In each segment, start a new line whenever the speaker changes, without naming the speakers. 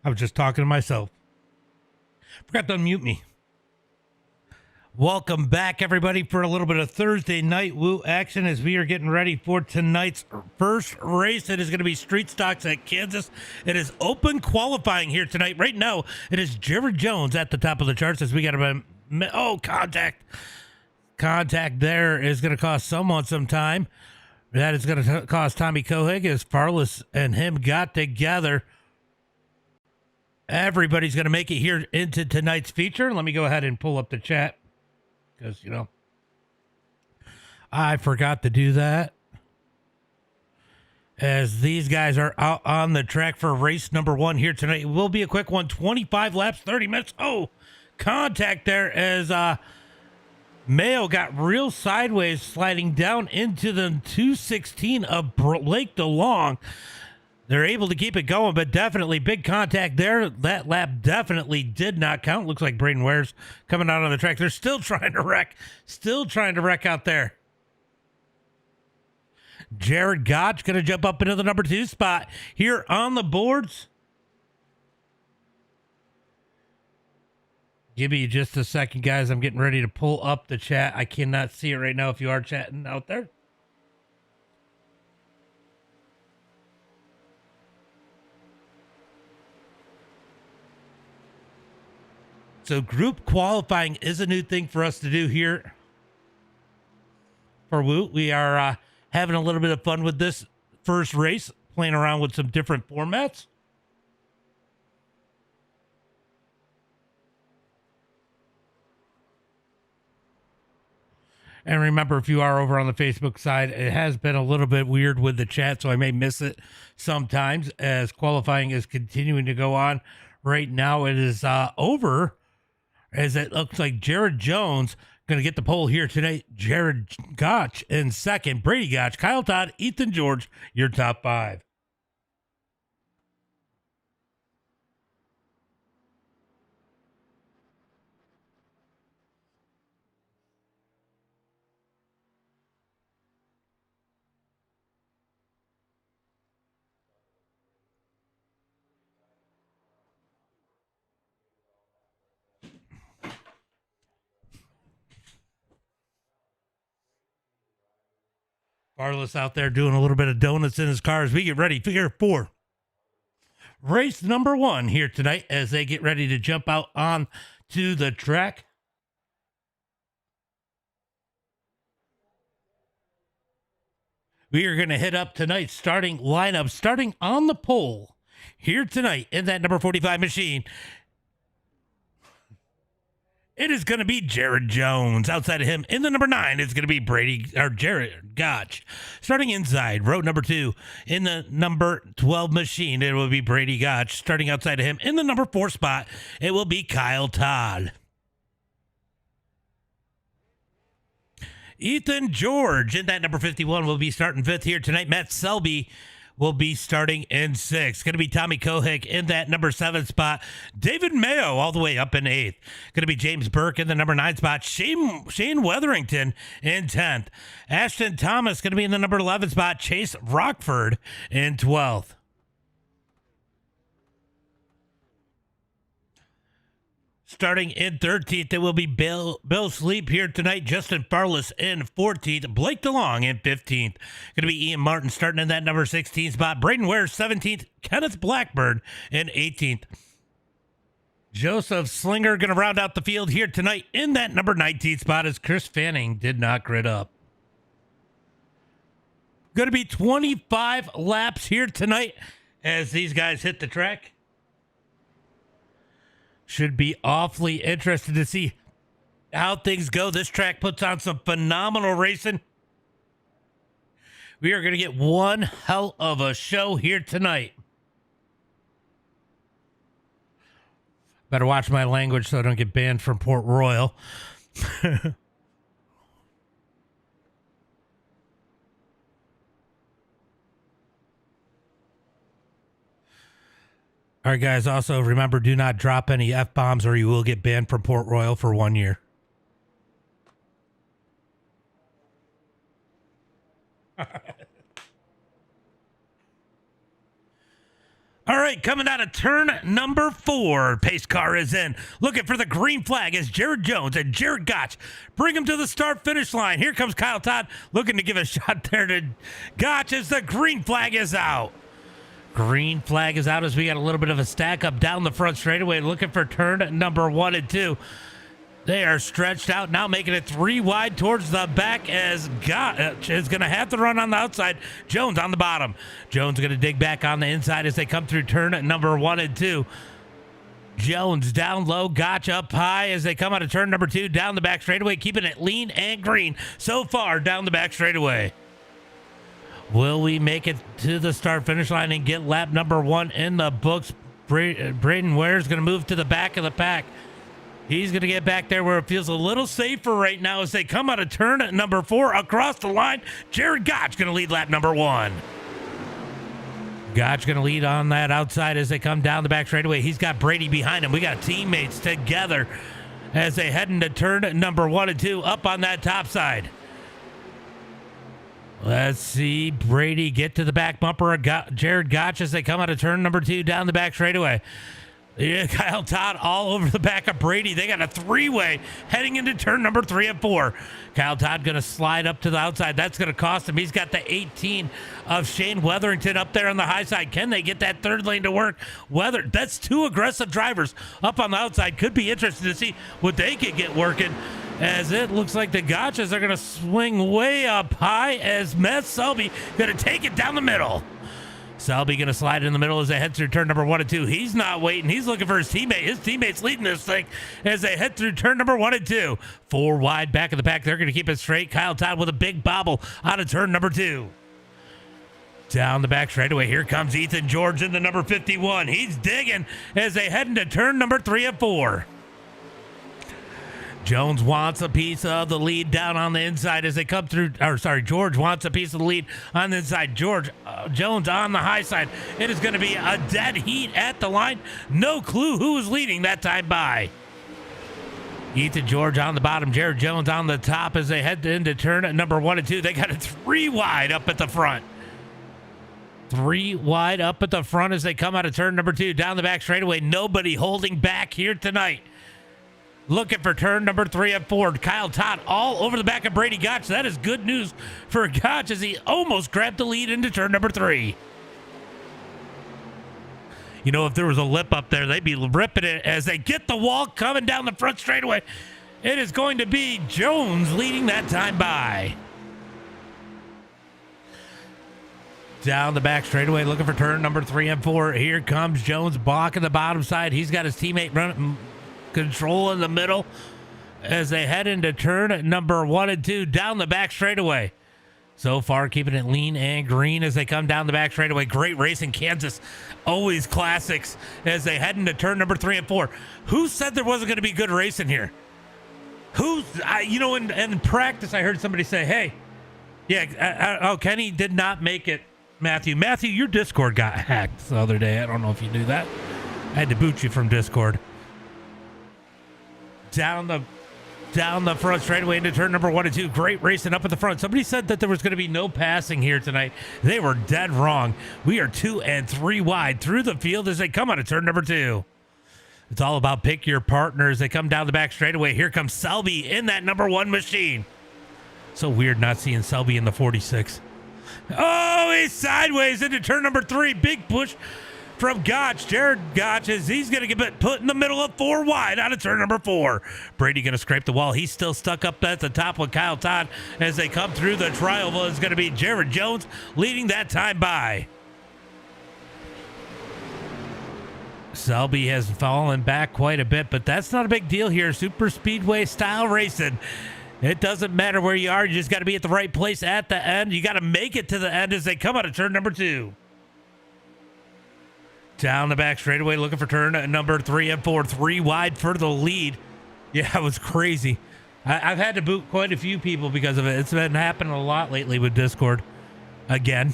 I was just talking to myself. Forgot to unmute me. Welcome back, everybody, for a little bit of Thursday night WOOT action as we are getting ready for tonight's first race. It is going to be street stocks at Kansas. It is open qualifying here tonight. Right now, it is Jared Jones at the top of the charts as we got a contact. Contact there is going to cost someone some time. That is going to cost Tommy Kohig as Farless and him got together. Everybody's going to make it here into tonight's feature. Let me go ahead and pull up the chat. Because, you know, I forgot to do that. As these guys are out on the track for race number one here tonight. It will be a quick one, 25 laps, 30 minutes. Oh, contact there as Mayo got real sideways, sliding down into the 216 of Blake DeLong. They're able to keep it going, but definitely big contact there. That lap definitely did not count. Looks like Braden Ware's coming out on the track. They're still trying to wreck. Still trying to wreck out there. Jared Gotch going to jump up into the number 2 spot here on the boards. Give me just a second, guys. I'm getting ready to pull up the chat. I cannot see it right now if you are chatting out there. So group qualifying is a new thing for us to do here for WOOT. We are having a little bit of fun with this first race, playing around with some different formats. And remember, if you are over on the Facebook side, it has been a little bit weird with the chat, so I may miss it sometimes as qualifying is continuing to go on. Right now, it is over. As it looks like Jared Jones going to get the pole here tonight. Jared Gotch in second. Brady Gotch, Kyle Todd, Ethan George, your top 5. Barless out there doing a little bit of donuts in his car as we get ready here for race number 1 here tonight as they get ready to jump out on to the track. We are going to hit up tonight's starting lineup, starting on the pole here tonight in that number 45 machine. It is going to be Jared Jones. Outside of him, in the number 9, it's going to be Jared Gotch. Starting inside, row number 2, in the number 12 machine, it will be Brady Gotch. Starting outside of him, in the number 4 spot, it will be Kyle Todd. Ethan George in that number 51 will be starting 5th here tonight. Matt Selby will be starting in 6th. Going to be Tommy Kohig in that number 7 spot. David Mayo all the way up in 8th. Going to be James Burke in the number 9 spot. Shane Weatherington in 10th. Ashton Thomas going to be in the number 11 spot. Chase Rockford in 12th. Starting in 13th, it will be Bill Sleep here tonight. Justin Farless in 14th. Blake DeLong in 15th. Going to be Ian Martin starting in that number 16 spot. Braden Ware 17th. Kenneth Blackburn in 18th. Joseph Slinger going to round out the field here tonight in that number 19 spot as Chris Fanning did not grid up. Going to be 25 laps here tonight as these guys hit the track. Should be awfully interested to see how things go. This track puts on some phenomenal racing. We are going to get one hell of a show here tonight. Better watch my language so I don't get banned from Port Royal. All right, guys. Also, remember, do not drop any F-bombs or you will get banned from Port Royal for 1 year. All right, coming out of turn number 4, pace car is in. Looking for the green flag as Jared Jones and Jared Gotch bring him to the start-finish line. Here comes Kyle Todd looking to give a shot there to Gotch as the green flag is out. Green flag is out as we got a little bit of a stack up down the front straightaway looking for turn number 1 and 2. They are stretched out now, making it 3 wide towards the back as Gotch is going to have to run on the outside. Jones on the bottom. Jones going to dig back on the inside as they come through turn number 1 and 2. Jones down low, Gotch up high as they come out of turn number 2 down the back straightaway, keeping it lean and green so far down the back straightaway. Will we make it to the start finish line and get lap number 1 in the books? Braden Ware's going to move to the back of the pack. He's going to get back there where it feels a little safer right now as they come out of turn number 4 across the line. Jared Gotch going to lead lap number 1. Gotch going to lead on that outside as they come down the back straightaway. He's got Brady behind him. We got teammates together as they head into turn number 1 and 2 up on that top side. Let's see Brady get to the back bumper of Jared Gotch as they come out of turn number 2 down the back straightaway. Yeah, Kyle Todd all over the back of Brady. They got a 3-way heading into turn number 3 and 4. Kyle Todd going to slide up to the outside. That's going to cost him. He's got the 18 of Shane Weatherington up there on the high side. Can they get that third lane to work? That's 2 aggressive drivers up on the outside. Could be interesting to see what they could get working, as it looks like the Gotchas are going to swing way up high as Matt Selby going to take it down the middle. Selby going to slide in the middle as they head through turn number 1 and 2. He's not waiting. He's looking for his teammate. His teammate's leading this thing as they head through turn number 1 and 2. 4 wide back of the pack. They're going to keep it straight. Kyle Todd with a big bobble out of turn number 2. Down the back straightaway. Here comes Ethan George in the number 51. He's digging as they head into turn number 3 and 4. Jones wants a piece of the lead down on the inside as they come through. George wants a piece of the lead on the inside. Jones on the high side. It is going to be a dead heat at the line. No clue who is leading that time by. Ethan George on the bottom. Jared Jones on the top as they head into turn number 1 and 2. They got it 3 wide up at the front. 3 wide up at the front as they come out of turn number 2 down the back straightaway. Nobody holding back here tonight. Looking for turn number 3 and 4. Kyle Todd all over the back of Brady Gotch. That is good news for Gotch as he almost grabbed the lead into turn number 3. You know, if there was a lip up there, they'd be ripping it as they get the wall coming down the front straightaway. It is going to be Jones leading that time by. Down the back straightaway looking for turn number 3 and 4. Here comes Jones blocking the bottom side. He's got his teammate running control in the middle as they head into turn number 1 and 2 down the back straightaway. So far keeping it lean and green as they come down the back straightaway. Great race in Kansas. Always classics as they head into turn number 3 and 4. Who said there wasn't going to be good racing here? In practice I heard somebody say, hey, Kenny did not make it. Matthew, your Discord got hacked the other day. I don't know if you knew that. I had to boot you from Discord. Down the front straightaway into turn number 1 and 2. Great racing up at the front. Somebody said that there was going to be no passing here tonight. They were dead wrong. We are 2 and 3 wide through the field as they come out of turn number 2. It's all about pick your partners. They come down the back straightaway. Here comes Selby in that number 1 machine. So weird not seeing Selby in the 46. Oh, he's sideways into turn number 3. Big push from Gotch. Jared Gotch as he's going to get put in the middle of 4 wide out of turn number 4. Brady going to scrape the wall. He's still stuck up at the top with Kyle Todd as they come through the trial. It's going to be Jared Jones leading that time by. Selby has fallen back quite a bit, but that's not a big deal here. Super speedway style racing. It doesn't matter where you are. You just got to be at the right place at the end. You got to make it to the end as they come out of turn number 2. Down the back straightaway looking for turn number 3 and 4. 3 wide for the lead. Yeah, it was crazy. I've had to boot quite a few people because of it. It's been happening a lot lately with Discord. Again.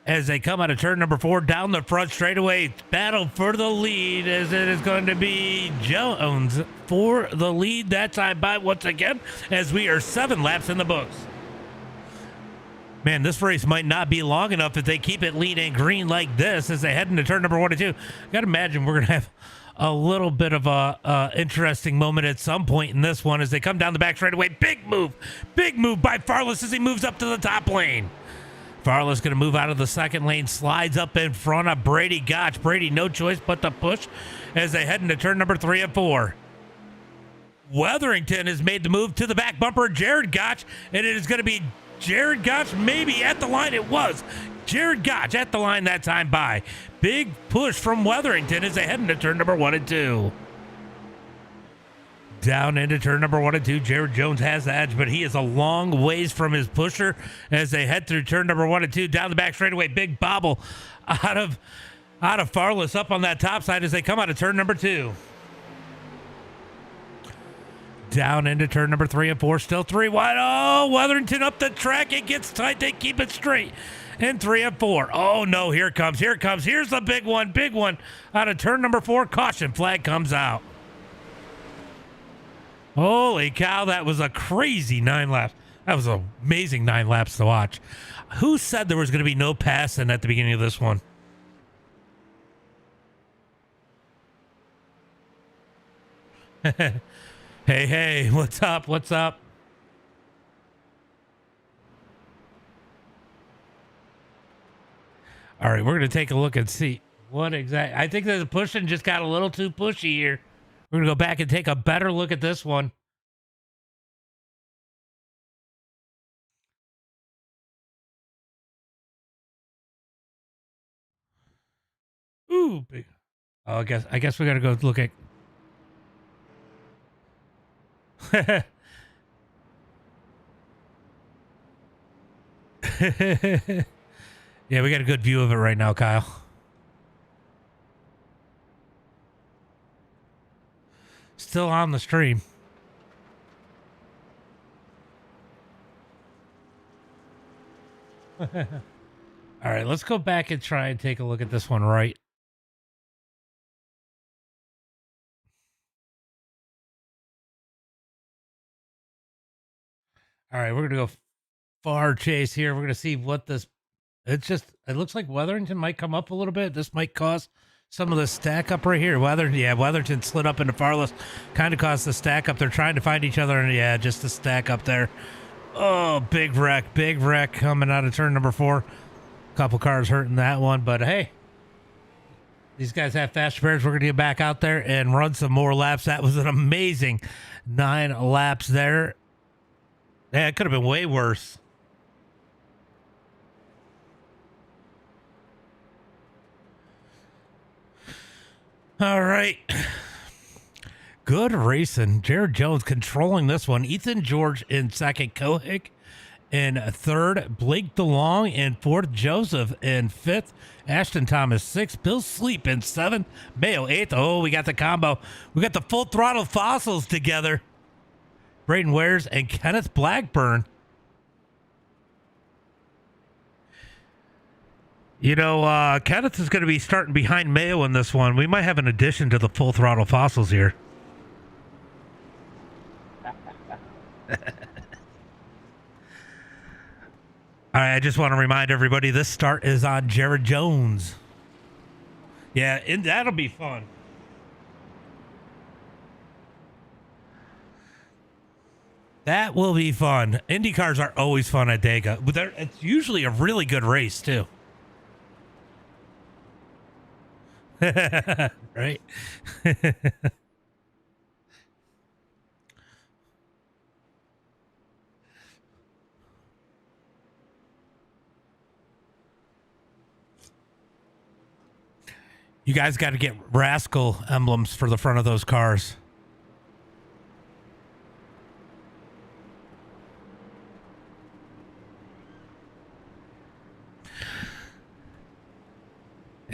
As they come out of turn number 4 down the front straightaway. Battle for the lead as it is going to be Jones for the lead that time by once again as we are 7 laps in the books. Man, this race might not be long enough if they keep it lean and green like this as they head into turn number 1 and 2. I gotta imagine we're gonna have a little bit of a interesting moment at some point in this one as they come down the back straightaway. Big move by Farless as he moves up to the top lane. Farless gonna move out of the second lane, slides up in front of Brady Gotch. Brady, no choice but to push as they head into turn number 3 and 4. Weatherington has made the move to the back bumper of Jared Gotch, and it is going to be Jared Gotch maybe at the line. It was Jared Gotch at the line that time by. Big push from Weatherington as they head into turn number 1 and 2. Down into turn number 1 and 2, Jared Jones has the edge, but he is a long ways from his pusher as they head through turn number 1 and 2. Down the back straightaway, big bobble out of Farless up on that top side as they come out of turn number 2. Down into turn number 3 and 4, still 3 wide. Oh, Weatherington up the track. It gets tight. They keep it straight. And 3 and 4. Oh, no, here it comes. Here's the big one. Out of turn number 4, caution flag comes out. Holy cow, that was a crazy 9 laps. That was an amazing 9 laps to watch. Who said there was going to be no passing at the beginning of this one? Hey, what's up? All right, we're going to take a look and see what exactly. I think the pushing just got a little too pushy here. We're going to go back and take a better look at this one. Ooh, big. Oh, I guess we got to go look at. Yeah, we got a good view of it right now, Kyle. Still on the stream. All right, let's go back and try and take a look at this one right. All right, we're going to go far chase here. We're going to see what this... it looks like Weatherington might come up a little bit. This might cause some of the stack up right here. Weatherington slid up into Farless. Kind of caused the stack up. They're trying to find each other, and yeah, just the stack up there. Oh, big wreck coming out of turn number 4. Couple cars hurting that one, but hey, these guys have fast repairs. We're going to get back out there and run some more laps. That was an amazing 9 laps there. Yeah, it could have been way worse. All right. Good racing. Jared Jones controlling this one. Ethan George in second. Kohig in third. Blake DeLong in fourth. Joseph in fifth. Ashton Thomas sixth. Bill Sleep in seventh. Mayo eighth. Oh, we got the combo. We got the full throttle fossils together. Braden Wares and Kenneth Blackburn. You know, Kenneth is going to be starting behind Mayo in this one. We might have an addition to the full throttle fossils here. All right, I just want to remind everybody this start is on Jared Jones. Yeah, that'll be fun. That will be fun. IndyCars are always fun at Dega. But it's usually a really good race, too. Right? You guys got to get Rascal emblems for the front of those cars.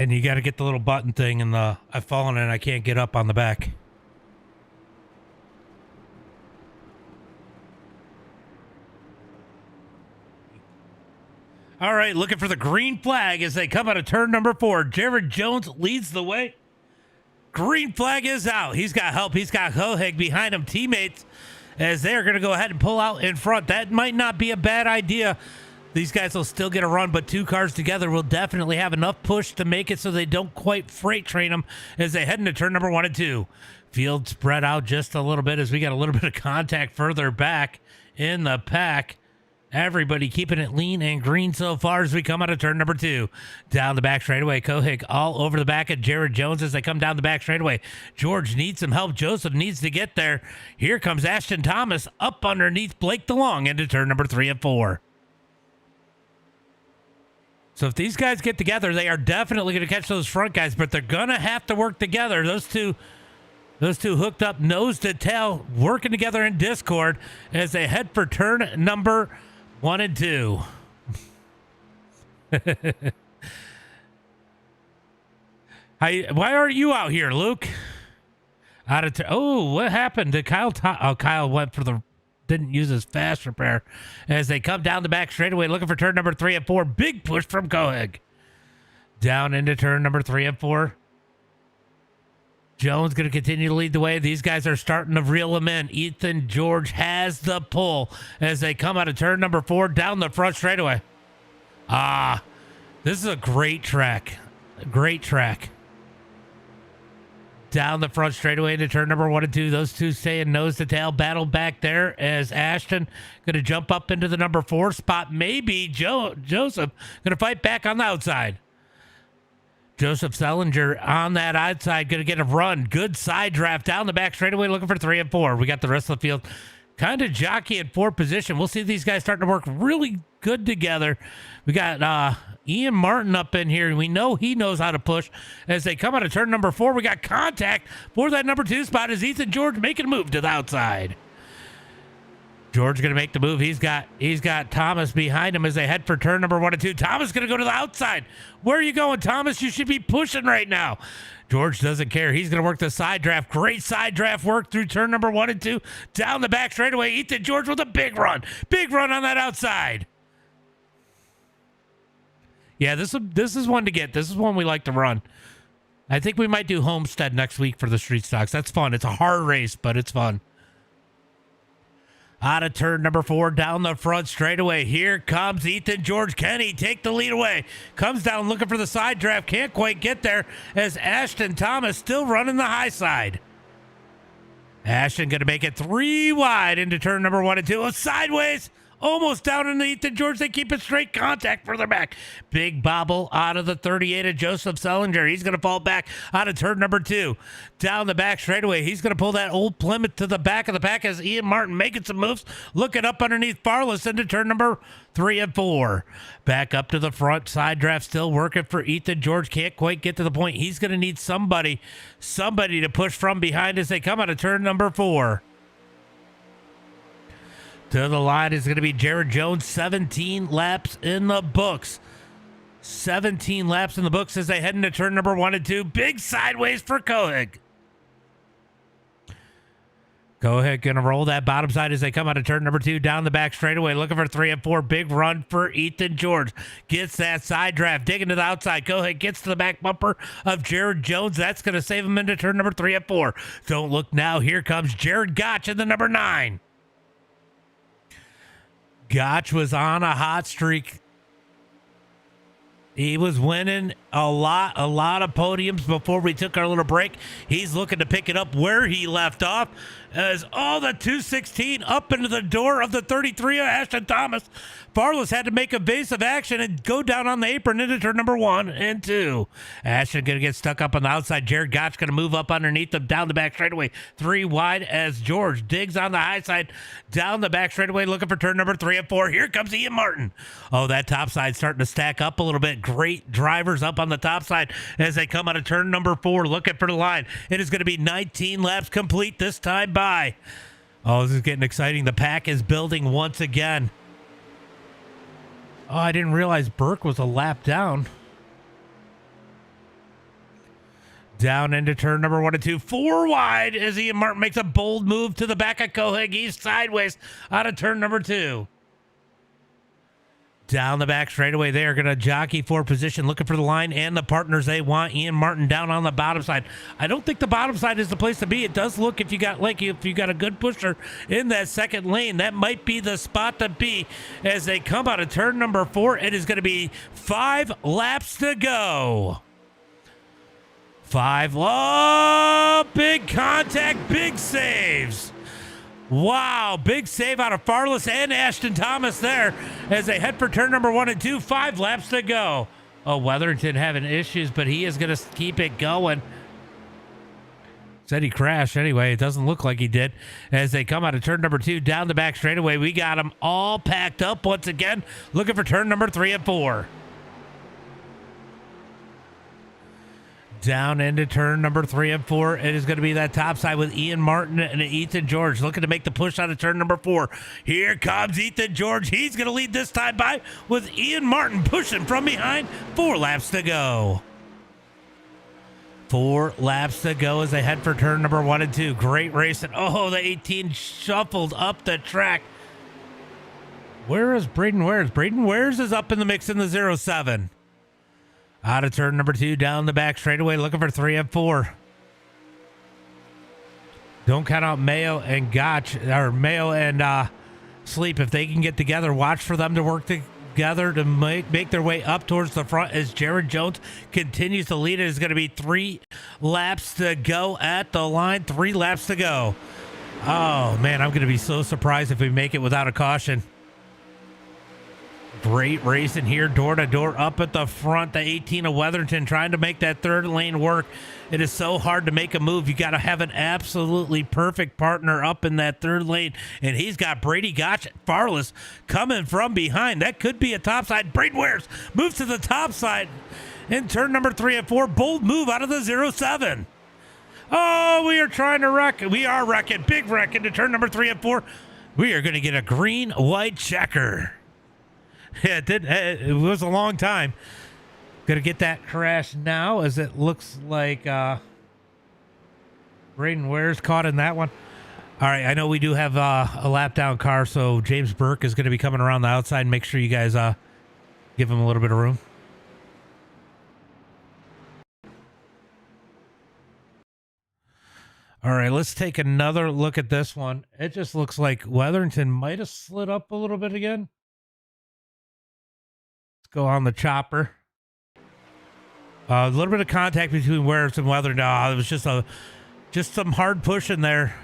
And you got to get the little button thing and I've fallen and I can't get up on the back. All right, looking for the green flag as they come out of turn number 4. Jared Jones leads the way. Green flag is out. He's got help. He's got Koheg behind him. Teammates as they're going to go ahead and pull out in front. That might not be a bad idea. These guys will still get a run, but two cars together will definitely have enough push to make it so they don't quite freight train them as they head into turn number 1 and 2. Field spread out just a little bit as we got a little bit of contact further back in the pack. Everybody keeping it lean and green so far as we come out of turn number 2. Down the back straightaway, Kohig all over the back of Jared Jones as they come down the back straightaway. George needs some help. Joseph needs to get there. Here comes Ashton Thomas up underneath Blake DeLong into turn number 3 and 4. So if these guys get together, they are definitely going to catch those front guys, but they're going to have to work together. Those two hooked up nose to tail, working together in Discord as they head for turn number 1 and 2. Why aren't you out here, Luke? What happened to Kyle? Kyle went for didn't use his fast repair as they come down the back straightaway looking for turn number 3 and 4. Big push from Kohig. Down into turn number 3 and 4. Jones going to continue to lead the way. These guys are starting to reel them in. Ethan George has the pull as they come out of turn number 4 down the front straightaway. This is a great track. Great track. Down the front straightaway into turn number 1 and 2. Those two staying nose to tail. Battle back there as Ashton going to jump up into the number 4 spot. Maybe Joseph going to fight back on the outside. Joseph Sellinger on that outside going to get a run. Good side draft down the back straightaway looking for 3 and 4. We got the rest of the field kind of jockey in 4th position. We'll see these guys starting to work really good together. We got Ian Martin up in here. We know he knows how to push. As they come out of turn number 4, we got contact for that number 2 spot as Ethan George making a move to the outside. George going to make the move. He's got Thomas behind him as they head for turn number 1 and 2. Thomas going to go to the outside. Where are you going, Thomas? You should be pushing right now. George doesn't care. He's going to work the side draft. Great side draft work through turn number 1 and 2. Down the back straightaway. Ethan George with a big run. Big run on that outside. Yeah, this is one to get. This is one we like to run. I think we might do Homestead next week for the street stocks. That's fun. It's a hard race, but it's fun. Out of turn number 4, down the front straightaway. Here comes Ethan George. Kenny take the lead away. Comes down looking for the side draft. Can't quite get there as Ashton Thomas still running the high side. Ashton going to make it 3 wide into turn number 1 and 2. Oh, sideways. Almost down in the Ethan George. They keep it straight. Contact further back. Big bobble out of the 38 of Joseph Sellinger. He's going to fall back out of turn number 2. Down the back straightaway. He's going to pull that old Plymouth to the back of the pack as Ian Martin making some moves. Looking up underneath Farless into turn number 3 and 4. Back up to the front. Side draft still working for Ethan George. Can't quite get to the point. He's going to need somebody to push from behind as they come out of turn number 4. To the line is going to be Jared Jones. 17 laps in the books. 17 laps in the books as they head into turn number 1 and 2. Big sideways for Kohig. Kohig going to roll that bottom side as they come out of turn number 2. Down the back straightaway. Looking for 3 and 4. Big run for Ethan George. Gets that side draft. Digging to the outside. Kohig gets to the back bumper of Jared Jones. That's going to save him into turn number 3 and 4. Don't look now. Here comes Jared Gotch in the number 9. Gotch was on a hot streak. He was winning a lot of podiums before we took our little break. He's looking to pick it up where he left off as all the 216 up into the door of the 33 of Ashton Thomas. Farless had to make evasive action and go down on the apron into turn number 1 and 2. Ashton going to get stuck up on the outside. Jared Gotch going to move up underneath them down the back straightaway. 3 wide as George digs on the high side down the back straightaway looking for turn number 3 and 4. Here comes Ian Martin. Oh, that top side starting to stack up a little bit. Great drivers up on the top side as they come out of turn number 4 looking for the line. It is going to be 19 laps complete this time by. Oh, this is getting exciting. The pack is building once again. Oh, I didn't realize Burke was a lap down. Down into turn number 1 and 2. 4 wide as Ian Martin makes a bold move to the back of Kohig. He's sideways out of turn number 2. Down the back straightaway, they are going to jockey for position, looking for the line and the partners they want. Ian Martin down on the bottom side. I don't think the bottom side is the place to be. It does look, if you got a good pusher in that second lane, that might be the spot to be as they come out of turn number 4. It is going to be 5 laps to go. 5. Oh, big contact, big saves. Wow, big save out of Farless and Ashton Thomas there as they head for turn number 1 and 2. 5 laps to go. Oh, Weatherington having issues, but he is going to keep it going. Said he crashed anyway. It doesn't look like he did. As they come out of turn number 2 down the back straightaway, we got them all packed up once again, looking for turn number 3 and 4. Down into turn number 3 and 4. It is going to be that top side with Ian Martin and Ethan George looking to make the push out of turn number 4. Here comes Ethan George. He's going to lead this time by with Ian Martin pushing from behind. 4 laps to go. 4 laps to go as they head for turn number 1 and 2. Great racing. Oh, the 18 shuffled up the track. Where is Braden Wares? Braden Wares is up in the mix in the 07. Out of turn number 2, down the back straightaway, looking for 3 and 4. Don't count out Mayo and Gotch, or Mayo and Sleep. If they can get together, watch for them to work together to make their way up towards the front as Jared Jones continues to lead. It is going to be 3 laps to go at the line. 3 laps to go. Oh, man, I'm going to be so surprised if we make it without a caution. Great racing here, door to door up at the front. The 18 of Weatherington trying to make that third lane work. It is so hard to make a move. You got to have an absolutely perfect partner up in that third lane. And he's got Brady Gotch Farless coming from behind. That could be a top side. Braden Wares moves to the top side in turn number 3 and 4. Bold move out of the 07. Oh, we are trying to wreck. We are wrecking. Big wreck into turn number 3 and 4. We are going to get a green-white checker. Yeah, it was a long time. Gonna get that crash now as it looks like Braden Ware's caught in that one. All right, I know we do have a lap down car, so James Burke is going to be coming around the outside. Make sure you guys give him a little bit of room. All right, let's take another look at this one. It just looks like Weatherington might have slid up a little bit again. Go on the chopper. A little bit of contact between Wares and Weather. No, it was just some hard pushing there.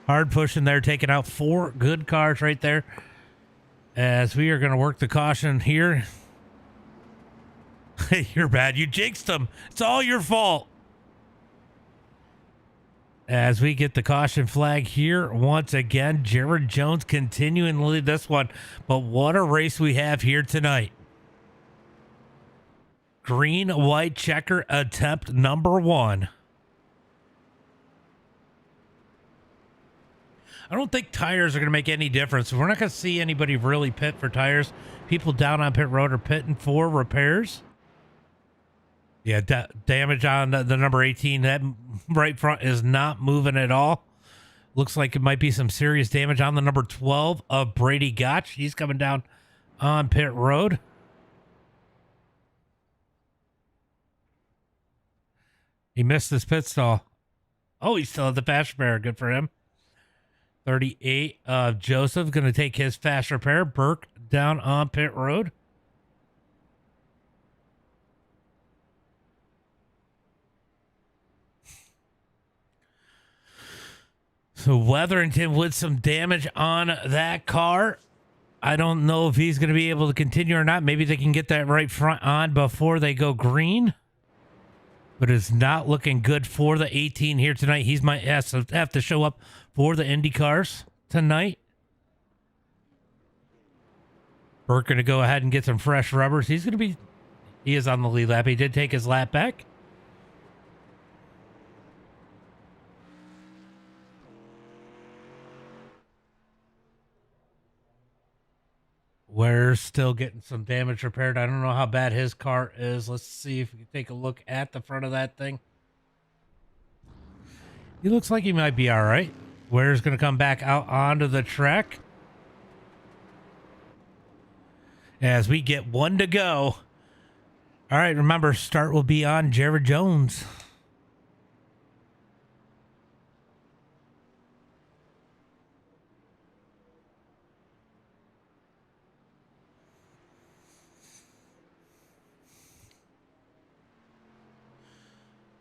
Hard pushing there, taking out 4 good cars right there. As we are going to work the caution here. You're bad. You jinxed them. It's all your fault. As we get the caution flag here once again, Jared Jones continuing to lead this one. But what a race we have here tonight. Green-white checker attempt number 1. I don't think tires are going to make any difference. We're not going to see anybody really pit for tires. People down on pit road are pitting for repairs. Yeah, damage on the number 18. That right front is not moving at all. Looks like it might be some serious damage on the number 12 of Brady Gotch. He's coming down on pit road. He missed his pit stall. Oh, he still had the fast repair. Good for him. 38 of Joseph going to take his fast repair. Burke down on pit road. So Weatherington with some damage on that car. I don't know if he's going to be able to continue or not. Maybe they can get that right front on before they go green. But it's not looking good for the 18 here tonight. He might have to show up for the IndyCars tonight. Burke going to go ahead and get some fresh rubbers. He is on the lead lap. He did take his lap back. We're still getting some damage repaired. I don't know how bad his car is. Let's see if we can take a look at the front of that thing. He looks like he might be all right. Ware's going to come back out onto the track. as we get one to go. All right, remember, start will be on Jared Jones.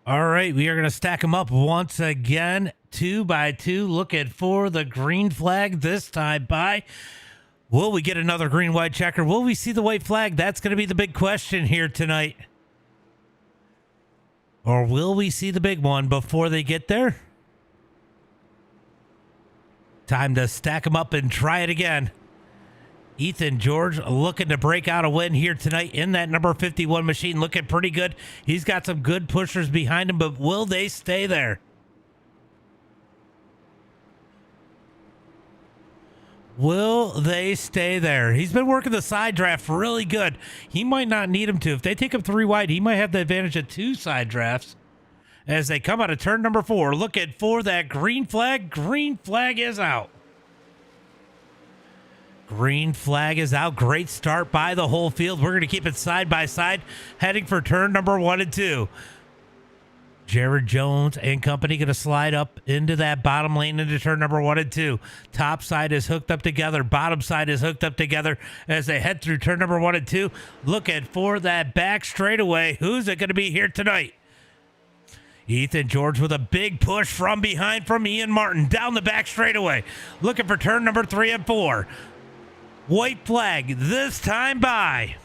All right, we are going to stack them up once again, 2 by 2, looking for the green flag this time by. Will we get another green-white checker? Will we see the white flag? That's going to be the big question here tonight. Or will we see the big one before they get there? Time to stack them up and try it again. Ethan George looking to break out a win here tonight in that number 51 machine, looking pretty good. He's got some good pushers behind him, but will they stay there? Will they stay there? He's been working the side draft really good. He might not need him to. If they take him 3 wide, he might have the advantage of 2 side drafts. As they come out of turn number 4, looking for that green flag. Green flag is out. Green flag is out. Great start by the whole field. We're going to keep it side by side, heading for turn number 1 and 2. Jared Jones and company going to slide up into that bottom lane into turn number 1 and 2. Top side is hooked up together. Bottom side is hooked up together as they head through turn number 1 and 2. Looking for that back straightaway. Who's it going to be here tonight? Ethan George with a big push from behind from Ian Martin down the back straightaway. Looking for turn number 3 and 4. White flag this time by.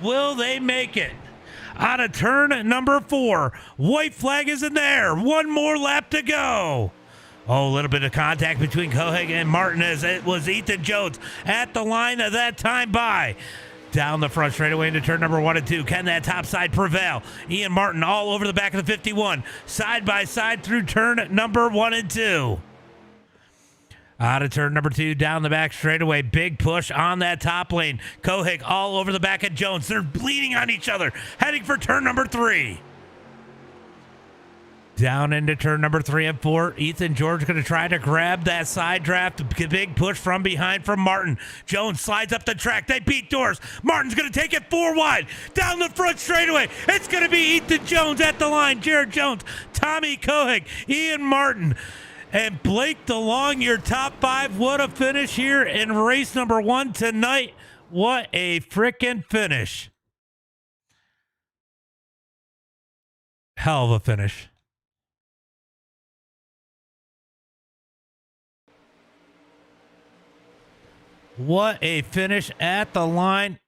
Will they make it? Out of turn number 4. White flag is in there. One more lap to go. Oh, a little bit of contact between Kohig and Martin as it was Ethan Jones at the line of that time by. Down the front straightaway into turn number 1 and 2. Can that top side prevail? Ian Martin all over the back of the 51. Side by side through turn number 1 and 2. Out of turn number 2, down the back straightaway. Big push on that top lane. Kohig all over the back of Jones. They're bleeding on each other. Heading for turn number 3. Down into turn number 3 and 4. Ethan George going to try to grab that side draft. Big push from behind from Martin. Jones slides up the track. They beat doors. Martin's going to take it 4 wide. Down the front straightaway. It's going to be Ethan Jones at the line. Jared Jones, Tommy Kohig, Ian Martin, and Blake DeLong, your top 5. What a finish here in race number 1 tonight. What a freaking finish. Hell of a finish. What a finish at the line.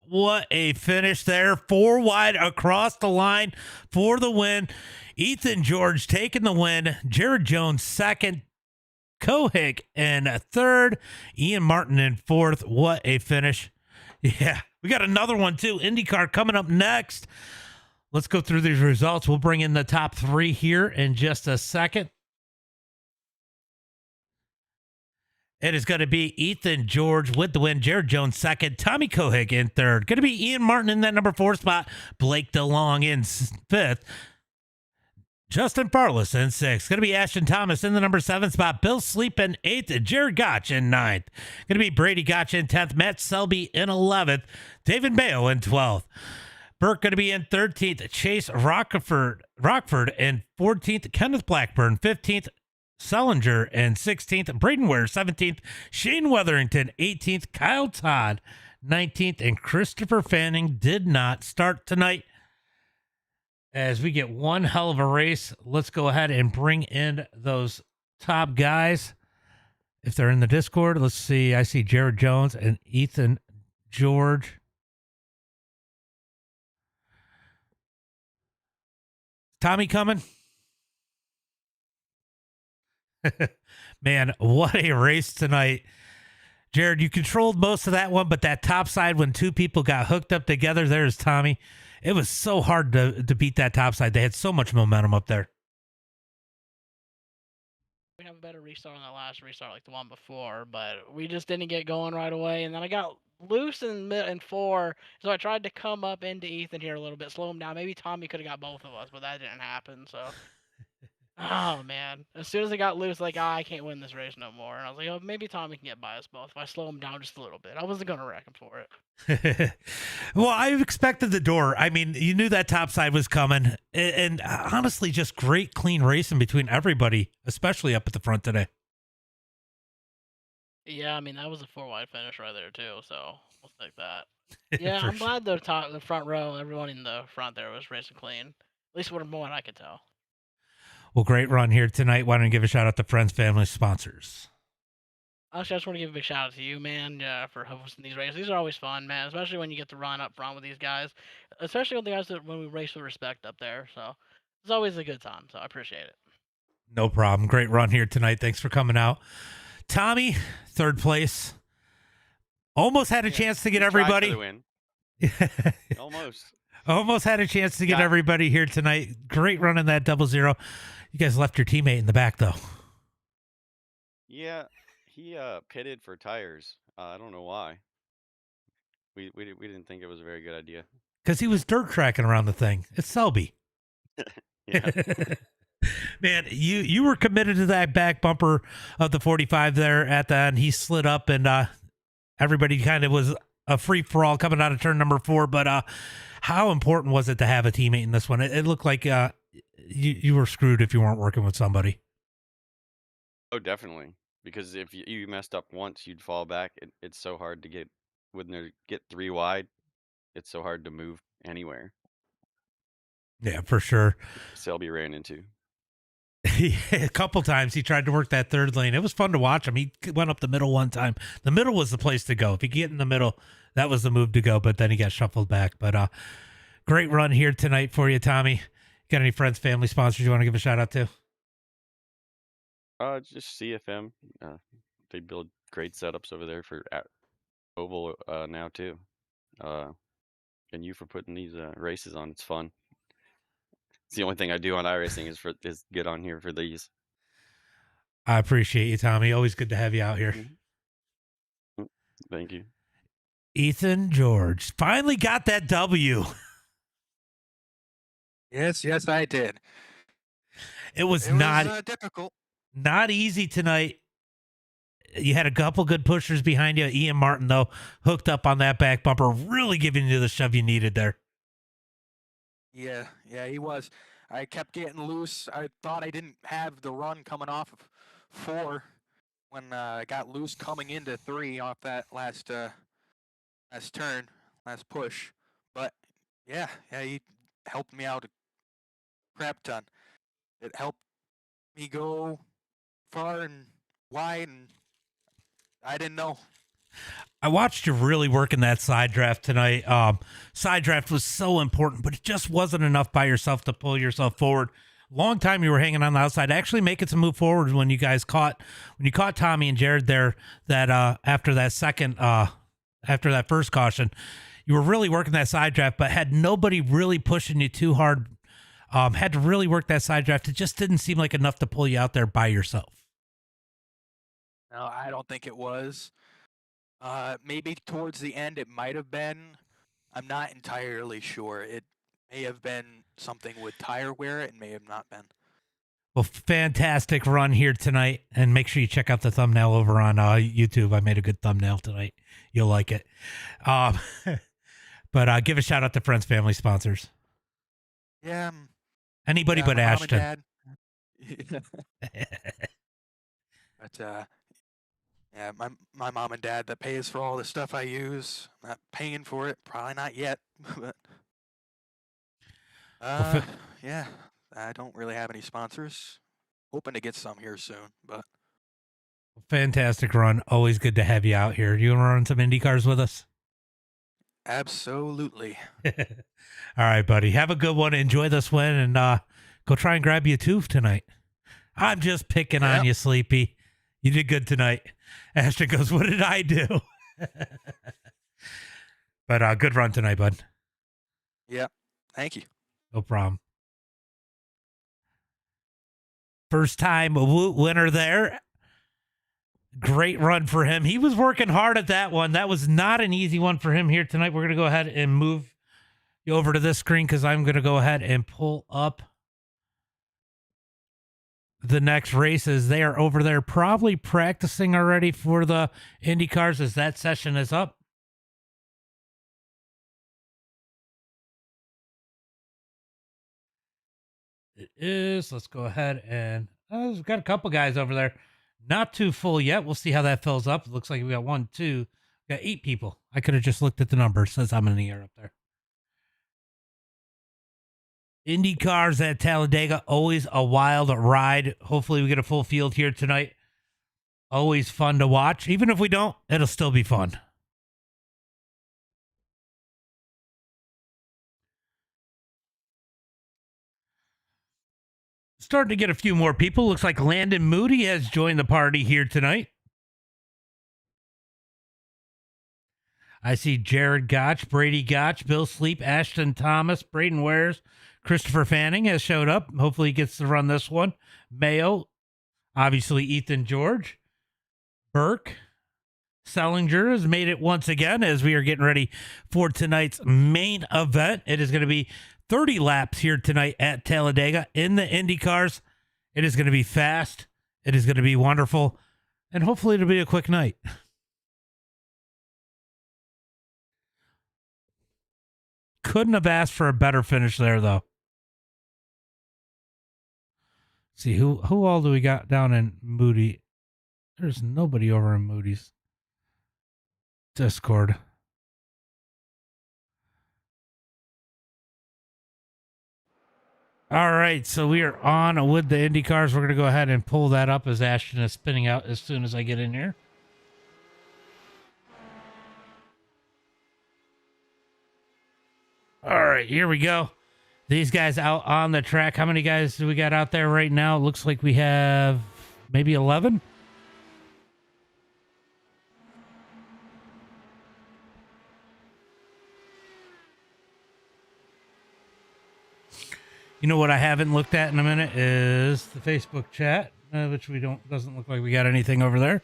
What a finish there. 4 wide across the line for the win. Ethan George taking the win. Jared Jones second. Kohig in 3rd. Ian Martin in 4th. What a finish. Yeah, we got another one too. IndyCar coming up next. Let's go through these results. We'll bring in the top 3 here in just a second. It is going to be Ethan George with the win. Jared Jones second. Tommy Kohig in 3rd. Going to be Ian Martin in that number 4 spot. Blake DeLong in 5th. Justin Farless in 6th. Going to be Ashton Thomas in the number 7 spot. Bill Sleep in 8th. Jared Gotch in 9th. Going to be Brady Gotch in 10th. Matt Selby in 11th. David Mayo in 12th. Burke going to be in 13th. Chase Rockford in 14th. Kenneth Blackburn 15th. Sellinger in 16th, Braden Ware 17th, Shane Weatherington 18th, Kyle Todd 19th, and Christopher Fanning did not start tonight. As we get one hell of a race, let's go ahead and bring in those top guys. If they're in the Discord, let's see. I see Jared Jones and Ethan George. Tommy coming? Man, what a race tonight. Jared, you controlled most of that one, but that top side when 2 people got hooked up together, there's Tommy. It was so hard to beat that top side. They had so much momentum up there.
We have a better restart on that last restart like the one before, but we just didn't get going right away. And then I got loose in 4, so I tried to come up into Ethan here a little bit, slow him down. Maybe Tommy could have got both of us, but that didn't happen, so... Oh man! As soon as I got loose, like, I can't win this race no more. And I was like, oh, maybe Tommy can get by us both if I slow him down just a little bit. I wasn't gonna wreck him for it.
Well, I expected the door. I mean, you knew that top side was coming, and honestly, just great, clean racing between everybody, especially up at the front today.
Yeah, I mean that was a 4 wide finish right there too. So we'll take that. Yeah,
For
I'm
sure.
glad the front row, everyone in the front there was racing clean. At least from what I could tell.
Well, great run here tonight. Why don't you give a shout out to friends, family, sponsors?
Actually, I just want to give a big shout out to you, man, for hosting these races. These are always fun, man, especially when you get to run up front with these guys, especially with the guys that when we race with respect up there. So it's always a good time. So I appreciate it.
No problem. Great run here tonight. Thanks for coming out. Tommy, third place. Almost had a
Yeah,
chance to get
we tried for
everybody.
the win. Almost.
Almost had a chance to get
Got-
everybody here tonight. Great run in that 00. You guys left your teammate in the back, though.
Yeah, he pitted for tires. I don't know why. We didn't think it was a very good idea.
Because he was dirt tracking around the thing. It's Selby.
Yeah.
Man, you were committed to that back bumper of the 45 there at the end. He slid up, and everybody kind of was a free for all coming out of turn number 4. But how important was it to have a teammate in this one? It looked like you were screwed if you weren't working with somebody.
Oh, definitely. Because if you messed up once, you'd fall back. It's so hard to get when they get 3 wide. It's so hard to move anywhere.
Yeah, for sure.
Selby ran into.
A couple times he tried to work that third lane. It was fun to watch him. He went up the middle one time. The middle was the place to go. If you get in the middle, that was the move to go. But then he got shuffled back. But great run here tonight for you, Tommy. Got any friends, family, sponsors you want to give a shout out to?
Just CFM. They build great setups over there for Oval now too. And you for putting these races on. It's fun. It's the only thing I do on iRacing is get on here for these.
I appreciate you, Tommy. Always good to have you out here.
Mm-hmm. Thank you.
Ethan George finally got that W.
Yes, I did.
It was
It
not
was difficult.
not easy tonight. You had a couple good pushers behind you. Ian Martin, though, hooked up on that back bumper, really giving you the shove you needed there.
Yeah, he was. I kept getting loose. I thought I didn't have the run coming off of 4 when I got loose coming into 3 off that last turn, last push. But yeah, he helped me out a crap ton. It helped me go far and wide, and I didn't know.
I watched you really working that side draft tonight. Side draft was so important, but it just wasn't enough by yourself to pull yourself forward. Long time you were hanging on the outside, actually making some move forward when you caught Tommy and Jared there. That after that first caution, you were really working that side draft, but had nobody really pushing you too hard. Had to really work that side draft. It just didn't seem like enough to pull you out there by yourself.
No, I don't think it was. Maybe towards the end it might have been. I'm not entirely sure. It may have been something with tire wear. It may have not been.
Well, fantastic run here tonight. And make sure you check out the thumbnail over on YouTube. I made a good thumbnail tonight. You'll like it. But give a shout out to friends, family, sponsors.
Yeah.
Anybody but
my mom and
Ashton.
dad. But yeah, my mom and dad that pays for all the stuff I use. I'm not paying for it, probably not yet. But yeah, I don't really have any sponsors. Hoping to get some here soon, but
Fantastic run. Always good to have you out here. You want to run some IndyCars with us?
absolutely.
All right, buddy. Have a good one. Enjoy this win, and go try and grab you a tooth tonight. I'm just picking on you, Sleepy. You did good tonight. Ashton goes, what did I do? But good run tonight, bud.
Yeah, thank you.
No problem. First time WOoT winner there. Great run for him. He was working hard at that one. That was not an easy one for him here tonight. We're going to go ahead and move you over to this screen because I'm going to go ahead and pull up the next races. They are over there probably practicing already for the IndyCars as that session is up. It is. Let's go ahead and we've got a couple guys over there. Not too full yet. We'll see how that fills up. It looks like we got 1, 2, we got 8 people. I could have just looked at the numbers since I'm in the air up there. IndyCars at Talladega, always a wild ride. Hopefully we get a full field here tonight. Always fun to watch. Even if we don't, it'll still be fun. Starting to get a few more people. Looks like Landon Moody has joined the party here tonight. I see Jared Gotch, Brady Gotch, Bill Sleep, Ashton Thomas, Braden Wares, Christopher Fanning has showed up. Hopefully he gets to run this one. Mayo, obviously Ethan George, Burke, Sellinger has made it once again as we are getting ready for tonight's main event. It is going to be 30 laps here tonight at Talladega in the IndyCars. It is going to be fast. It is going to be wonderful. And hopefully it'll be a quick night. Couldn't have asked for a better finish there, though. See, who all do we got down in Moody? There's nobody over in Moody's Discord. All right, so we are on with the IndyCars. We're going to go ahead and pull that up as Ashton is spinning out as soon as I get in here. All right, here we go. These guys out on the track. How many guys do we got out there right now? It looks like we have maybe 11. You know what I haven't looked at in a minute is the Facebook chat, which doesn't look like we got anything over there.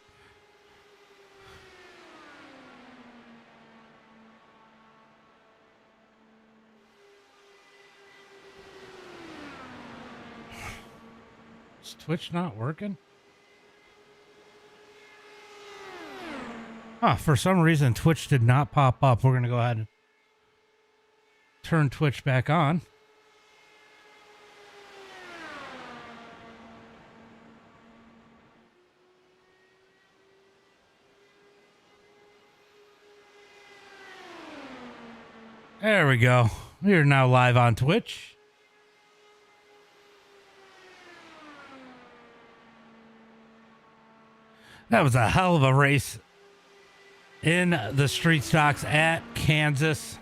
Is Twitch not working? For some reason Twitch did not pop up. We're going to go ahead and turn Twitch back on. There we go. We are now live on Twitch. That was a hell of a race in the street stocks at Kansas.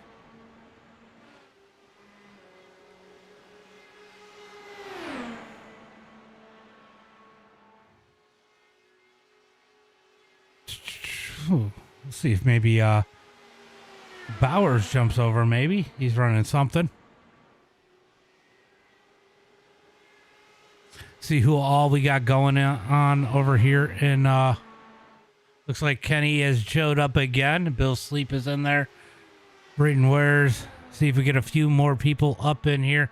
Let's see if maybe Bowers jumps over, maybe. He's running something. See who all we got going on over here. And looks like Kenny has showed up again. Bill Sleep is in there. Braden Wares. See if we get a few more people up in here.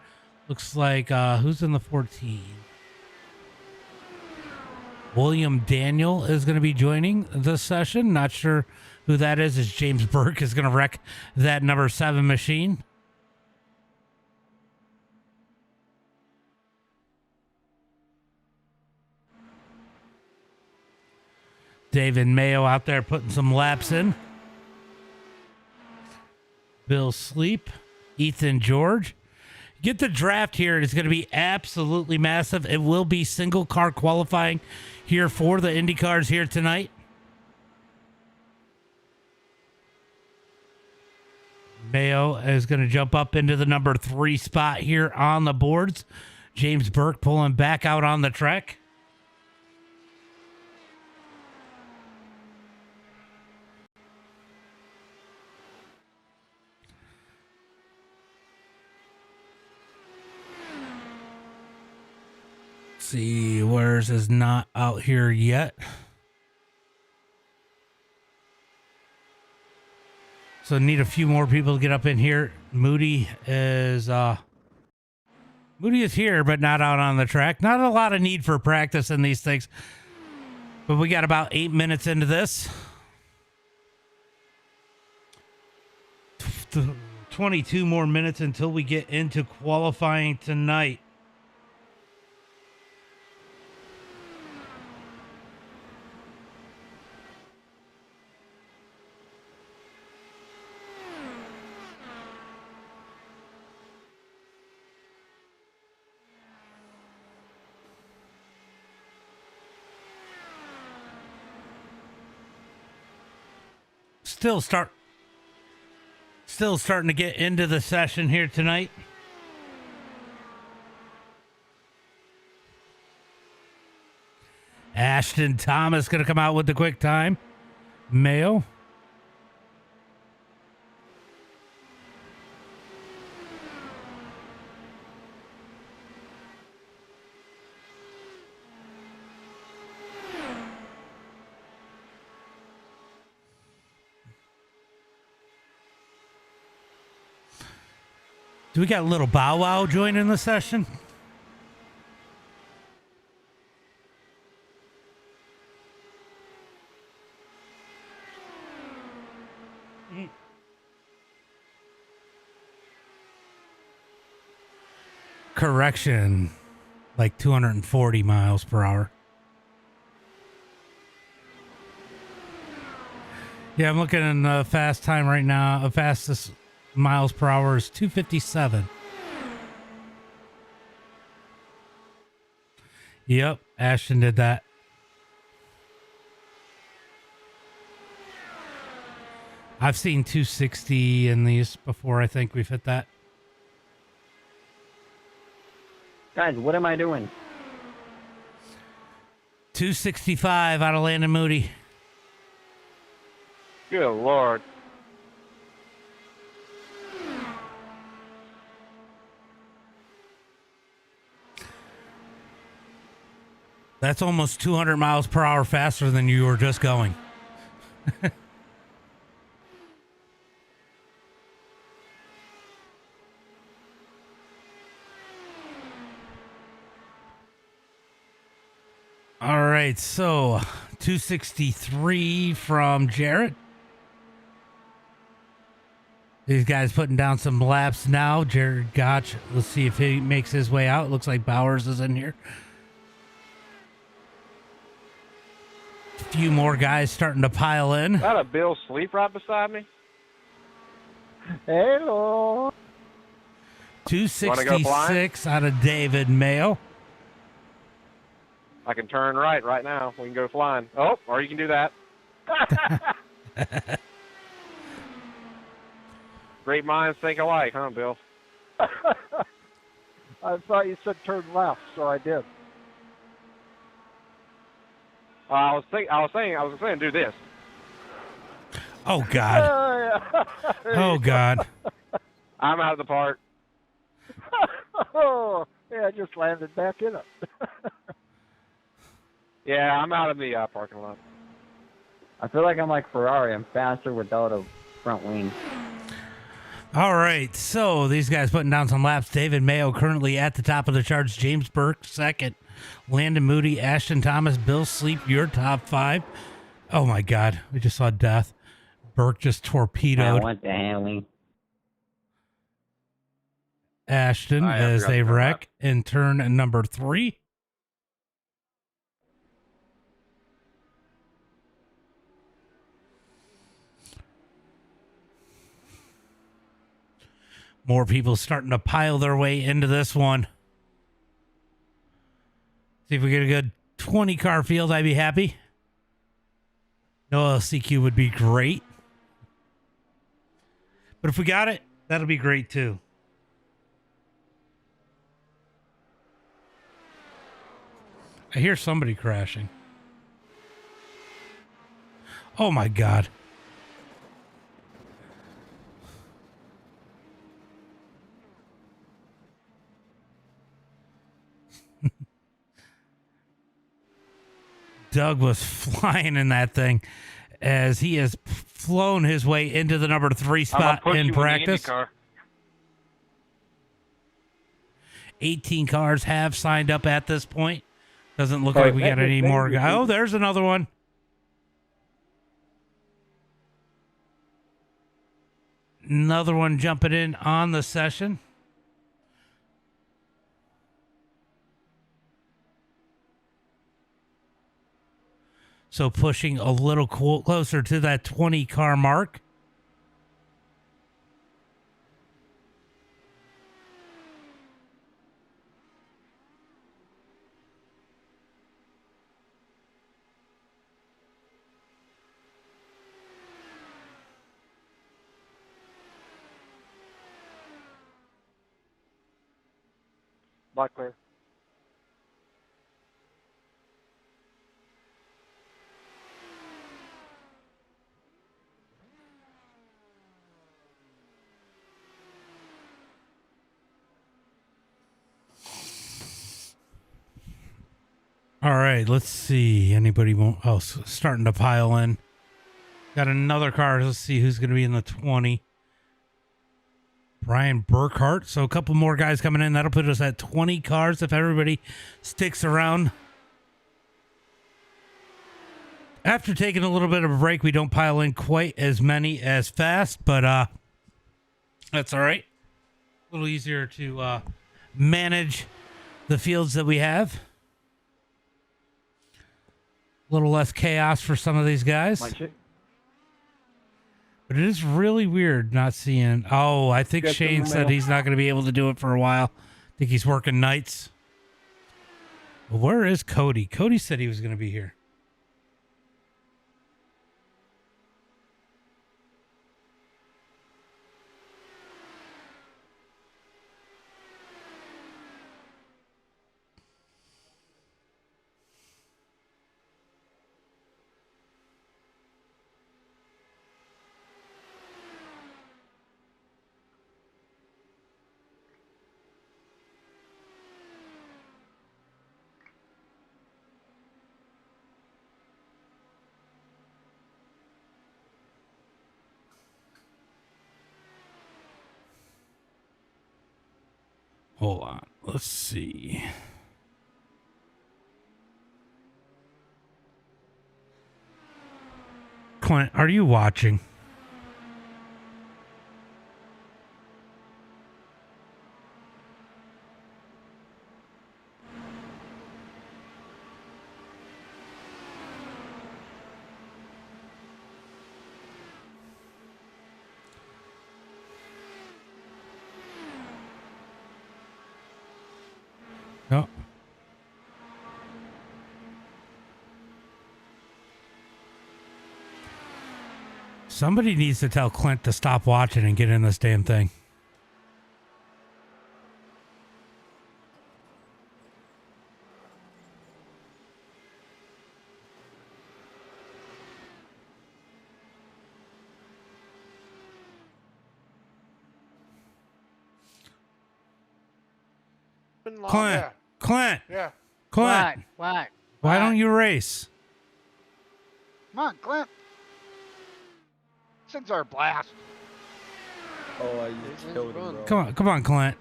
Looks like, who's in the 14? William Daniel is going to be joining this session. Not sure who that is. Is James Burke is going to wreck that number 7 machine. David Mayo out there putting some laps in. Bill Sleep, Ethan George. Get the draft here. It is going to be absolutely massive. It will be single car qualifying here for the IndyCars here tonight. Mayo is going to jump up into the number 3 spot here on the boards. James Burke pulling back out on the track. See, Wares is not out here yet. So need a few more people to get up in here. Moody is Moody is here, but not out on the track. Not a lot of need for practice in these things. But we got about 8 minutes into this. 22 more minutes until we get into qualifying tonight. Still starting to get into the session here tonight. Ashton Thomas going to come out with the quick time. Mayo. Do we got a little Bow Wow joining the session? Correction, like 240 miles per hour. Yeah, I'm looking in the fast time right now. The fastest miles per hour is 257. Yep, Ashton did that. I've seen 260 in these before. I think we've hit that.
Guys, what am I doing?
265 out of Landon Moody.
Good Lord.
That's almost 200 miles per hour faster than you were just going. All right, so 263 from Jarrett. These guys putting down some laps now. Jared Gotch, let's see if he makes his way out. Looks like Bowers is in here. A few more guys starting to pile in.
Is that a Bill sleep right beside me? Hello.
266 out of David Mayo.
I can turn right now. We can go flying. Oh, or you can do that. Great minds think alike, huh, Bill?
I thought you said turn left, so I did.
I was saying do this.
Oh God. Oh God.
I'm out of the park.
Oh, yeah, I just landed back in it.
Yeah, I'm out of the parking lot.
I feel like I'm like Ferrari. I'm faster without a front wing.
All right, so these guys putting down some laps. David Mayo currently at the top of the charts. James Burke second. Landon Moody, Ashton Thomas, Bill Sleep, your top five. Oh my God, we just saw death. Burke just torpedoed
I want the handling.
Ashton as they wreck in turn number 3. More people starting to pile their way into this one. See if we get a good 20 car field, I'd be happy. No LCQ would be great. But if we got it, that'll be great too. I hear somebody crashing. Oh my God. Doug was flying in that thing as he has flown his way into the number 3 spot in practice. 18 cars have signed up at this point. Doesn't look
Oh,
like we
thank
got
you,
any
thank
more
you,
guys.
thank
Oh,
you.
there's another one. Another one jumping in on the session. So pushing a little closer to that 20 car mark.
Black clear.
All right, let's see. Anybody starting to pile in. Got another car. Let's see who's going to be in the 20. Brian Burkhart. So a couple more guys coming in. That'll put us at 20 cars if everybody sticks around. After taking a little bit of a break, we don't pile in quite as many as fast, but that's all right. A little easier to manage the fields that we have. A little less chaos for some of these guys. But it is really weird not seeing. Oh, I think
Get
Shane
them
said
mail.
he's not going to be able to do it for a while. I think he's working nights. Well, where is Cody? Cody said he was going to be here. Hold on. Let's see. Clint, are you watching? No. Somebody needs to tell Clint to stop watching and get in this damn thing. Clint, Clint,
Yeah.
Clint,
What?
why don't you race?
Come on, Clint. These things are a blast.
Oh, I just killed him, bro.
Come on, Clint.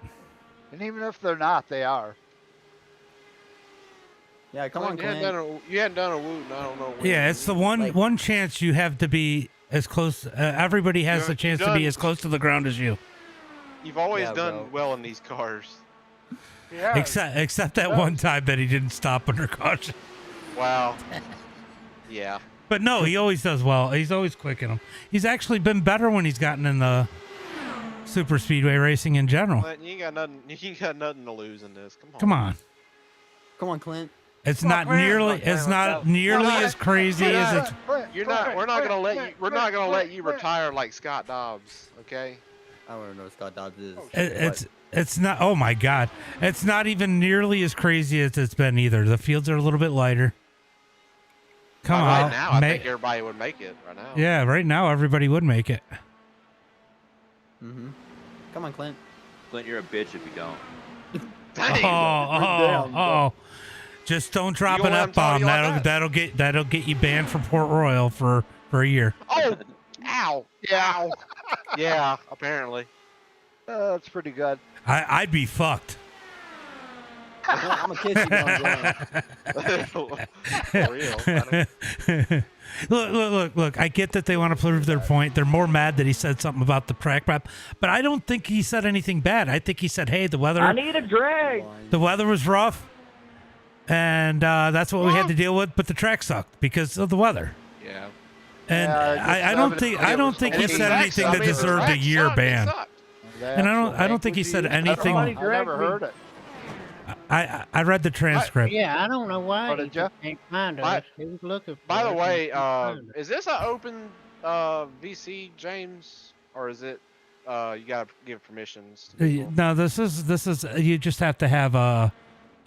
And even if they're not, they are.
Yeah, come on,
You hadn't
Clint.
done a WOOT, and I don't know when.
Yeah, it's the one
Like-
one chance you have to be as close. Everybody has the chance to be as close to the ground as you,
You've always
Yeah,
done
bro.
well in these cars.
Yeah.
except that one time that he didn't stop under caution.
Wow. Yeah.
But no, he always does well. He's always quick in them. He's actually been better when he's gotten in the super speedway racing in general.
But you ain't got nothing. You ain't got nothing to lose in this. Come on.
Come on.
Come on, Clint.
It's
Come on,
not
Clint.
nearly
Okay,
it's
let's
not
go.
nearly
Clint,
as crazy
Clint,
as it's
You're not. We're not gonna let you. We're not gonna let you retire like Scott Dobbs. Okay.
I don't know what Scott Dobbs is.
it's not. Oh my God, it's not even nearly as crazy as it's been either. The fields are a little bit lighter. Come
Right
on,
now, I think everybody would make it. Right now.
yeah, right now everybody would make it.
Mm-hmm. Come on, Clint.
Clint, you're a bitch if you don't.
Dang.
Oh. Just don't drop
You
an
gonna let him
F
talk
bomb.
to you like
That'll get you banned from Port Royal for a year.
Oh. Ow. Yeah. Ow. Yeah. Apparently.
That's pretty good.
I'd be fucked.
I'm gonna kiss you down.
For real.
Look. I get that they want to prove their point. They're more mad that he said something about the track prep, but I don't think he said anything bad. I think he said, "Hey, the weather.
I need a drag.
The weather was rough, and that's what we had to deal with. But the track sucked because of the weather."
Yeah.
And
Yeah,
I don't think he said anything that deserved a year ban. And I don't think he said anything.
I never heard it.
I read the transcript.
Yeah, I don't know why
What
he
did ya?
just can't find us. He was looking for
By the
us and
way,
couldn't find us.
is this an open VC, James, or is it you gotta give permissions? To people?
No, this is you just have to have a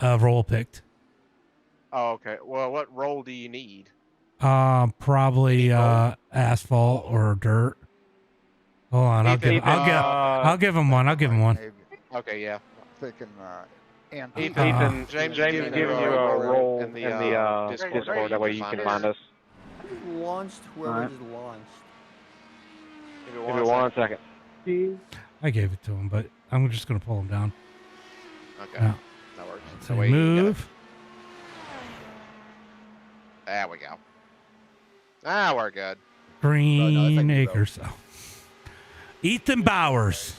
roll picked.
Oh, okay. Well, what role do you need?
Probably asphalt or dirt. Hold on, I'll give him one. I'll give him one.
Maybe.
Okay, yeah.
Thinking,
Ethan,
James
James is giving you a role in the
Discord.
Discord. That way you can find us.
Launched whoever just launched.
Give me 1 second.
I gave it to him, but I'm just gonna pull him down.
Okay,
Yeah.
that works.
So
wait, you
move.
There we go. Ah, we're good.
Green Acres. Oh. Ethan Bowers.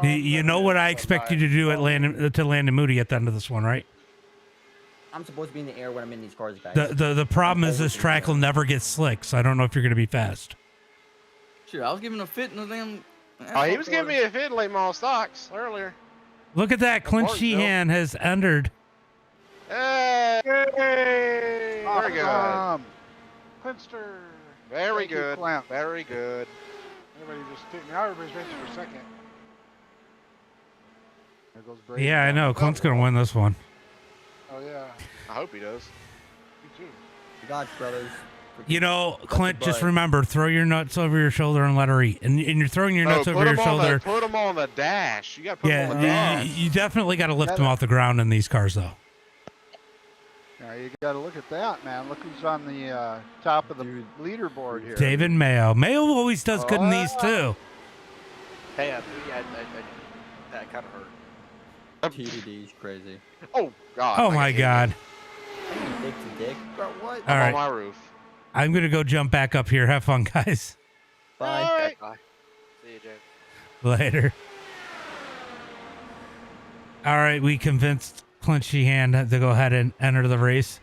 You know what I expect you to do at Landon Moody at the end of this one, right?
I'm supposed to be in the air when I'm in these cars, guys.
The problem is this track will never get slick, so I don't know if you're going to be fast.
Sure, I was giving a fit in the damn.
Oh, he was giving me a fit late model stocks earlier.
Look at that. Clint Sheehan has entered.
Hey! Very good.
Clinster.
Very
Thank you,
good.
Clint.
Very good.
Now everybody's racing for second. There goes Brady.
Yeah, I know. Clint's going to win this one.
Oh, yeah.
I hope he does.
Me too.
Gosh, brothers.
You know, Clint, just remember, throw your nuts over your shoulder and let her eat. And you're throwing your nuts over your shoulder.
Put them on the dash. You got to put them on the dash.
You definitely got to lift them off the ground in these cars, though.
Now you got to look at that, man. Look who's on the top of the leaderboard here.
David Mayo. Mayo always does good in these, too.
Hey, that kind of hurt.
TDD's crazy.
Oh, God.
Oh, my God.
Dick to dick. Bro, what?
All right.
On my roof.
I'm going to go jump back up here. Have fun, guys.
Bye.
All right.
Bye. See you, James.
Later. All right, we convinced Clint Sheehan to go ahead and enter the race.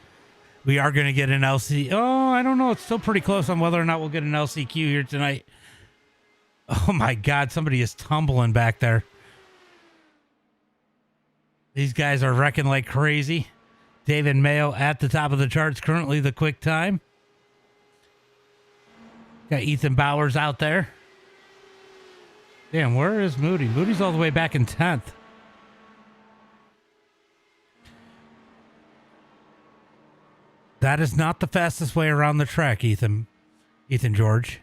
We are going to get an LC. Oh, I don't know. It's still pretty close on whether or not we'll get an LCQ here tonight. Oh, my God. Somebody is tumbling back there. These guys are wrecking like crazy. David Mayo at the top of the charts, currently the quick time. Got Ethan Bowers out there. Damn, where is Moody? Moody's all the way back in 10th. That is not the fastest way around the track, Ethan George.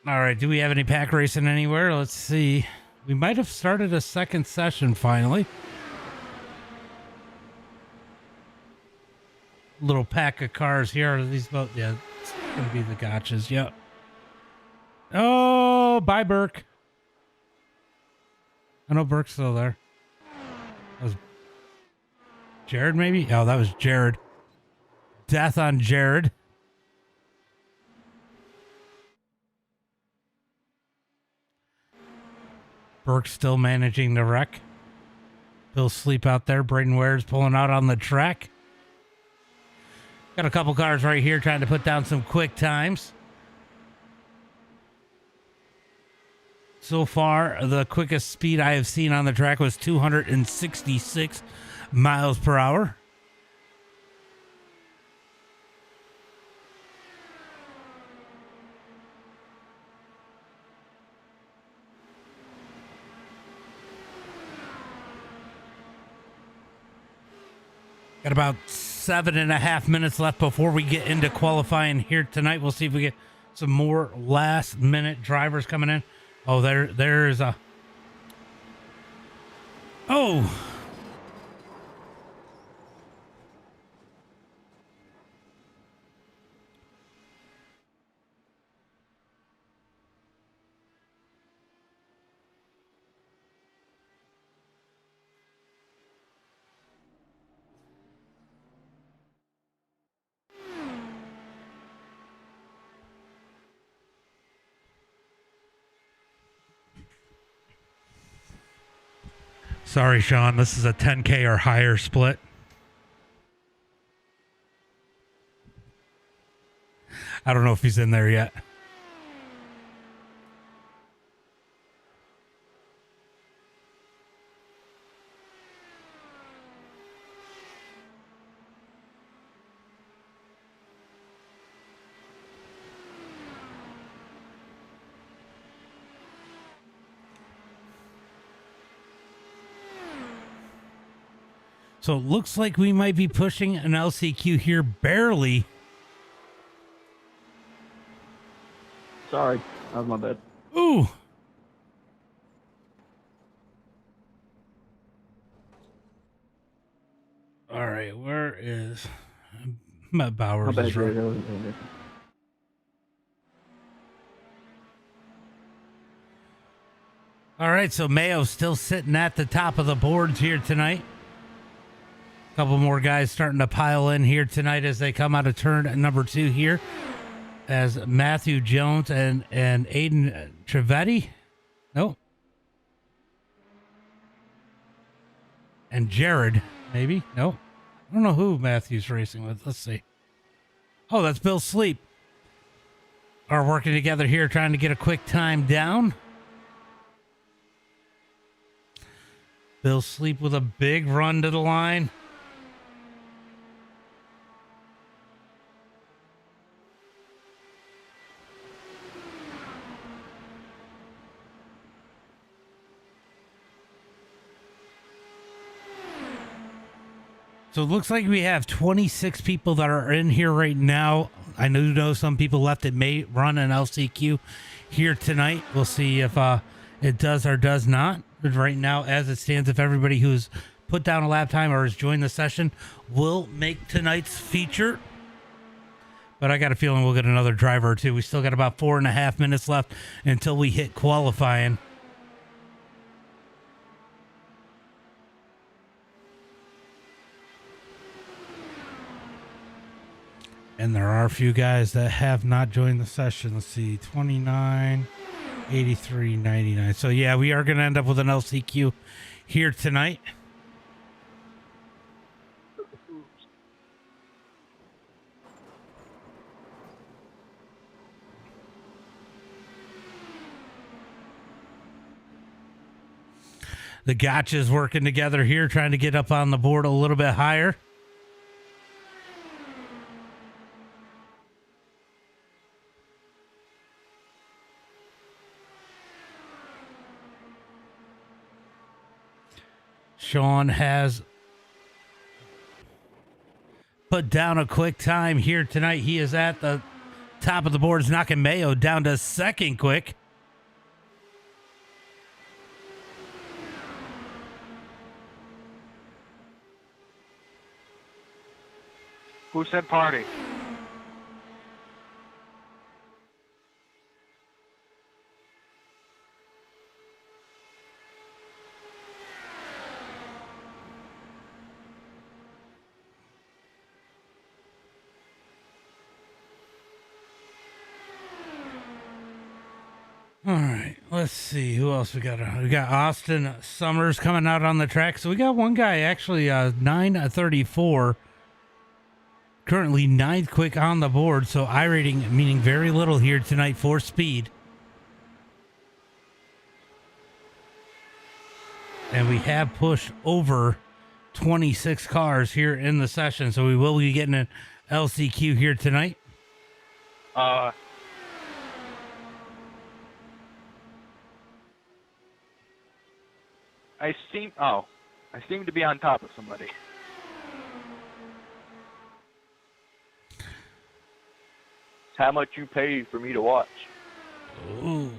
All right, do we have any pack racing anywhere? Let's see. We might have started a second session finally. Little pack of cars here. Are these both? Yeah, it's going to be the gotchas. Yep. Oh, bye, Burke. I know Burke's still there. That was Jared, maybe? Oh, that was Jared. Death on Jared. Burke's still managing the wreck. Bill Sleep out there. Braden Ware's pulling out on the track. Got a couple cars right here trying to put down some quick times. So far, the quickest speed I have seen on the track was 266 miles per hour. Got about 7.5 minutes left before we get into qualifying here tonight. We'll see if we get some more last minute drivers coming in. Oh, there's a Oh. Sorry, Sean. This is a 10K or higher split. I don't know if he's in there yet. So it looks like we might be pushing an LCQ here barely.
Sorry, that was my bad.
Ooh. All right, where is Matt Bowers? Is right. All right, so Mayo's still sitting at the top of the boards here tonight. A couple more guys starting to pile in here tonight as they come out of turn number 2 here. As Matthew Jones and Aiden Trevetti. Nope. And Jared, maybe. Nope. I don't know who Matthew's racing with. Let's see. Oh, that's Bill Sleep. Are working together here trying to get a quick time down. Bill Sleep with a big run to the line. So it looks like we have 26 people that are in here right now. I know some people left that may run an LCQ here tonight. We'll see if it does or does not. But right now, as it stands, if everybody who's put down a lap time or has joined the session will make tonight's feature. But I got a feeling we'll get another driver or two. We still got about 4.5 minutes left until we hit qualifying. And there are a few guys that have not joined the session. Let's see, 29, 83, 99. So, yeah, we are going to end up with an LCQ here tonight. The Gotchas working together here, trying to get up on the board a little bit higher. Sean has put down a quick time here tonight. He is at the top of the boards, knocking Mayo down to second quick.
Who said party?
All right, let's see who else we got. We got Austin Summers coming out on the track. So we got one guy actually 9:34, currently 9th quick on the board. So iRating meaning very little here tonight for speed. And we have pushed over 26 cars here in the session, so we will be getting an LCQ here tonight.
I seem to be on top of somebody. How much you pay for me to watch?
Ooh,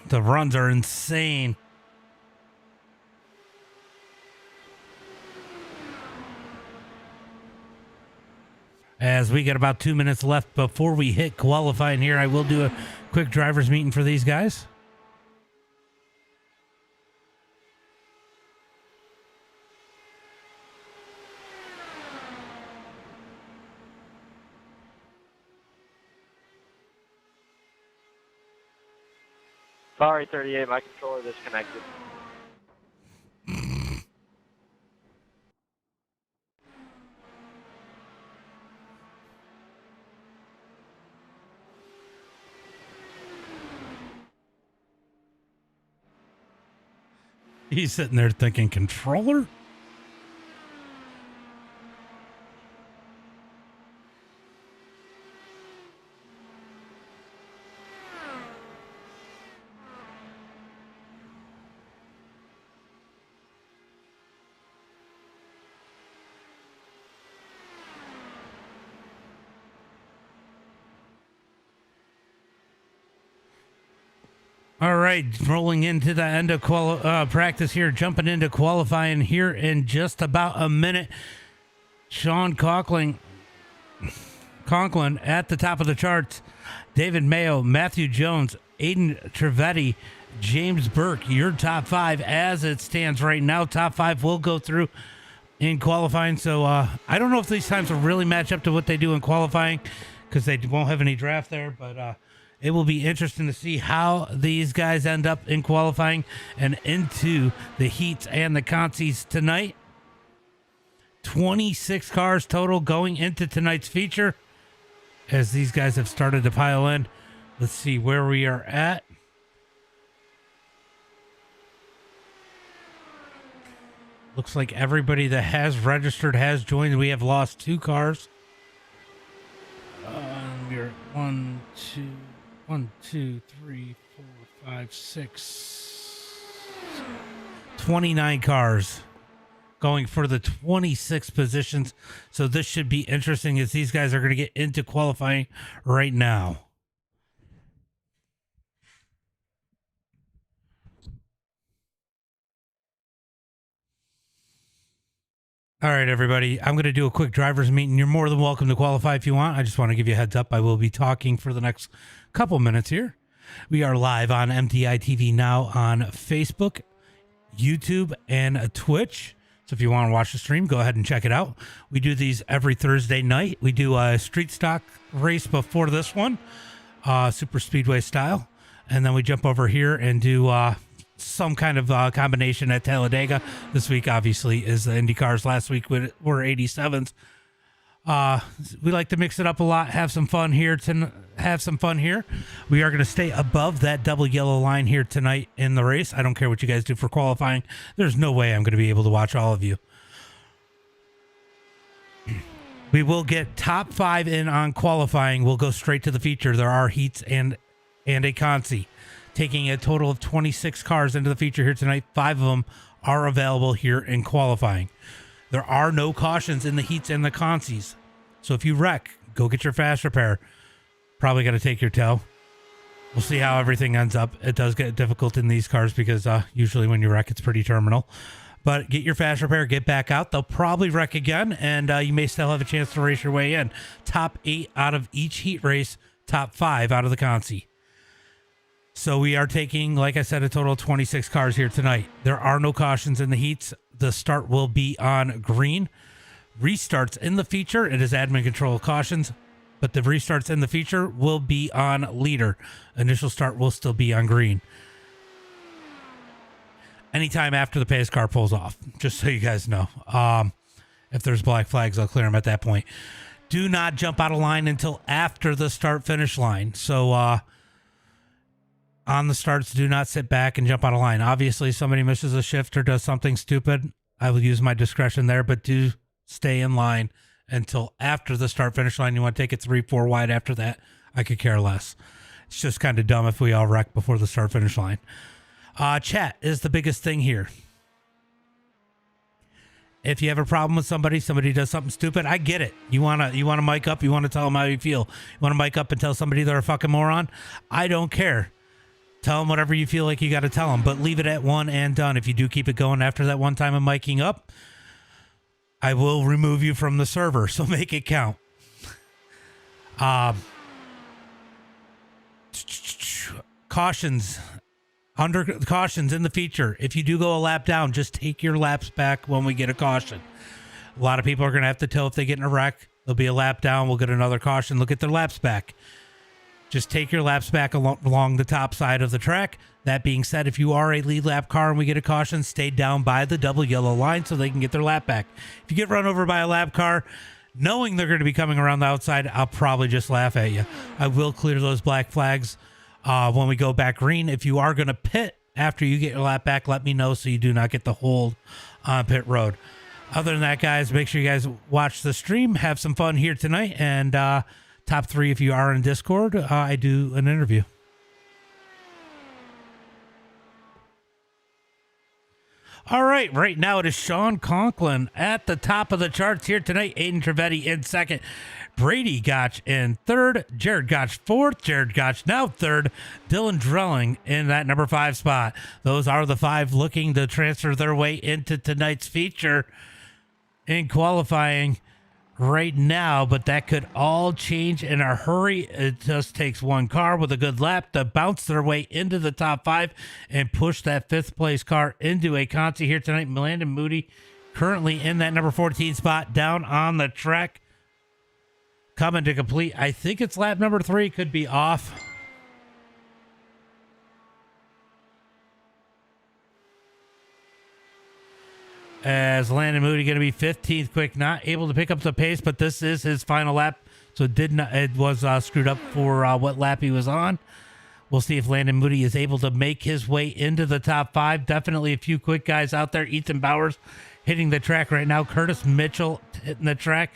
the runs are insane. As we get about 2 minutes left before we hit qualifying here, I will do a quick driver's meeting for these guys.
Sorry, 38, my controller disconnected.
He's sitting there thinking, controller? All right, rolling into the end of practice here, jumping into qualifying here in just about a minute. Sean Conklin at the top of the charts. David Mayo, Matthew Jones, Aiden Trevetti, James Burke, your top five as it stands right now. Top five will go through in qualifying. So I don't know if these times will really match up to what they do in qualifying because they won't have any draft there, but it will be interesting to see how these guys end up in qualifying and into the heats and the consies tonight. 26 cars total going into tonight's feature as these guys have started to pile in. Let's see where we are at. Looks like everybody that has registered has joined. We have lost 2 cars. We're 1, 2, 3, 4, 5, 6, 29 cars going for the 26 positions. So this should be interesting as these guys are going to get into qualifying right now. All right, everybody. I'm going to do a quick driver's meeting. You're more than welcome to qualify if you want. I just want to give you a heads up. I will be talking for the next couple minutes here. We are live on MDiTV now on Facebook, YouTube, and Twitch. So if you want to watch the stream, go ahead and check it out. We do these every Thursday night. We do a street stock race before this one, super speedway style. And then we jump over here and do some kind of combination at Talladega. This week, obviously, is the IndyCars. Last week, were 87s. We like to mix it up a lot, have some fun here. We are going to stay above that double yellow line here tonight in the race. I don't care what you guys do for qualifying. There's no way I'm going to be able to watch all of you. We will get top 5 in on qualifying. We'll go straight to the feature. There are heats and a consi. Taking a total of 26 cars into the feature here tonight. 5 of them are available here in qualifying. There are no cautions in the heats and the consies. So if you wreck, go get your fast repair. Probably got to take your tow. We'll see how everything ends up. It does get difficult in these cars because usually when you wreck, it's pretty terminal. But get your fast repair, get back out. They'll probably wreck again, and you may still have a chance to race your way in. Top 8 out of each heat race, top 5 out of the consi. So we are taking, like I said, a total of 26 cars here tonight. There are no cautions in the heats. The start will be on green. Restarts in the feature, it is admin control cautions, but the restarts in the feature will be on leader. Initial start will still be on green. Anytime after the pace car pulls off, just so you guys know. If there's black flags, I'll clear them at that point. Do not jump out of line until after the start-finish line. So, on the starts, do not sit back and jump out of line. Obviously, if somebody misses a shift or does something stupid, I will use my discretion there, but do stay in line until after the start-finish line. You want to take it 3-4 wide after that, I could care less. It's just kind of dumb if we all wreck before the start-finish line. Chat is the biggest thing here. If you have a problem with somebody does something stupid, I get it. You want to mic up, you want to tell them how you feel. You want to mic up and tell somebody they're a fucking moron? I don't care. Tell them whatever you feel like you got to tell them, but leave it at one and done. If you do keep it going after that one time of miking up, I will remove you from the server, so make it count. Cautions. Under cautions in the feature. If you do go a lap down, just take your laps back when we get a caution. A lot of people are going to have to tow if they get in a wreck. There'll be a lap down. We'll get another caution. They'll get their laps back. Just take your laps back along the top side of the track. That being said, if you are a lead lap car and we get a caution, stay down by the double yellow line so they can get their lap back. If you get run over by a lap car, knowing they're going to be coming around the outside, I'll probably just laugh at you. I will clear those black flags when we go back green. If you are going to pit after you get your lap back, let me know so you do not get the hold on pit road. Other than that, guys, make sure you guys watch the stream. Have some fun here tonight. And top 3, if you are in Discord, I do an interview. All right, right now it is Sean Conklin at the top of the charts here tonight. Aiden Trivedi in second. Brady Gotch in third. Jared Gotch fourth. Jared Gotch now third. Dylan Drelling in that number 5 spot. Those are the 5 looking to transfer their way into tonight's feature in qualifying right now, but that could all change in a hurry. It just takes one car with a good lap to bounce their way into the top 5 and push that 5th place car into a Conti here tonight. Landon Moody currently in that number 14 spot down on the track, coming to complete. I think it's lap number 3, could be off. As Landon Moody going to be 15th quick, not able to pick up the pace, but this is his final lap, so it was screwed up for what lap he was on. We'll see if Landon Moody is able to make his way into the top 5. Definitely a few quick guys out there. Ethan Bowers hitting the track right now. Curtis Mitchell hitting the track.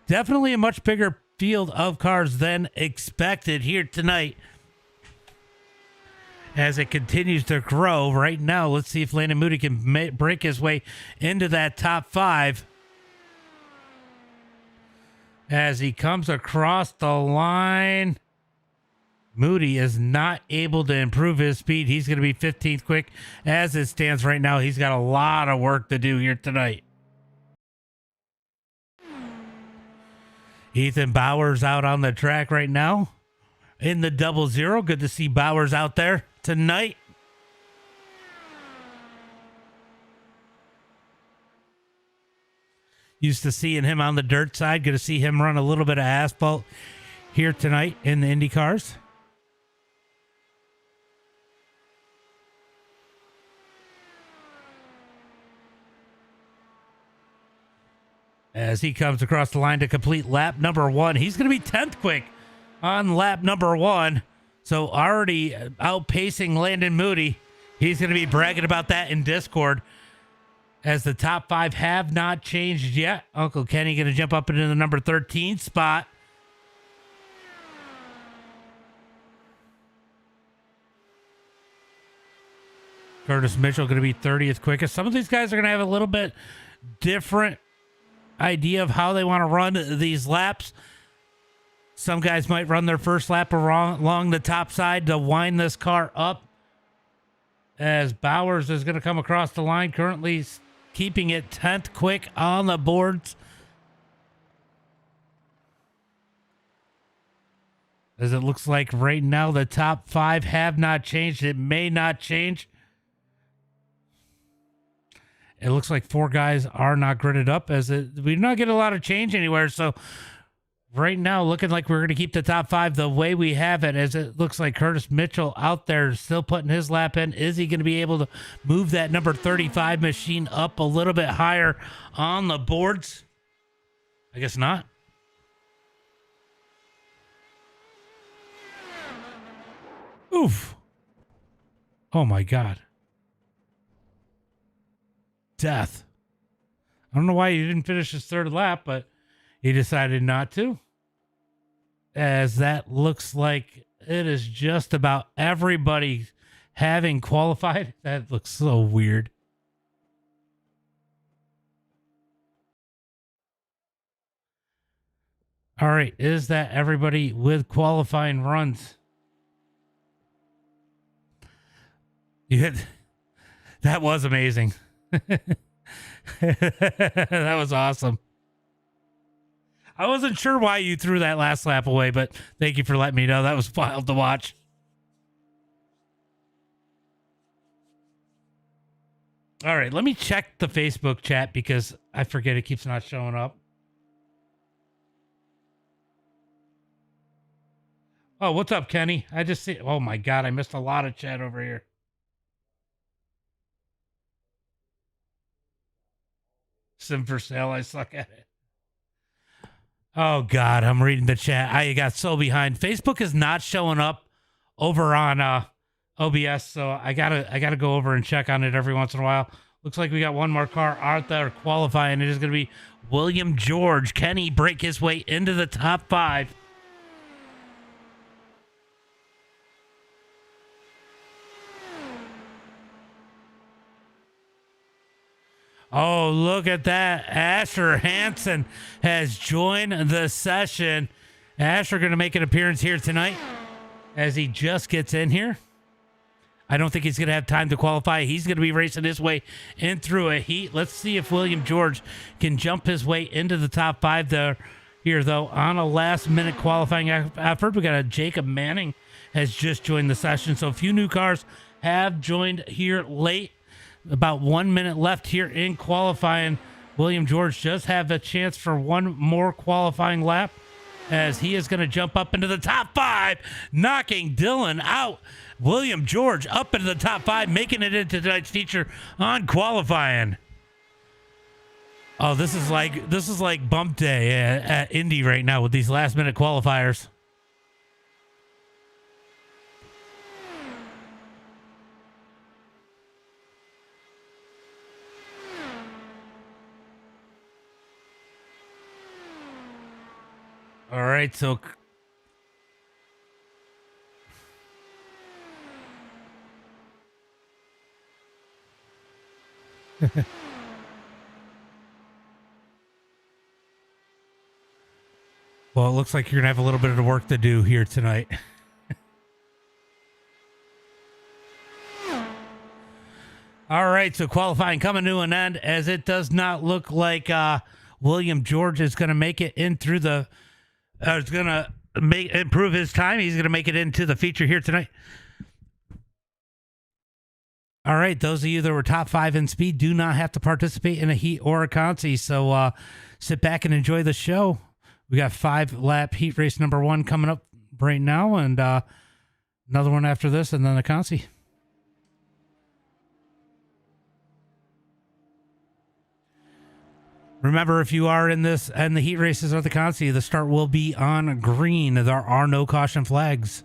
Definitely a much bigger field of cars than expected here tonight as it continues to grow. Right now, let's see if Landon Moody can break his way into that top 5 as he comes across the line. Moody is not able to improve his speed. He's going to be 15th quick as it stands right now. He's got a lot of work to do here tonight. Ethan Bowers out on the track right now in the 00. Good to see Bowers out there tonight. Used to seeing him on the dirt side. Good to see him run a little bit of asphalt here tonight in the IndyCars. As he comes across the line to complete lap number 1. He's going to be 10th quick on lap number 1. So already outpacing Landon Moody. He's going to be bragging about that in Discord as the top 5 have not changed yet. Uncle Kenny going to jump up into the number 13 spot. Curtis Mitchell going to be 30th quickest. Some of these guys are going to have a little bit different idea of how they want to run these laps. Some guys might run their first lap along the top side to wind this car up, as Bowers is going to come across the line, currently keeping it 10th quick on the boards. As it looks like right now the top 5 have not changed. It may not change. It looks like 4 guys are not gridded up, as we do not get a lot of change anywhere. So right now, looking like we're going to keep the top 5 the way we have it, as it looks like Curtis Mitchell out there still putting his lap in. Is he going to be able to move that number 35 machine up a little bit higher on the boards? I guess not. Oof. Oh my God. Death. I don't know why he didn't finish his 3rd lap, but he decided not to. As that looks like it is just about everybody having qualified. That looks so weird. All right. Is that everybody with qualifying runs? That was amazing. That was awesome. I wasn't sure why you threw that last lap away, but thank you for letting me know. That was wild to watch. All right, let me check the Facebook chat because I forget it keeps not showing up. Oh, what's up, Kenny? I just see. Oh my God, I missed a lot of chat over here. Sim for sale. I suck at it. Oh God, I'm reading the chat. I got so behind. Facebook is not showing up over on OBS, so I gotta go over and check on it every once in a while. Looks like we got one more car out there qualifying. It is going to be William George. Can he break his way into the top 5? Oh, look at that. Asher Hansen has joined the session. Asher going to make an appearance here tonight as he just gets in here. I don't think he's going to have time to qualify. He's going to be racing his way in through a heat. Let's see if William George can jump his way into the top 5 there. Here, though, on a last-minute qualifying effort. We got a Jacob Manning has just joined the session. So a few new cars have joined here late. About 1 minute left here in qualifying. William George does have a chance for one more qualifying lap as he is going to jump up into the top 5, knocking Dylan out. William George up into the top 5, making it into tonight's feature on qualifying. Oh, this is like bump day at Indy right now with these last minute qualifiers. All right, so well, it looks like you're going to have a little bit of work to do here tonight. All right, so qualifying coming to an end as it does not look like William George is going to make it in through the is going to improve his time. He's going to make it into the feature here tonight. All right, those of you that were top 5 in speed do not have to participate in a heat or a consi, so sit back and enjoy the show. We got 5-lap heat race number 1 coming up right now, and another one after this, and then the consi. Remember, if you are in this and the heat races or the consi, the start will be on green. There are no caution flags.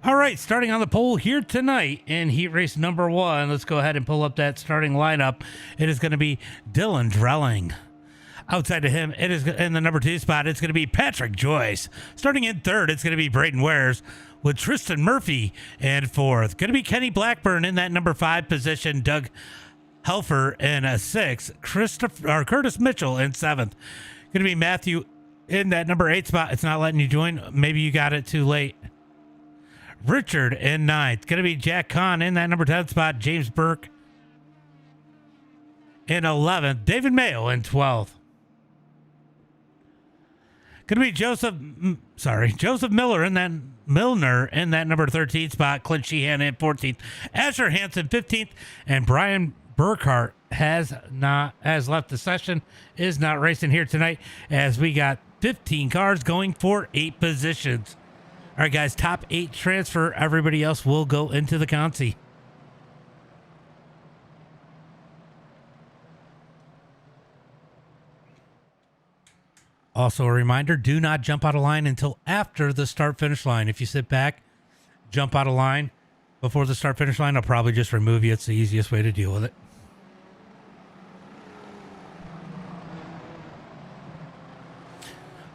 All right, starting on the pole here tonight in heat race number 1. Let's go ahead and pull up that starting lineup. It is going to be Dylan Drelling. Outside of him, it is in the number 2 spot. It's going to be Patrick Joyce. Starting in 3rd, it's going to be Braden Wares with Tristan Murphy in 4th. Going to be Kenny Blackburn in that number 5 position. Doug Helfer in a 6th. Curtis Mitchell in 7th. Going to be Matthew in that number 8 spot. It's not letting you join. Maybe you got it too late. Richard in 9th. Going to be Jack Kahn in that number 10 spot. James Burke in 11th. David Mayo in 12th. Going to be Joseph Milner in that number 13 spot. Clint Sheehan in 14th. Asher Hansen 15th. And Brian Burkhart has left the session, is not racing here tonight, as we got 15 cars going for 8 positions. All right, guys, top 8 transfer. Everybody else will go into the consi. Also, a reminder, do not jump out of line until after the start-finish line. If you sit back, jump out of line before the start-finish line, I'll probably just remove you. It's the easiest way to deal with it.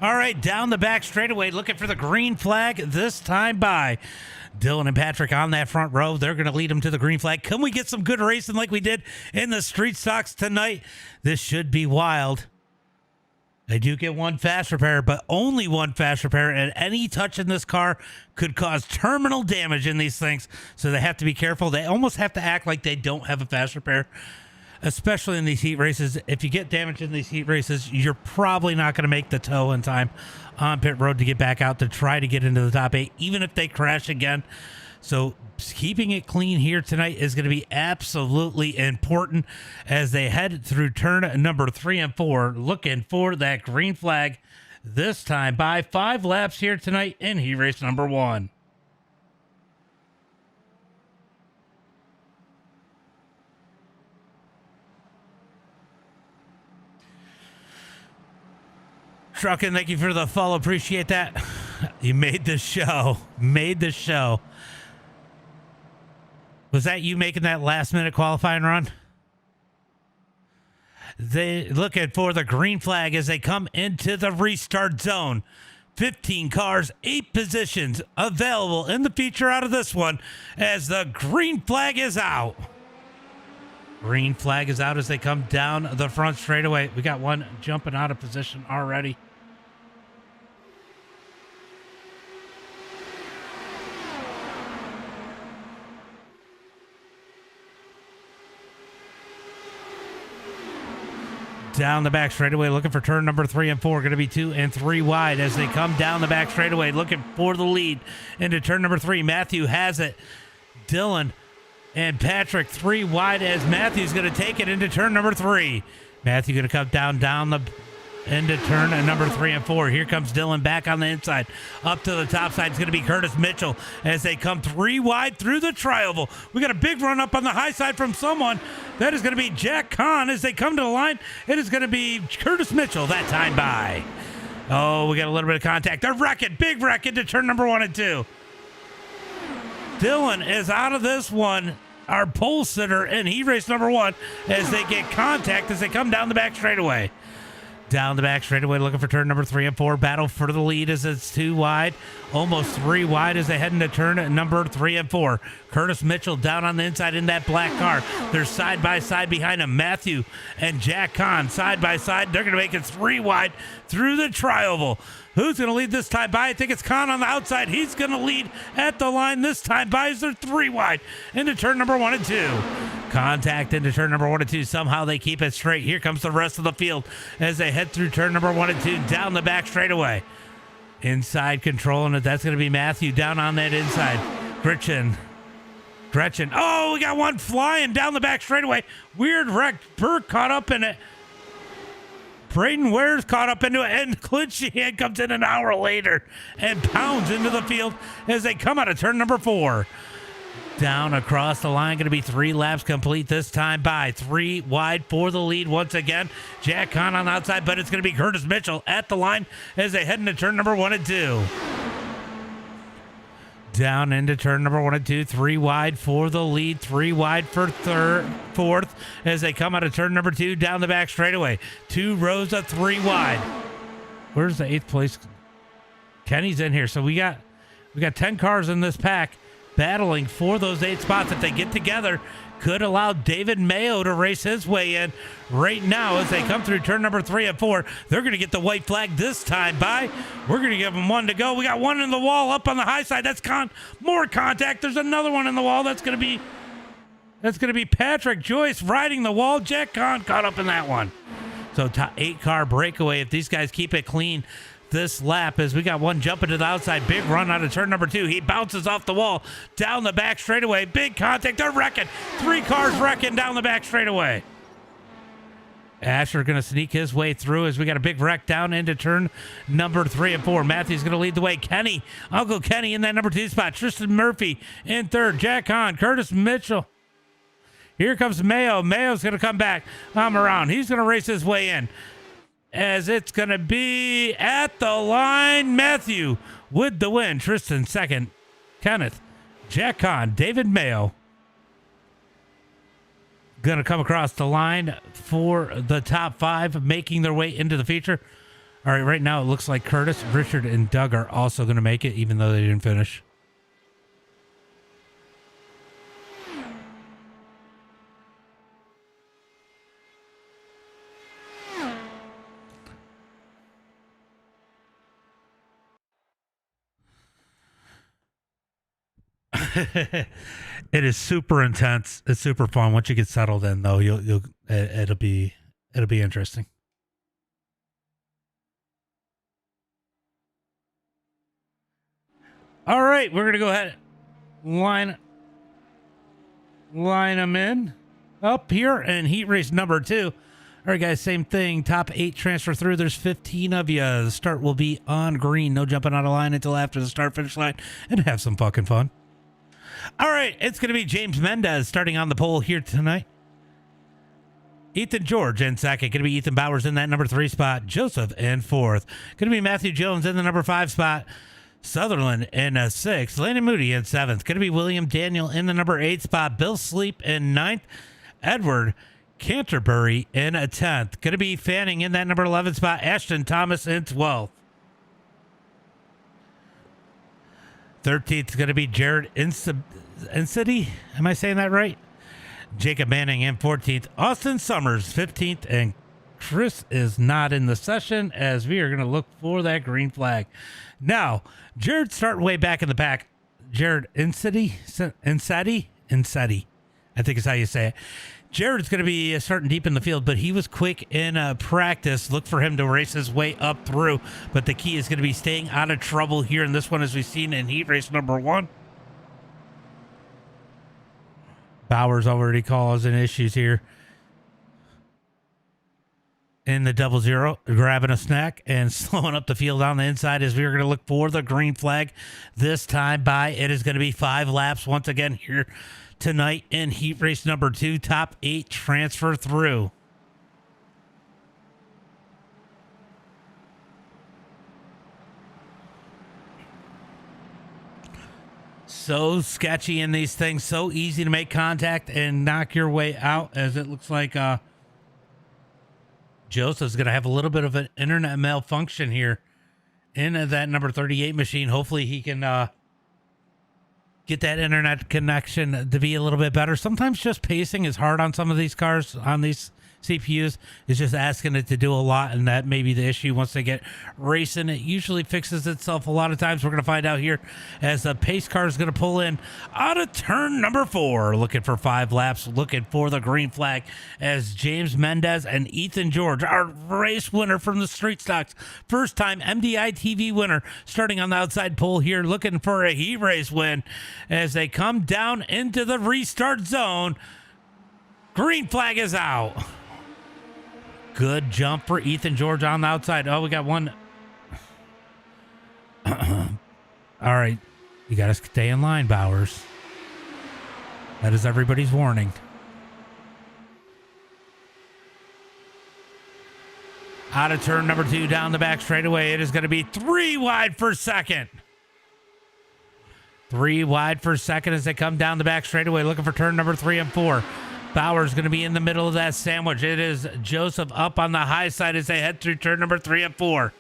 All right, down the back straightaway, looking for the green flag this time by Dylan and Patrick on that front row. They're going to lead them to the green flag. Can we get some good racing like we did in the street stocks tonight? This should be wild. They do get one fast repair, but only one fast repair, and any touch in this car could cause terminal damage in these things, so they have to be careful. They almost have to act like they don't have a fast repair. especially in these heat races. If you get damaged in these heat races, you're probably not going to make the tow in time on pit road to get back out to try to get into the top 8, even if they crash again. So keeping it clean here tonight is going to be absolutely important as they head through turn number 3 and 4, looking for that green flag this time by 5 laps here tonight in heat race number 1. Truckin', thank you for the follow. Appreciate that. You made the show. Made the show. Was that you making that last minute qualifying run? They looking for the green flag as they come into the restart zone. 15 cars, 8 positions available in the feature out of this one as the green flag is out. Green flag is out as they come down the front straightaway. We got one jumping out of position already. Down the back straightaway, looking for turn number 3 and 4. Going to be 2 and 3 wide as they come down the back straightaway, looking for the lead into turn number 3. Matthew has it. Dylan and Patrick 3 wide as Matthew's going to take it into turn number 3. Matthew going to come down the into turn number 3 and 4. Here comes Dylan back on the inside. Up to the top side is going to be Curtis Mitchell as they come 3 wide through the tri-oval. We got a big run up on the high side from someone. That is going to be Jack Kahn as they come to the line. It is going to be Curtis Mitchell that time by. Oh, we got a little bit of contact. They're wrecking. Big wreck into turn number 1 and 2. Dylan is out of this one. Our pole sitter in heat race number 1 as they get contact as they come down the back straightaway. Down the back straightaway, looking for turn number 3 and 4. Battle for the lead as it's 2 wide, almost 3 wide as they head into turn number 3 and 4. Curtis Mitchell down on the inside in that black car. They're side by side behind him. Matthew and Jack Kahn side by side. They're going to make it 3 wide through the tri-oval. Who's going to lead this time by? I think it's Kahn on the outside. He's going to lead at the line this time by as they're 3 wide into turn number 1 and 2. Contact into turn number 1 and 2. Somehow they keep it straight. Here comes the rest of the field as they head through turn number 1 and 2 down the back straightaway. Inside controlling it. That's going to be Matthew down on that inside. Gretchen. Oh, we got one flying down the back straightaway. Weird wreck. Burke caught up in it. Braden Ware's caught up into it, and Clint Sheehan comes in an hour later and pounds into the field as they come out of turn number 4. Down across the line, going to be 3 laps complete this time by 3 wide for the lead once again. Jack Kahn on the outside, but it's going to be Curtis Mitchell at the line as they head into turn number 1 and 2. Down into turn number 1 and 2, 3 wide for the lead, 3 wide for fourth as they come out of turn number 2 down the back straightaway. 2 rows of 3 wide. Where's the 8th place? Kenny's in here. So we got 10 cars in this pack battling for those 8 spots. If they get together, could allow David Mayo to race his way in right now as they come through turn number 3 and 4. They're going to get the white flag this time by. We're going to give them 1 to go. We got one in the wall up on the high side. That's more contact. There's another one in the wall. That's going to be Patrick Joyce riding the wall. Jack Kahn caught up in that one. So 8-car breakaway. If these guys keep it clean this lap, as we got one jumping to the outside, big run out of turn number 2. He bounces off the wall down the back straightaway. Big contact. They're wrecking. 3 cars wrecking down the back straightaway. Asher going to sneak his way through as we got a big wreck down into turn number 3 and 4. Matthew's going to lead the way. Kenny, Uncle Kenny in that number 2 spot. Tristan Murphy in third. Jack Kahn, Curtis Mitchell. Here comes Mayo. Mayo's going to come back. Around. He's going to race his way in. As it's going to be at the line, Matthew with the win. Tristan second. Kenneth, Jack Kahn, David Mayo. Going to come across the line for the top 5, making their way into the feature. All right, right now it looks like Curtis, Richard, and Doug are also going to make it, even though they didn't finish. It is super intense. It's super fun. Once you get settled in, though, you'll It'll be interesting. All right, we're gonna go ahead line them in up here in heat race number 2. All right, guys, same thing. Top 8 transfer through. There's 15 of you. The start will be on green. No jumping out of line until after the start-finish line, and have some fucking fun. All right, it's going to be James Mendez starting on the pole here tonight. Ethan George in second. Going to be Ethan Bowers in that number 3 spot. Joseph in 4th. Going to be Matthew Jones in the number 5 spot. Sutherland in 6th. Landon Moody in 7th. Going to be William Daniel in the number 8 spot. Bill Sleep in 9th. Edward Canterbury in 10th. Going to be Fanning in that number 11 spot. Ashton Thomas in 12th. 13th is going to be Jared Incity. Am I saying that right? Jacob Manning in 14th. Austin Summers 15th. And Chris is not in the session as we are going to look for that green flag. Now, Jared starting way back in the back. Jared Incity. I think is how you say it. Jared's going to be starting deep in the field, but he was quick in practice. Look for him to race his way up through. But the key is going to be staying out of trouble here in this one, as we've seen in heat race number 1. Bowers already causing issues here in the 00, grabbing a snack and slowing up the field on the inside as we are going to look for the green flag. This time by, it is going to be 5 laps once again here tonight in heat race number 2. Top 8 transfer through. So sketchy in these things, so easy to make contact and knock your way out, as it looks like Joseph's going to have a little bit of an internet malfunction here in that number 38 machine. Hopefully he can get that internet connection to be a little bit better. Sometimes just pacing is hard on some of these cars, on these CPUs. It's just asking it to do a lot, and that may be the issue. Once they get racing, it usually fixes itself a lot of times. We're going to find out here as the pace car is going to pull in out of turn number 4, looking for 5 laps, looking for the green flag, as James Mendez and Ethan George, our race winner from the Street Stocks, first time MDiTV winner, starting on the outside pole here, looking for a heat race win as they come down into the restart zone. Green flag is out. Good jump for Ethan George on the outside. Oh, we got one. All right. You got to stay in line, Bowers. That is everybody's warning. Out of turn number 2, down the back straightaway. It is going to be 3 wide for second. 3 wide for second as they come down the back straightaway, looking for turn number 3 and 4. Bowers going to be in the middle of that sandwich. It is Joseph up on the high side as they head through turn number 3 and 4.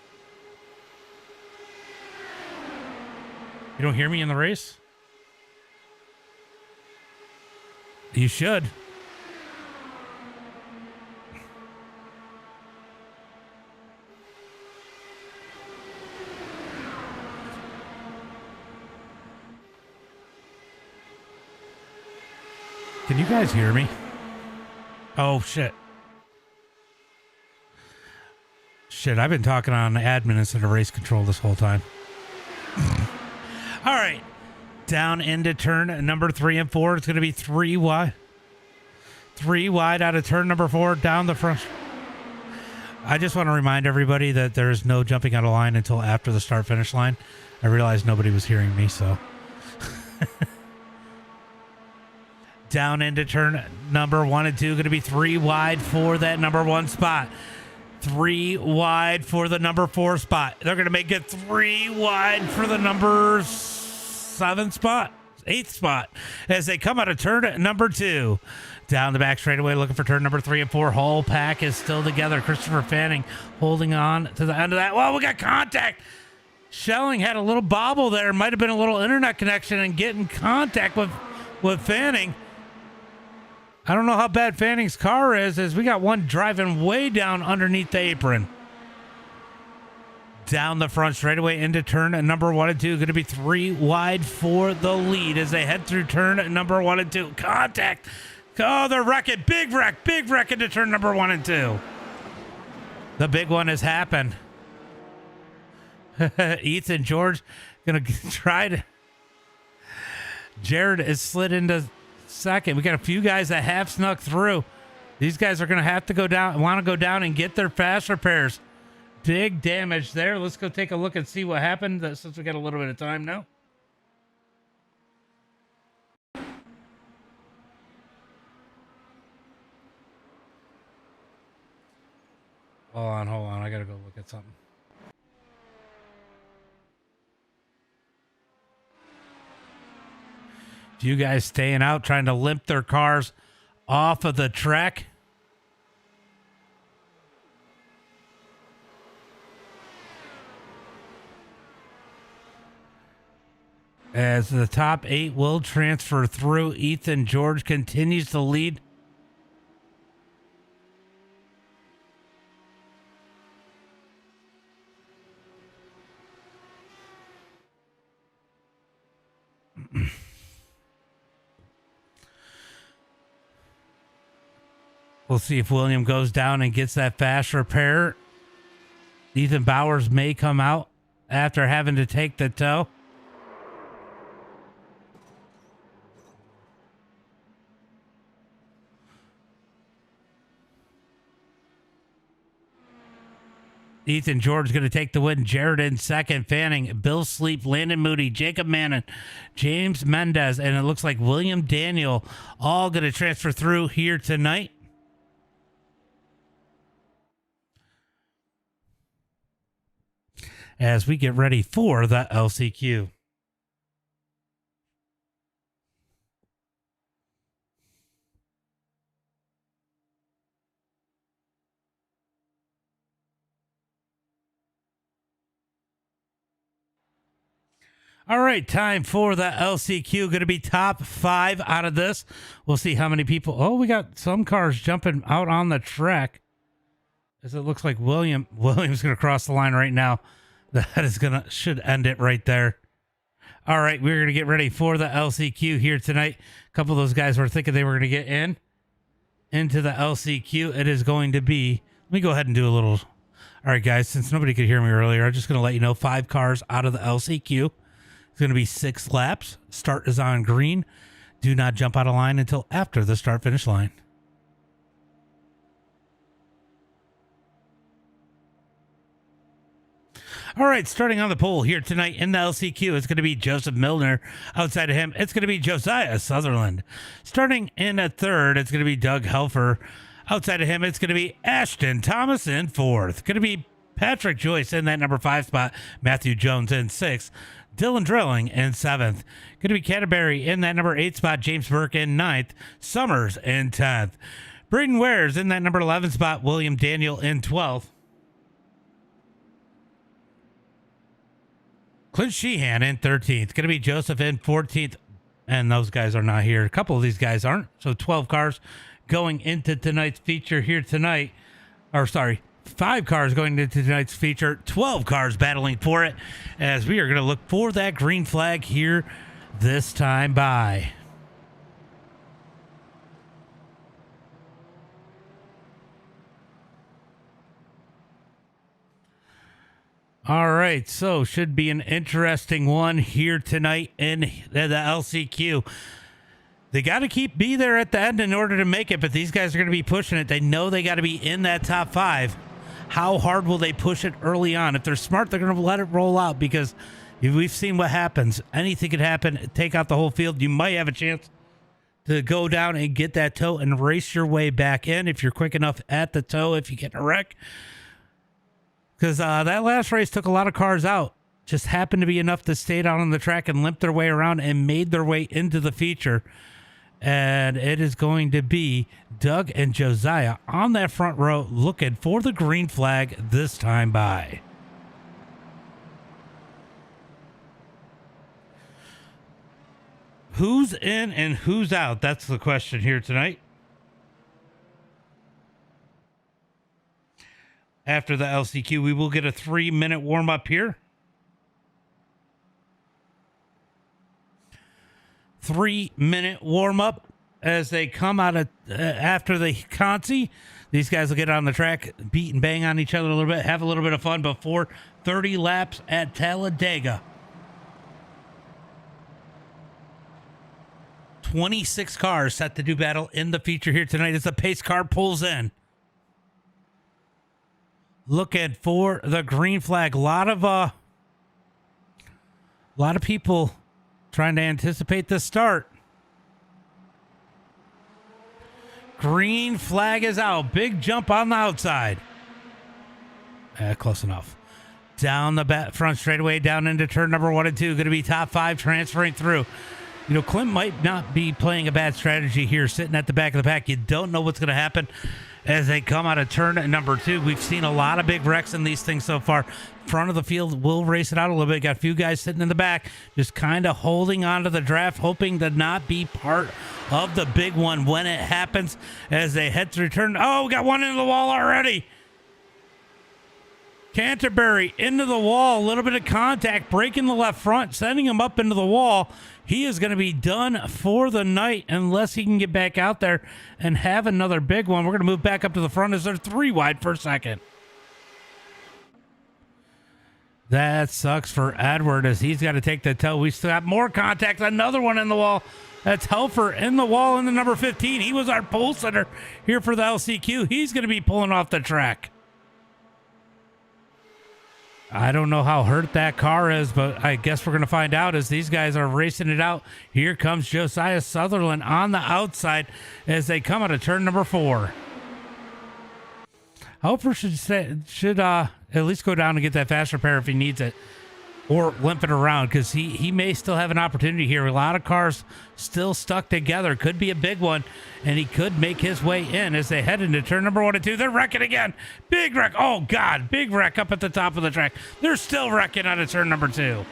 You don't hear me in the race? You should. Can you guys hear me? Oh, shit. Shit, I've been talking on admin instead of race control this whole time. All right. Down into turn number 3 and 4. It's going to be 3 wide. 3 wide out of turn number 4, down the front. I just want to remind everybody that there is no jumping out of line until after the start-finish line. I realized nobody was hearing me, so... Down into turn number 1 and 2. Going to be 3 wide for that number 1 spot. 3 wide for the number 4 spot. They're going to make it 3 wide for the number 7 spot. 8th spot. As they come out of turn number 2. Down the back straightaway, looking for turn number 3 and 4. Whole pack is still together. Christopher Fanning holding on to the end of that. Well, we got contact. Schelling had a little bobble there. Might have been a little internet connection and getting contact with Fanning. I don't know how bad Fanning's car is, as we got one driving way down underneath the apron. Down the front straightaway into turn number 1 and 2. Going to be 3 wide for the lead as they head through turn number 1 and 2. Contact Oh, they're wrecking. Big wreck into turn number 1 and 2. The big one has happened. Ethan George gonna try to. Jared is slid into second. We got a few guys that have snuck through. These guys are gonna have to go down. Want to go down and get their fast repairs. Big damage there. Let's go take a look and see what happened. Since we got a little bit of time now. Hold on. I gotta go look at something. Do you guys staying out trying to limp their cars off of the track? As the top 8 will transfer through, Ethan George continues to lead. We'll see if William goes down and gets that fast repair. Ethan Bowers may come out after having to take the tow. Ethan George going to take the win. Jared in second. Fanning, Bill Sleep, Landon Moody, Jacob Mannon, James Mendez, and it looks like William Daniel all going to transfer through here tonight. As we get ready for the LCQ. All right, time for the LCQ. Going to be top 5 out of this. We'll see how many people. Oh, we got some cars jumping out on the track. As it looks like William's going to cross the line right now. That is should end it right there. All right, we're going to get ready for the LCQ here tonight. A couple of those guys were thinking they were going to get into the LCQ. It is going to be, let me go ahead and do a little. All right, guys, since nobody could hear me earlier, I'm just going to let you know 5 cars out of the LCQ. It's going to be 6 laps. Start is on green. Do not jump out of line until after the start-finish line. All right, starting on the pole here tonight in the LCQ, it's going to be Joseph Milner. Outside of him, it's going to be Josiah Sutherland. Starting in at third, it's going to be Doug Helfer. Outside of him, it's going to be Ashton Thomas in fourth. Going to be Patrick Joyce in that number 5 spot. Matthew Jones in 6th. Dylan Drilling in 7th. Going to be Canterbury in that number 8 spot. James Burke in 9th. Summers in 10th. Braden Wares in that number 11 spot. William Daniel in 12th. Clint Sheehan in 13th. Going to be Joseph in 14th. And those guys are not here. A couple of these guys aren't. So 12 cars going into tonight's feature here tonight. Or sorry, 5 cars going into tonight's feature. 12 cars battling for it. As we are going to look for that green flag here this time by. All right, so should be an interesting one here tonight in the LCQ. They got to be there at the end in order to make it, but these guys are going to be pushing it. They know they got to be in that top 5. How hard will they push it early on? If they're smart, they're going to let it roll out because we've seen what happens. Anything could happen. Take out the whole field. You might have a chance to go down and get that tow and race your way back in if you're quick enough at the tow if you get in a wreck. Because that last race took a lot of cars out. Just happened to be enough to stay down on the track and limp their way around and made their way into the feature. And it is going to be Doug and Josiah on that front row looking for the green flag this time by. Who's in and who's out? That's the question here tonight. After the LCQ, we will get a 3-minute warm-up here. 3-minute warm-up as they come out of after the Conti. These guys will get on the track, beat and bang on each other a little bit, have a little bit of fun before 30 laps at Talladega. 26 cars set to do battle in the feature here tonight as the pace car pulls in. Looking for the green flag. A lot of people trying to anticipate the start. Green flag is out. Big jump on the outside. Close enough. Down the front straightaway, down into turn number 1 and 2. Going to be top 5 transferring through. You know, Clint might not be playing a bad strategy here, sitting at the back of the pack. You don't know what's going to happen as they come out of turn number 2. We've seen a lot of big wrecks in these things so far. Front of the field will race it out a little bit. Got a few guys sitting in the back, just kind of holding on to the draft, hoping to not be part of the big one when it happens as they head through turn. Oh, we got one into the wall already. Canterbury into the wall, a little bit of contact, breaking the left front, sending him up into the wall. He is going to be done for the night unless he can get back out there and have another big one. We're going to move back up to the front as they're 3 wide for a second. That sucks for Edward as he's got to take the tow. We still have more contact. Another one in the wall. That's Helfer in the wall in the number 15. He was our pole sitter here for the LCQ. He's going to be pulling off the track. I don't know how hurt that car is, but I guess we're going to find out as these guys are racing it out. Here comes Josiah Sutherland on the outside as they come out of turn number 4. Helfer should at least go down and get that fast repair if he needs it, or limp it around because he may still have an opportunity here. A lot of cars still stuck together. Could be a big one, and he could make his way in as they head into turn number 1 and 2. They're wrecking again. Big wreck. Oh, God. Big wreck up at the top of the track. They're still wrecking out of turn number 2.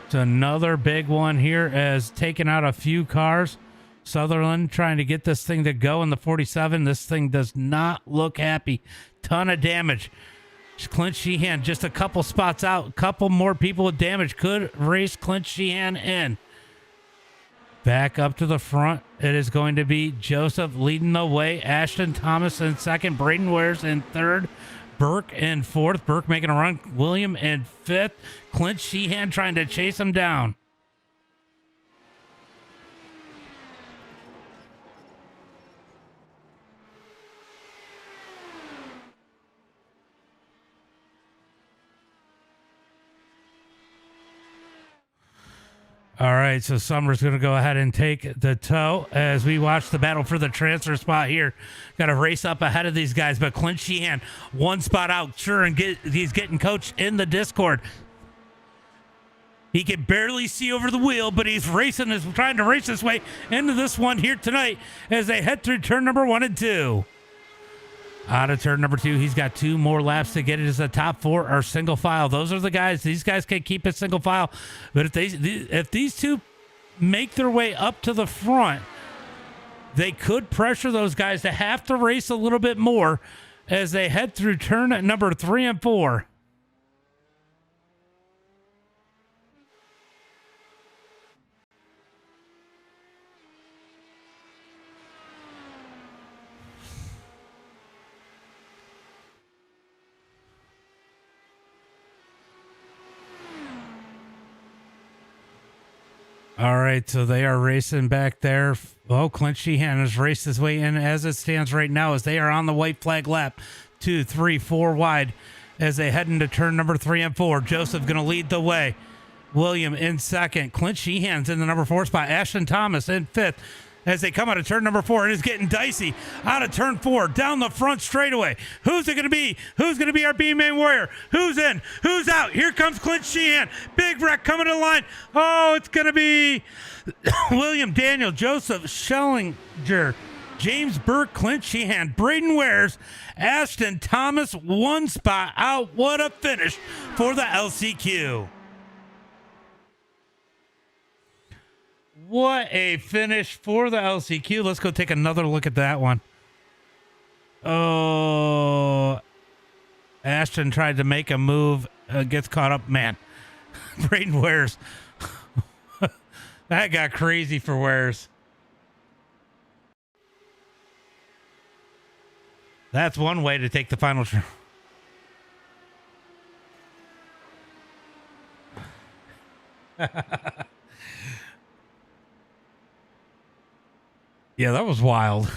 It's another big one here as taking out a few cars. Sutherland trying to get this thing to go in the 47. This thing does not look happy. Ton of damage. Clint Sheehan just a couple spots out. A couple more people with damage could race Clint Sheehan in. Back up to the front. It is going to be Joseph leading the way. Ashton Thomas in second. Braden Wares in third. Burke in fourth. Burke making a run. William in fifth. Clint Sheehan trying to chase him down. All right, so Summers going to go ahead and take the tow as we watch the battle for the transfer spot here. Got to race up ahead of these guys, but Clint Sheehan, one spot out, sure, and he's getting coached in the Discord. He can barely see over the wheel, but he's trying to race his way into this one here tonight as they head through turn number 1 and 2. Out of turn number 2, he's got 2 more laps to get it as the top 4 are single file. Those are the guys. These guys can keep it single file. But if these two make their way up to the front, they could pressure those guys to have to race a little bit more as they head through turn number 3 and 4. All right, so they are racing back there. Oh, Clint Sheehan has raced his way in as it stands right now as they are on the white flag lap. 2, 3, 4 wide as they head into turn number 3 and 4. Joseph going to lead the way. William in second. Clint Sheehan's in the number 4 spot. Ashton Thomas in fifth. As they come out of turn number 4, it is getting dicey. Out of turn 4, down the front straightaway. Who's it going to be? Who's going to be our B-Main Warrior? Who's in? Who's out? Here comes Clint Sheehan. Big wreck coming to the line. Oh, it's going to be William Daniel, Joseph Schellinger, James Burke, Clint Sheehan, Braden Wares, Ashton Thomas, one spot out. What a finish for the LCQ. What a finish for the LCQ. Let's go take another look at that one. Oh, Ashton tried to make a move, gets caught up. Man, Braden Wares. That got crazy for Wares. That's one way to take the final turn. Yeah, that was wild.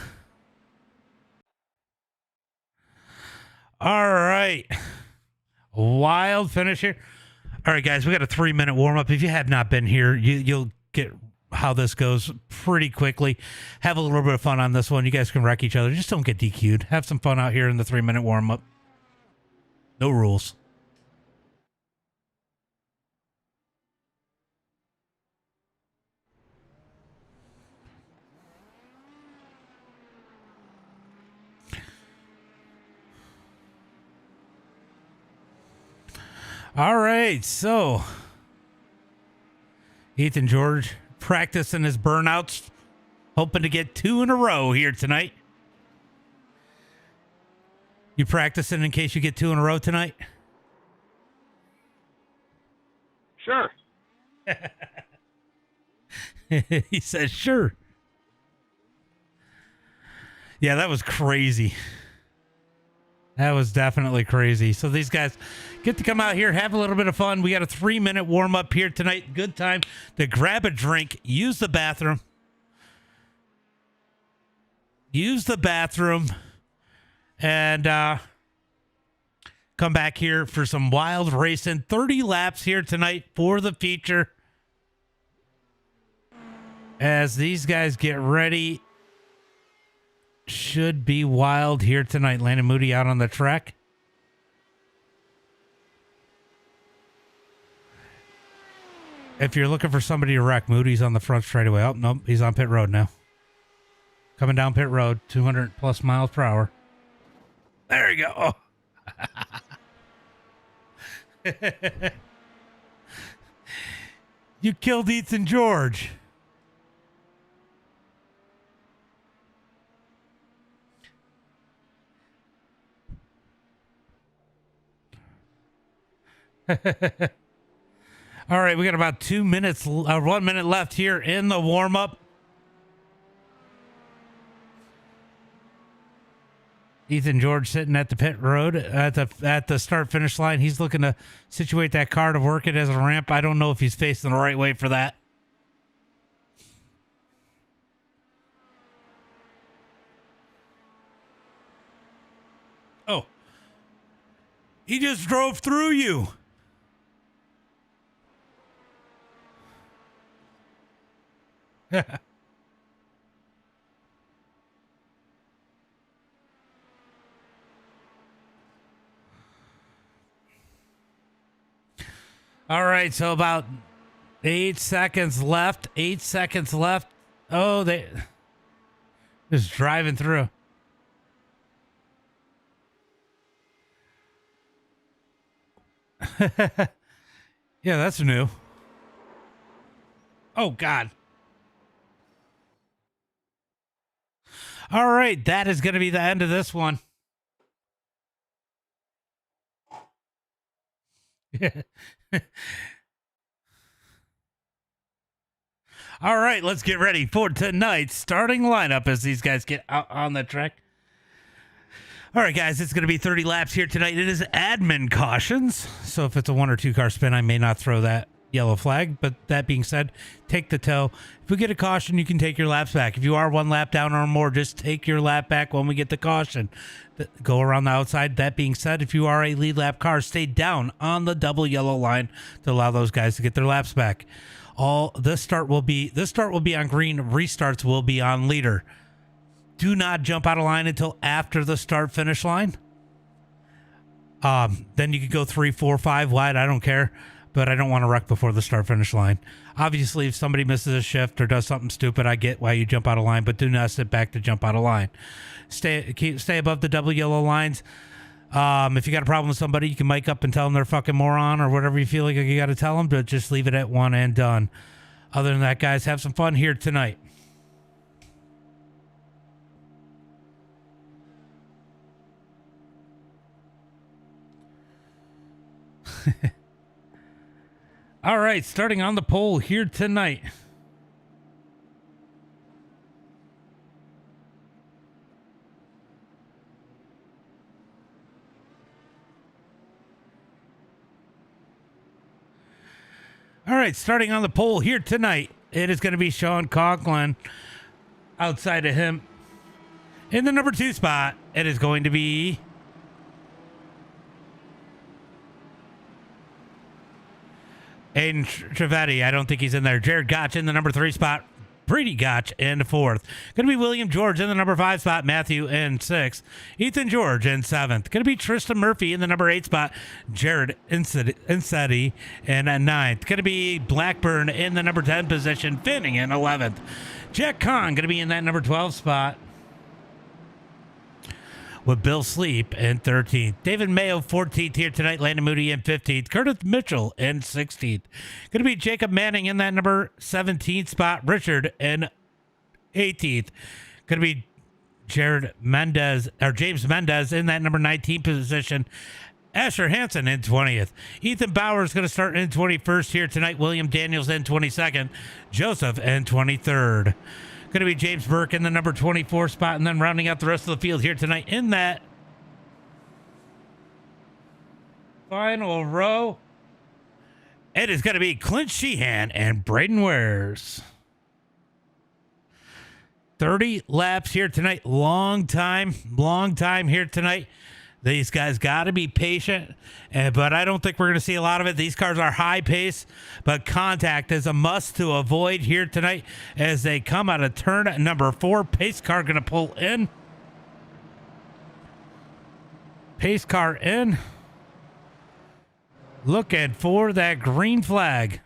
All right. Wild finish here. All right, guys, we got a 3-minute warm-up. If you have not been here, you'll get how this goes pretty quickly. Have a little bit of fun on this one. You guys can wreck each other. Just don't get DQ'd. Have some fun out here in the 3-minute warm-up. No rules. All right, so Ethan George practicing his burnouts, hoping to get 2 in a row here tonight. You practicing in case you get 2 in a row tonight?
Sure.
He says, sure. Yeah, that was crazy. That was definitely crazy. So these guys get to come out here, have a little bit of fun. We got a 3-minute warm up here tonight. Good time to grab a drink, use the bathroom. And come back here for some wild racing. 30 laps here tonight for the feature. As these guys get ready. Should be wild here tonight. Landon Moody out on the track. If you're looking for somebody to wreck, Moody's on the front straightaway. Oh, nope, he's on pit road now. Coming down pit road, 200 plus miles per hour. There you go. Oh. You killed Ethan George. All right, we got about 1 minute left here in the warm-up. Ethan George sitting at the pit road at the start finish line. He's looking to situate that car to work it as a ramp. I don't know if he's facing the right way for that. Oh, he just drove through you. All right, so about 8 seconds left. 8 seconds left. Oh, they just driving through. Yeah, that's new. Oh, God. All right, that is going to be the end of this one. All right, let's get ready for tonight's starting lineup as these guys get out on the track. All right, guys, it's going to be 30 laps here tonight. It is admin cautions. So if it's a 1 or 2 car spin, I may not throw that yellow flag. But that being said, take the tow. If we get a caution, you can take your laps back. If you are 1 lap down or more, just take your lap back when we get the caution. Go around the outside. That being said, if you are a lead lap car, stay down on the double yellow line to allow those guys to get their laps back. This start will be on green. Restarts will be on leader. Do not jump out of line until after the start finish line. Then you could go 3, 4, 5 wide. I don't care, but I don't want to wreck before the start finish line. Obviously, if somebody misses a shift or does something stupid, I get why you jump out of line, but do not sit back to jump out of line. Stay above the double yellow lines. If you got a problem with somebody, you can mic up and tell them they're a fucking moron or whatever you feel like you got to tell them, but just leave it at 1 and done. Other than that, guys, have some fun here tonight. All right, starting on the pole here tonight. All right, starting on the pole here tonight, it is going to be Sean Conklin. Outside of him, in the number 2 spot, it is going to be Aiden Trivedi. I don't think he's in there. Jared Gotch in the number 3 spot. Brady Gotch in the 4th. Going to be William George in the number 5 spot. Matthew in 6th. Ethan George in 7th. Going to be Tristan Murphy in the number 8 spot. Jared Insetti in 9th. Going to be Blackburn in the number 10 position. Finning in 11th. Jack Kahn going to be in that number 12 spot. With Bill Sleep in 13th. David Mayo 14th here tonight. Landon Moody in 15th. Curtis Mitchell in 16th. Going to be Jacob Manning in that number 17th spot. Richard in 18th. Going to be James Mendez in that number 19 position. Asher Hansen in 20th. Ethan Bauer is going to start in 21st here tonight. William Daniels in 22nd. Joseph in 23rd. Going to be James Burke in the number 24 spot, and then rounding out the rest of the field here tonight in that final row, it is going to be Clint Sheehan and Braden Wares. 30 laps here tonight. Long time here tonight. These guys got to be patient, but I don't think we're going to see a lot of it. These cars are high pace, but contact is a must to avoid here tonight as they come out of turn number 4. Pace car going to pull in. Pace car in. Looking for that green flag.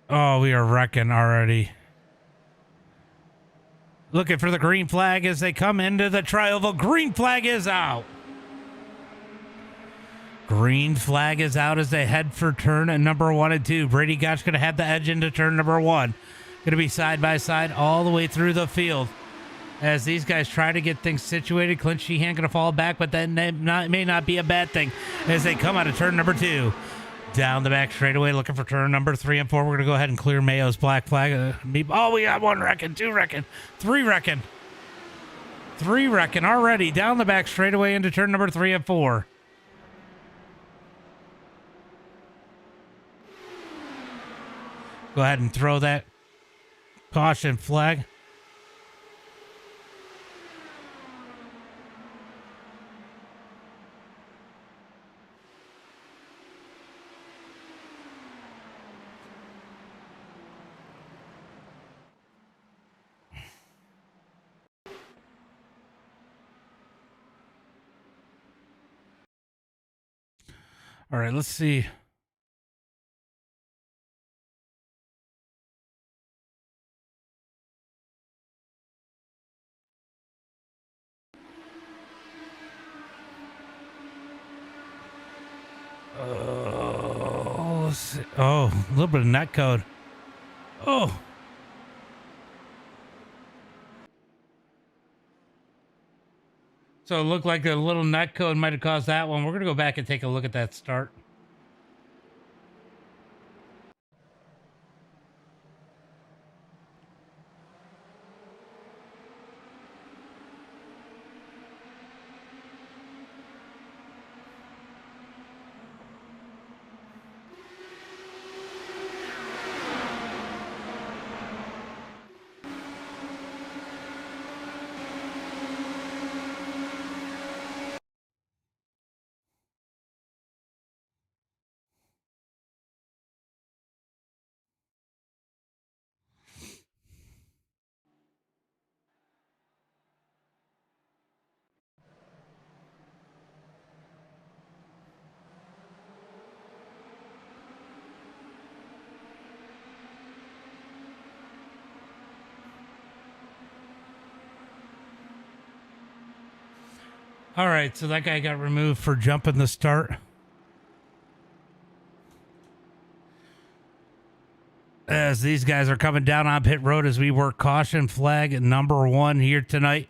Oh, we are wrecking already. Looking for the green flag as they come into the trioval. Green flag is out. Green flag is out as they head for turn number 1 and 2. Brady Gotch going to have the edge into turn number 1. Going to be side by side all the way through the field. As these guys try to get things situated, Clint Sheehan going to fall back, but that may not be a bad thing as they come out of turn number 2. Down the back straightaway, looking for turn number 3 and 4. We're going to go ahead and clear Mayo's black flag. We got 1 wrecking, 2 wrecking, 3 wrecking. 3 wrecking already. Down the back straightaway into turn number 3 and 4. Go ahead and throw that caution flag. All right, let's see. Let's see. Oh, a little bit of net code. Oh. So it looked like a little net code might have caused that one. We're going to go back and take a look at that start. All right, so that guy got removed for jumping the start. as these guys are coming down on pit road as we work caution flag number 1 here tonight.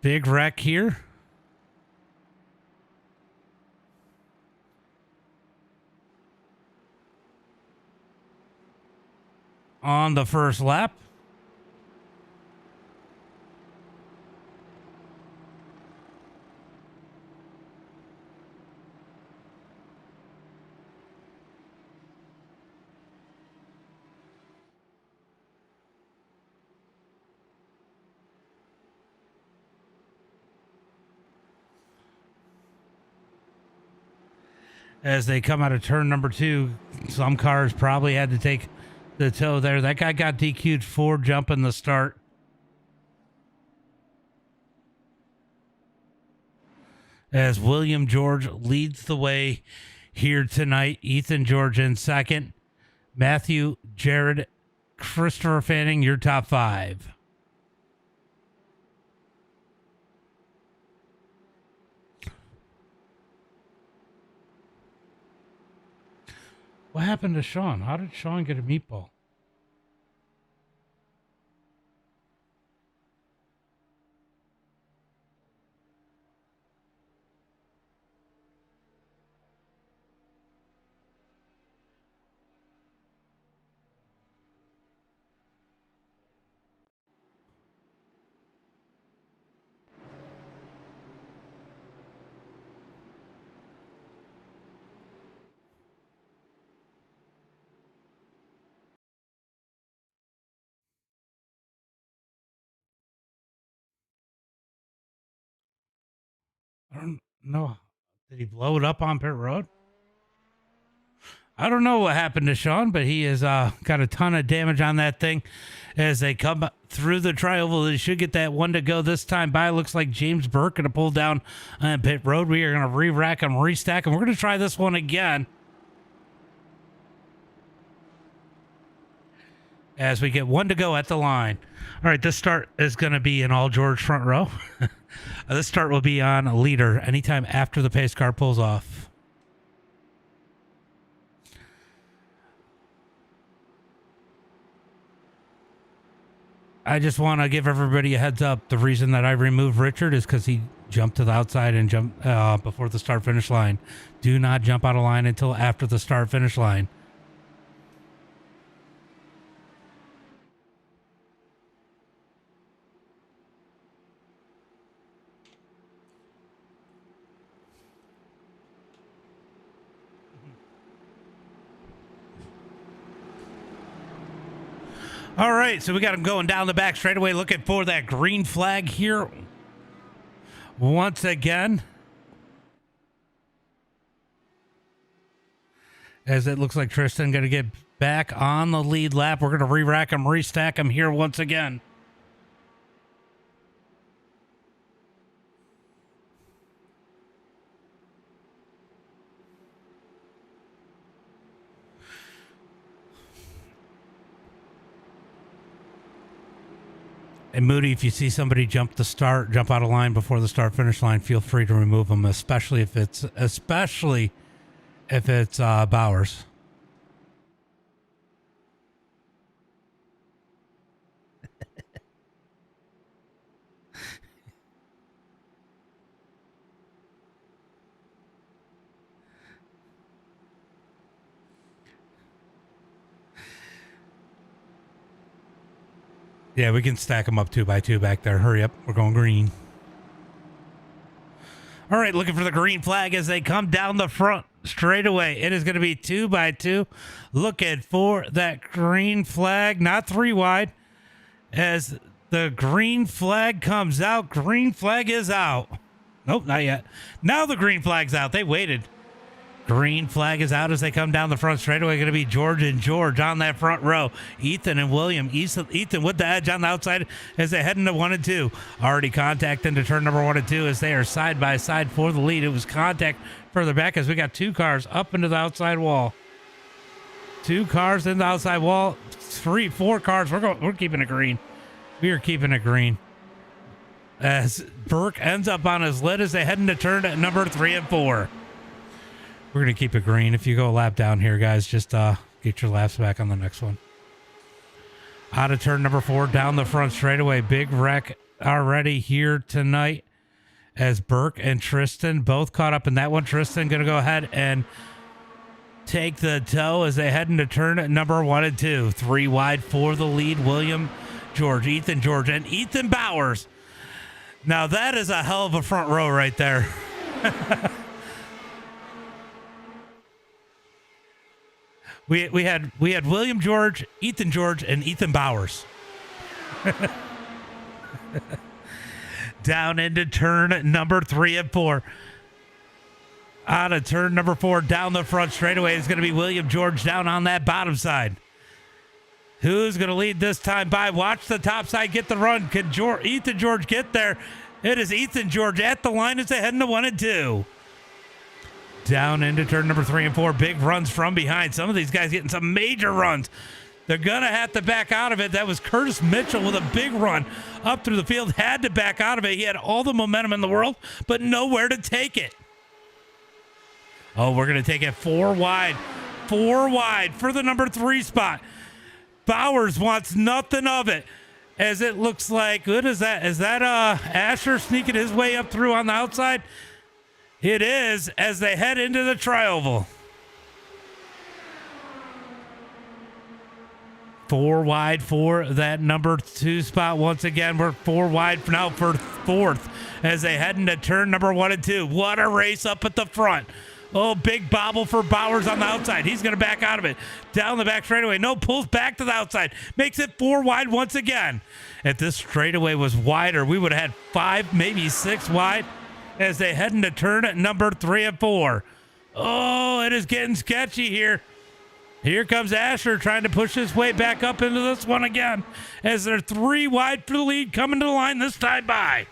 Big wreck here. On the first lap. As they come out of turn number 2, some cars probably had to take the tow there. That guy got DQ'd for jumping the start. As William George leads the way here tonight. Ethan George in second. Matthew, Jared, Christopher Fanning, your top 5. What happened to Sean? How did Sean get a meatball? I don't know. Did he blow it up on pit road? I don't know what happened to Sean, but he has got a ton of damage on that thing as they come through the tri-oval. They should get that one to go this time by. Looks like James Burke going to pull down on pit road. We are going to re-rack him, restack him. We're going to try this one again as we get one to go at the line. All right, this start is going to be an all George front row. This start will be on a leader anytime after the pace car pulls off. I just want to give everybody a heads up. The reason that I removed Richard is because he jumped to the outside and jumped before the start finish line. Do not jump out of line until after the start finish line. All right, so we got him going down the back straightaway, looking for that green flag here once again. As it looks like Tristan going to get back on the lead lap. We're going to re-rack him, restack him here once again. And Moody, if you see somebody jump out of line before the start finish line, feel free to remove them, especially if it's Bowers. Yeah, we can stack them up 2 by 2 back there. Hurry up. We're going green. All right, looking for the green flag as they come down the front straightaway. It is going to be 2 by 2. Looking for that green flag, not 3 wide. As the green flag comes out, green flag is out. Nope, not yet. Now the green flag's out. They waited. Green flag is out as they come down the front straightaway. Going to be George and George on that front row. Ethan and William. Ethan with the edge on the outside as they head into 1 and 2. Already contact into turn number 1 and 2 as they are side by side for the lead. It was contact further back as we got 2 cars up into the outside wall. 2 cars in the outside wall. 4 cars. We're keeping it green. We are keeping it green. As Burke ends up on his lid as they head into turn at number 3 and 4. We're going to keep it green. If you go a lap down here, guys, just get your laps back on the next one. Out of turn number 4, down the front straightaway. Big wreck already here tonight as Burke and Tristan both caught up in that one. Tristan going to go ahead and take the tow as they head into turn number 1 and 2. 3 wide for the lead. William George, Ethan George, and Ethan Bowers. Now that is a hell of a front row right there. We had William George, Ethan George, and Ethan Bowers. Down into turn number 3 and 4. Out of turn number 4, down the front straightaway is going to be William George down on that bottom side. Who's going to lead this time by? Watch the top side get the run. Can Ethan George get there? It is Ethan George at the line as they head into 1 and 2. Down into turn number 3 and 4. Big runs from behind. Some of these guys getting some major runs. They're going to have to back out of it. That was Curtis Mitchell with a big run up through the field. Had to back out of it. He had all the momentum in the world, but nowhere to take it. Oh, we're going to take it 4 wide. 4 wide for the number 3 spot. Bowers wants nothing of it. As it looks like, what is that? Is that Asher sneaking his way up through on the outside? It is, as they head into the tri-oval. 4 wide for that number 2 spot. Once again, we're 4 wide now for 4th as they head into turn number 1 and 2. What a race up at the front. Oh, big bobble for Bowers on the outside. He's going to back out of it. Down the back straightaway. No, pulls back to the outside. Makes it 4 wide once again. If this straightaway was wider, we would have had 5, maybe 6 wide as they head into turn number 3 and 4. Oh, it is getting sketchy here. Here comes Asher trying to push his way back up into this one again as they're 3 wide for the lead, coming to the line this time by.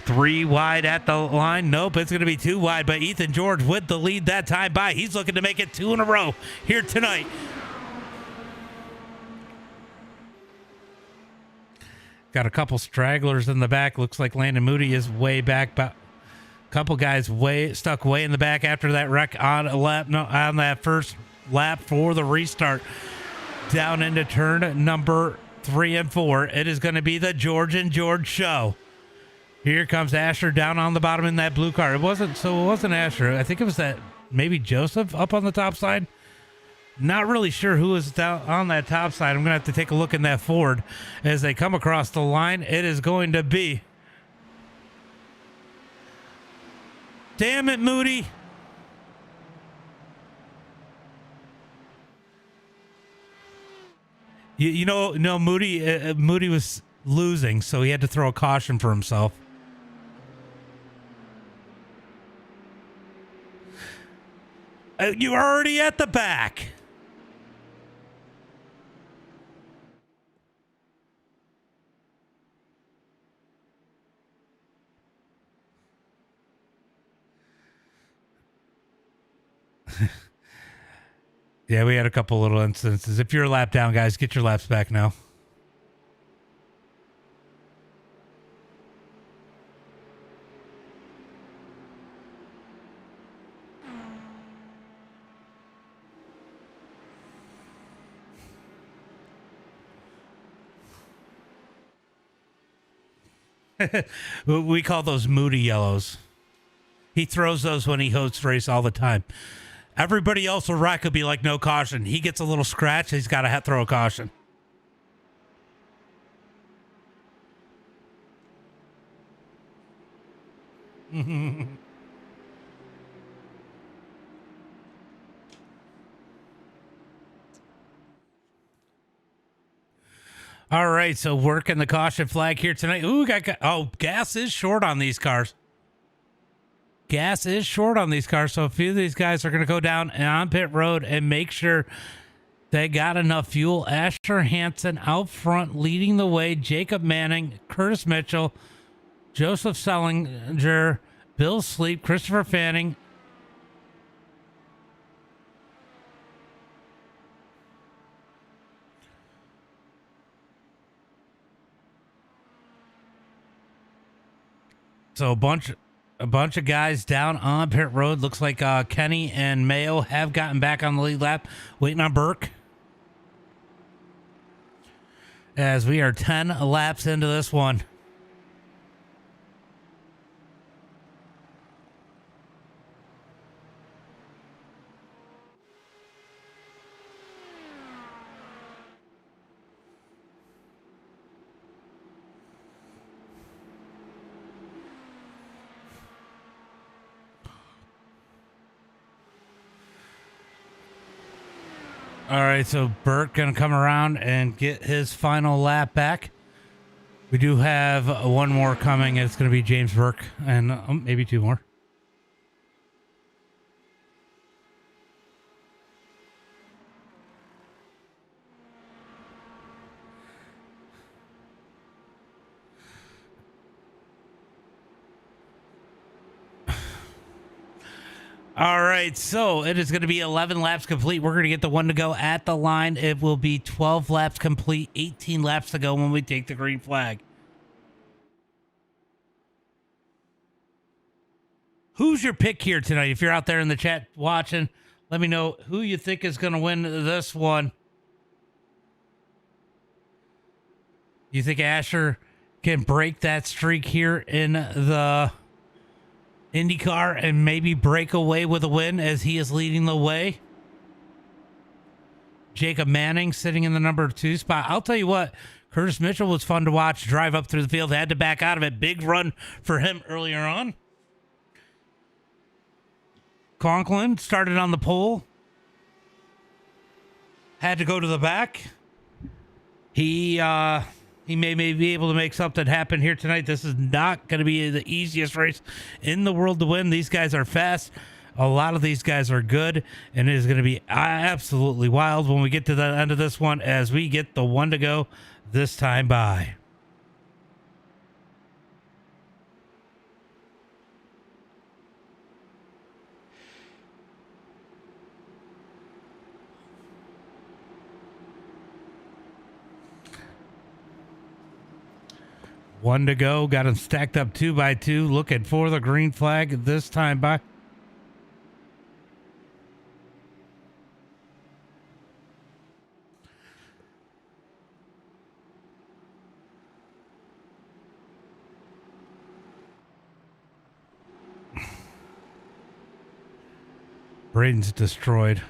3 wide at the line. Nope, it's going to be 2 wide, but Ethan George with the lead that time by. He's looking to make it 2 in a row here tonight. Got a couple stragglers in the back. Looks like Landon Moody is way back, but a couple guys stuck way in the back after that wreck on that first lap for the restart. Down into turn number 3 and 4. It is going to be the George and George show. Here comes Asher down on the bottom in that blue car. It wasn't Asher. I think it was that maybe Joseph up on the top side. Not really sure who was down on that top side. I'm going to have to take a look in that Ford as they come across the line. It is going to be. Damn it, Moody. You know, Moody was losing, so he had to throw a caution for himself. You're already at the back. Yeah, we had a couple little instances. If you're a lap down, guys, get your laps back now. We call those Moody yellows. He throws those when he hosts race all the time. Everybody else will wreck will be like, no caution. He gets a little scratch. He's got to throw a caution. All right, so working the caution flag here tonight. Ooh, gas is short on these cars. Gas is short on these cars, so a few of these guys are going to go down on pit road and make sure they got enough fuel. Asher Hansen out front leading the way. Jacob Manning, Curtis Mitchell, Joseph Sellinger, Bill Sleep, Christopher Fanning. So a bunch of guys down on pit road. Looks like Kenny and Mayo have gotten back on the lead lap, waiting on Burke. as we are 10 laps into this one. All right, so Burt going to come around and get his final lap back. We do have one more coming. It's going to be James Burke and maybe two more. All right, so it is going to be 11 laps complete. We're going to get the one to go at the line. It will be 12 laps complete, 18 laps to go when we take the green flag. Who's your pick here tonight? If you're out there in the chat watching, let me know who you think is going to win this one. You think Asher can break that streak here in the IndyCar and maybe break away with a win as he is leading the way? Jacob Manning sitting in the number 2 spot. I'll tell you what, Curtis Mitchell was fun to watch drive up through the field. Had to back out of it. Big run for him earlier on. Conklin started on the pole. Had to go to the back. He may be able to make something happen here tonight. This is not going to be the easiest race in the world to win. These guys are fast. A lot of these guys are good, and it is going to be absolutely wild when we get to the end of this one as we get the one to go this time by. One to go. Got him stacked up 2 by 2. Looking for the green flag this time by. Braden's destroyed.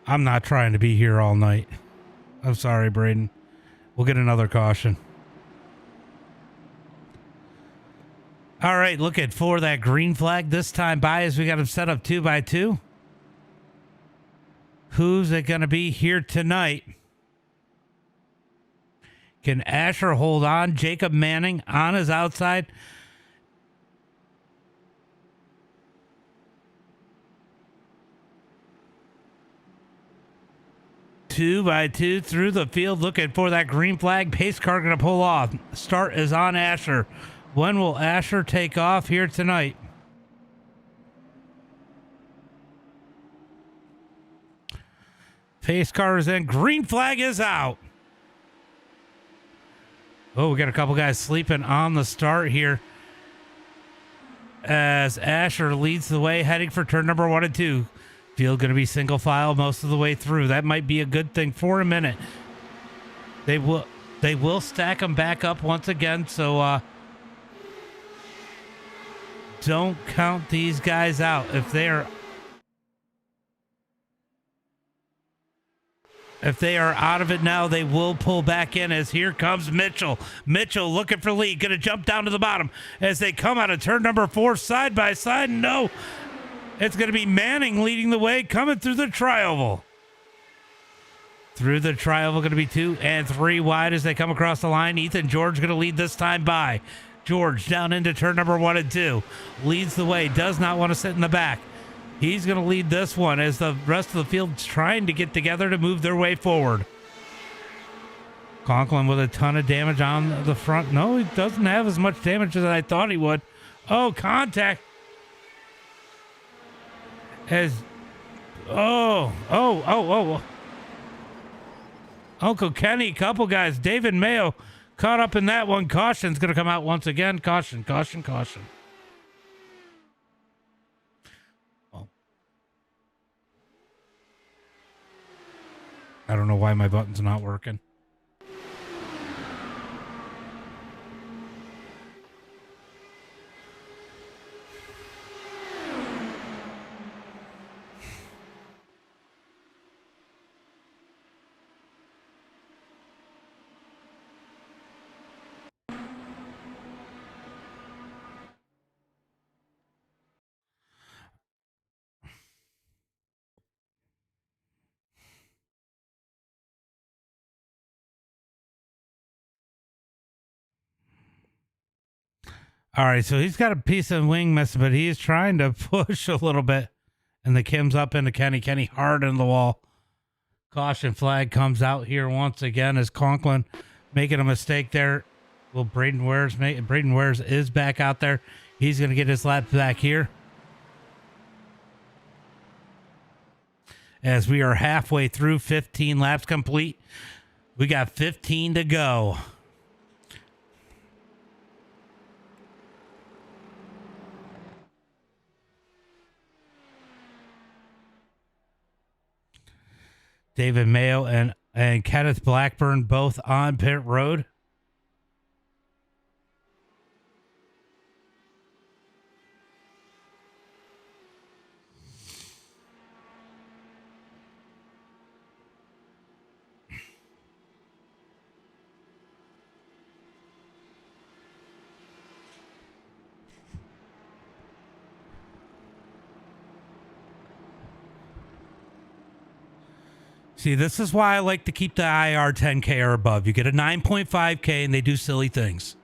I'm not trying to be here all night. I'm sorry, Braden. We'll get another caution. All right, looking for that green flag this time by as we got him set up 2 by 2. Who's it going to be here tonight? Can Asher hold on? Jacob Manning on his outside. Two by 2 through the field, looking for that green flag. Pace car going to pull off. Start is on Asher. When will Asher take off here tonight? Pace car is in. Green flag is out. Oh, we got a couple guys sleeping on the start here as Asher leads the way, heading for turn number 1 and 2. Field going to be single file most of the way through. That might be a good thing for a minute. They will stack them back up once again, so don't count these guys out. If they are out of it now, they will pull back in as here comes Mitchell. Mitchell looking for lead, going to jump down to the bottom as they come out of turn number 4 side by side. No. It's going to be Manning leading the way, coming through the tri-oval. Through the tri-oval, going to be 2 and 3 wide as they come across the line. Ethan George going to lead this time by. George down into turn number 1 and 2. Leads the way, does not want to sit in the back. He's going to lead this one as the rest of the field's trying to get together to move their way forward. Conklin with a ton of damage on the front. No, he doesn't have as much damage as I thought he would. Oh, contact. As oh. Uncle Kenny, couple guys. David Mayo caught up in that one. Caution's going to come out once again. Caution. Oh. I don't know why my button's not working. All right, so he's got a piece of wing miss, but he is trying to push a little bit. And the Kim's up into Kenny. Kenny hard in the wall. Caution flag comes out here once again as Conklin making a mistake there. Will Braden Wares make? Braden Wares is back out there. He's going to get his lap back here. As we are halfway through, 15 laps complete. We got 15 to go. David Mayo and Kenneth Blackburn both on pit road. See, this is why I like to keep the IR 10K or above. You get a 9.5K and they do silly things.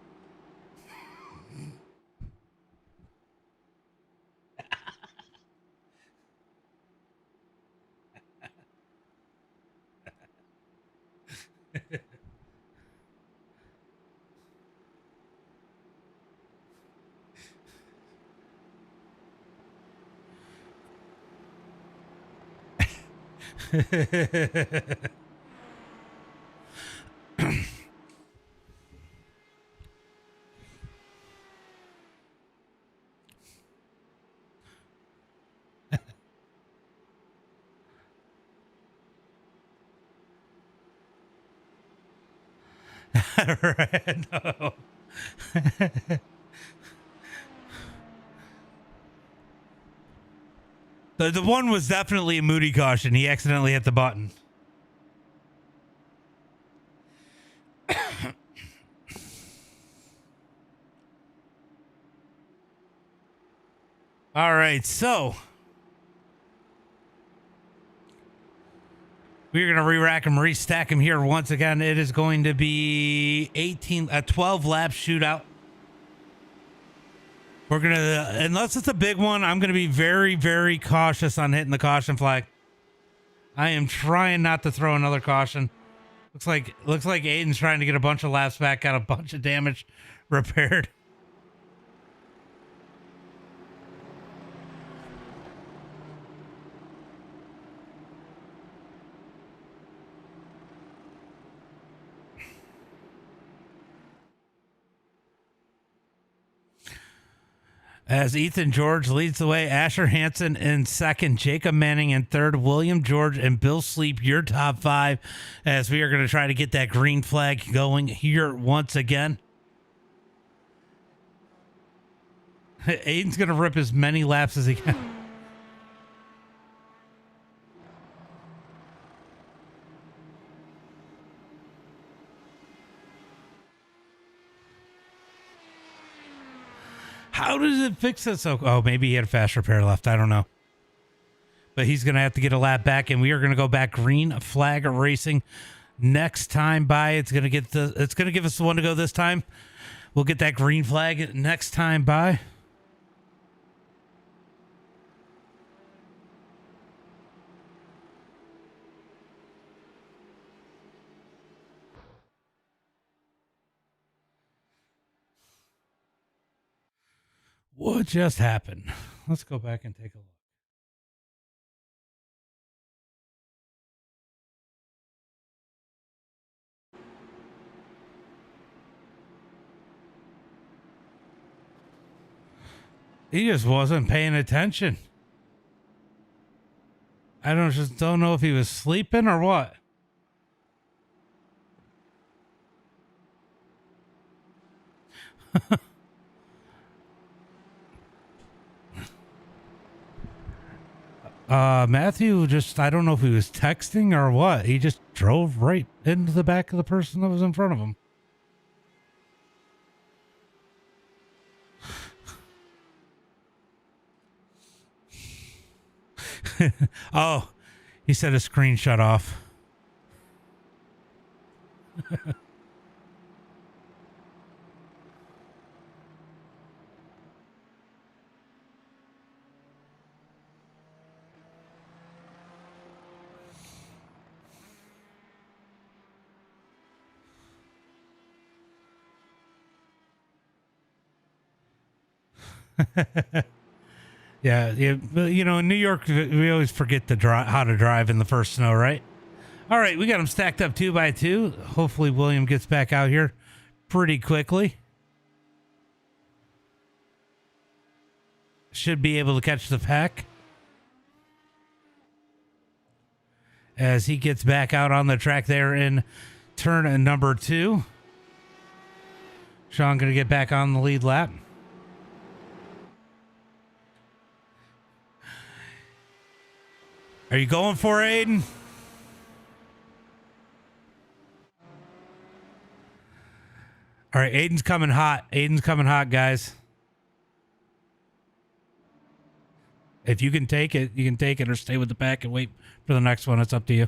Right, no. The one was definitely a Moody caution. He accidentally hit the button. All right, so we're going to re-rack him, restack him here once again. It is going to be a 12 lap shootout. We're going to, unless it's a big one, I'm going to be very, very cautious on hitting the caution flag. I am trying not to throw another caution. Looks like Aiden's trying to get a bunch of laps back, got a bunch of damage repaired. As Ethan George leads the way, Asher Hansen in second, Jacob Manning in third, William George and Bill Sleep, your top five, as we are going to try to get that green flag going here once again. Aiden's going to rip as many laps as he can. How does it fix this? Oh, maybe he had a fast repair left. I don't know. But he's going to have to get a lap back, and we are going to go back green flag racing next time by. It's going to give us the one to go this time. We'll get that green flag next time by. What just happened? Let's go back and take a look. He just wasn't paying attention. I don't know if he was sleeping or what. Matthew I don't know if he was texting or what. He just drove right into the back of the person that was in front of him. Oh, he said his screen shut off. Yeah, but you know, in New York, we always forget to how to drive in the first snow, right? All right, we got them stacked up 2 by 2. Hopefully, William gets back out here pretty quickly. Should be able to catch the pack as he gets back out on the track there in turn number 2. Sean going to get back on the lead lap. Are you going for it, Aiden? All right, Aiden's coming hot. Aiden's coming hot, guys. If you can take it, you can take it or stay with the pack and wait for the next one. It's up to you.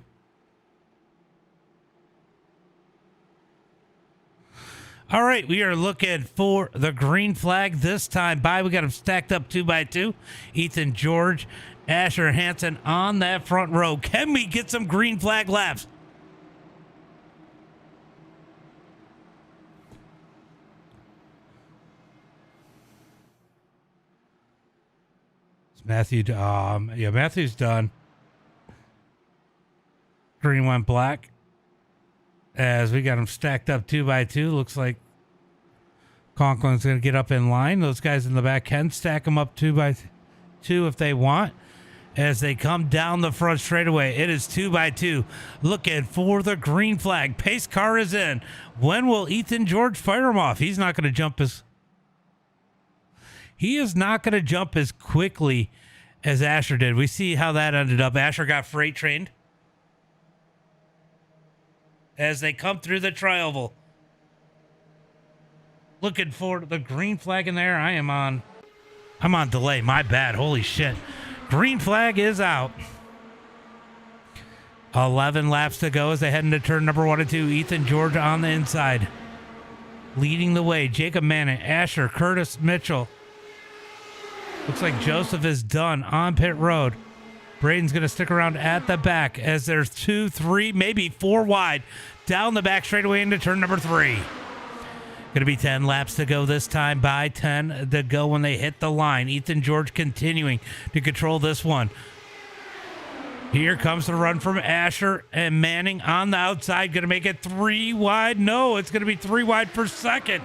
All right, we are looking for the green flag this time by. We got them stacked up 2 by 2. Ethan George, Asher Hansen on that front row. Can we get some green flag laps? Matthew, yeah, Matthew's done. Green went black. As we got them stacked up 2 by 2. Looks like Conklin's going to get up in line. Those guys in the back can stack them up 2 by 2 if they want. As they come down the front straightaway, it is 2 by 2. Looking for the green flag. Pace car is in. When will Ethan George fire him off? He's not going to jump as... He is not going to jump as quickly as Asher did. We see how that ended up. Asher got freight trained as they come through the tri-oval. Looking for the green flag in there. I'm on delay. My bad. Holy shit. Green flag is out. 11 laps to go as they head into turn number 1 and 2. Ethan George on the inside, leading the way. Jacob Manning, Asher, Curtis Mitchell. Looks like Joseph is done on pit road. Braden's going to stick around at the back as there's 2, 3, maybe 4 wide down the back straightaway into turn number 3. Going to be 10 laps to go this time by 10 to go when they hit the line. Ethan George continuing to control this one. Here comes the run from Asher and Manning on the outside. Going to make it 3 wide. No, it's going to be 3 wide for second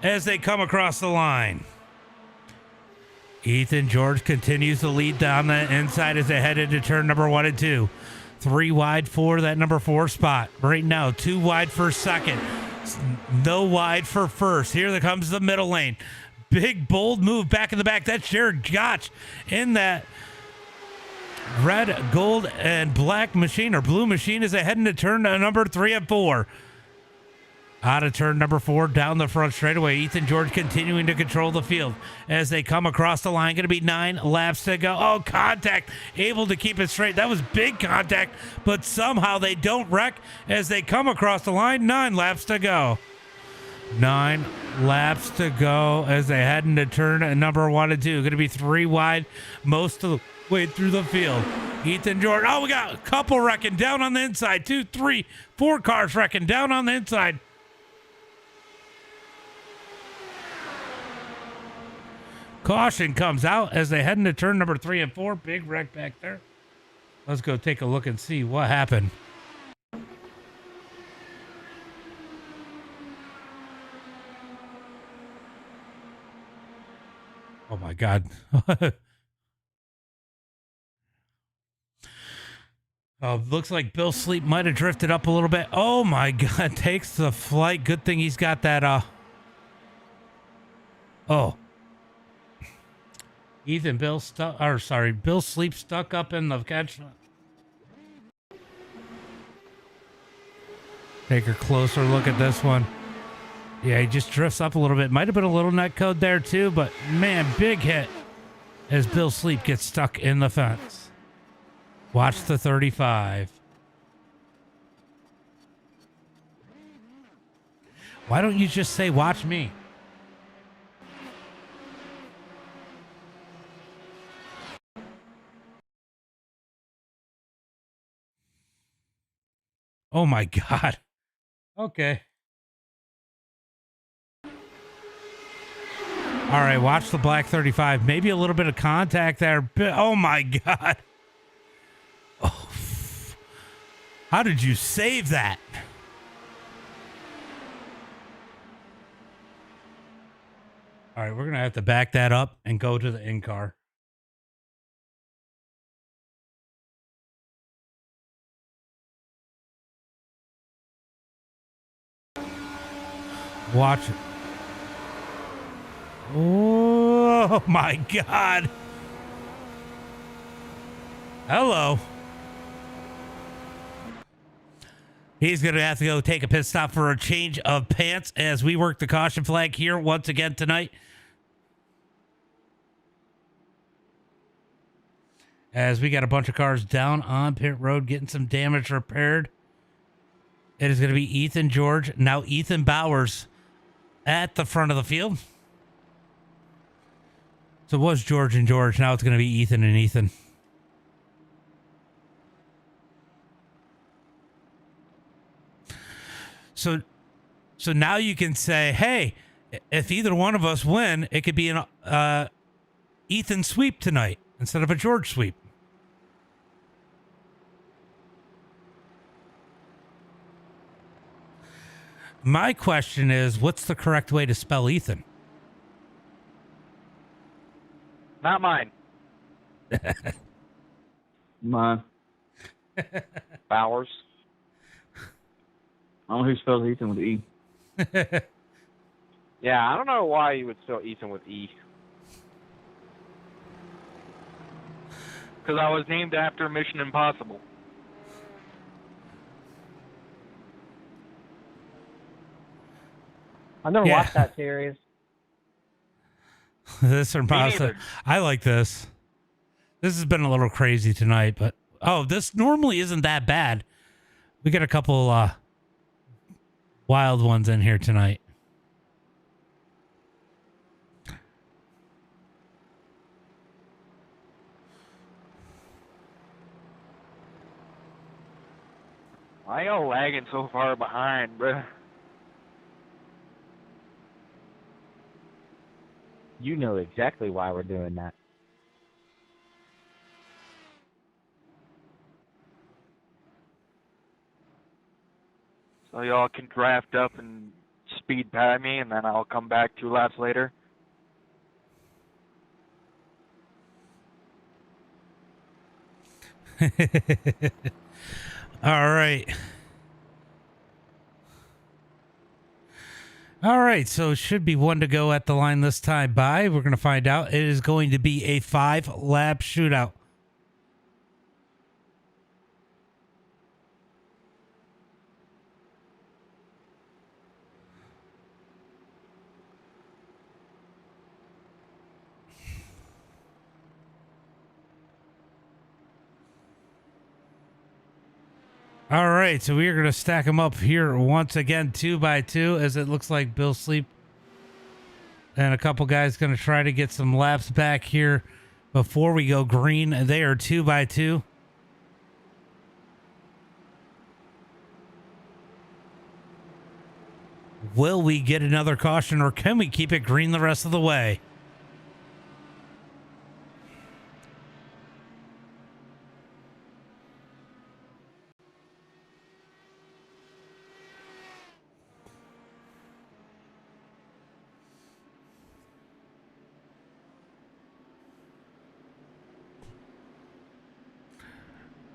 as they come across the line. Ethan George continues to lead down the inside as they head into turn number 1 and 2. 3 wide for that number 4 spot. Right now, 2 wide for second. No wide for first. Here comes the middle lane. Big, bold move back in the back. That's Jared Gotch in that red, gold, and black machine or blue machine as they head into turn number 3 and 4. Out of turn number 4, down the front straightaway. Ethan George continuing to control the field as they come across the line. Going to be 9 laps to go. Oh, contact. Able to keep it straight. That was big contact, but somehow they don't wreck as they come across the line. 9 laps to go. 9 laps to go as they head into turn number 1 and 2. Going to be 3 wide most of the way through the field. Ethan George. Oh, we got a couple wrecking down on the inside. 2, 3, 4 cars wrecking down on the inside. Caution comes out as they head into turn number 3 and 4. Big wreck back there. Let's go take a look and see what happened. Oh my God. Oh, looks like Bill Sleep might have drifted up a little bit. Oh my God, takes the flight. Good thing he's got that, oh. Bill Sleep stuck up in the catch. Take a closer look at this one. Yeah, he just drifts up a little bit. Might have been a little net code there too, but man, big hit as Bill Sleep gets stuck in the fence. Watch the 35. Why don't you just say, watch me? Oh my God. Okay. All right, watch the black 35. Maybe a little bit of contact there. Oh my God. Oh, how did you save that? All right, we're going to have to back that up and go to the in-car. Watch it. Oh, my God. Hello. He's going to have to go take a pit stop for a change of pants as we work the caution flag here once again tonight. As we got a bunch of cars down on pit road getting some damage repaired. It is going to be Ethan George, now Ethan Bowers at the front of the field. So it was George and George. Now it's going to be Ethan and Ethan. So now you can say, hey, if either one of us win, it could be an Ethan sweep tonight instead of a George sweep. My question is, what's the correct way to spell Ethan?
Not mine.
Mine.
Bowers.
I don't know who spells Ethan with E.
Yeah, I don't know why you would spell Ethan with E. Because I was named after Mission Impossible.
I've never watched that series.
This or pasta. I like this. This has been a little crazy tonight, but this normally isn't that bad. We got a couple wild ones in here tonight.
Why y'all lagging so far behind, bruh?
You know exactly why we're doing that.
So y'all can draft up and speed by me, and then I'll come back 2 laps later.
All right. All right, so it should be 1 to go at the line this time by. We're going to find out. It is going to be a 5-lap shootout. All right, so we are going to stack them up here once again, 2 by 2, as it looks like Bill Sleep and a couple guys going to try to get some laps back here before we go green. They are 2 by 2. Will we get another caution, or can we keep it green the rest of the way?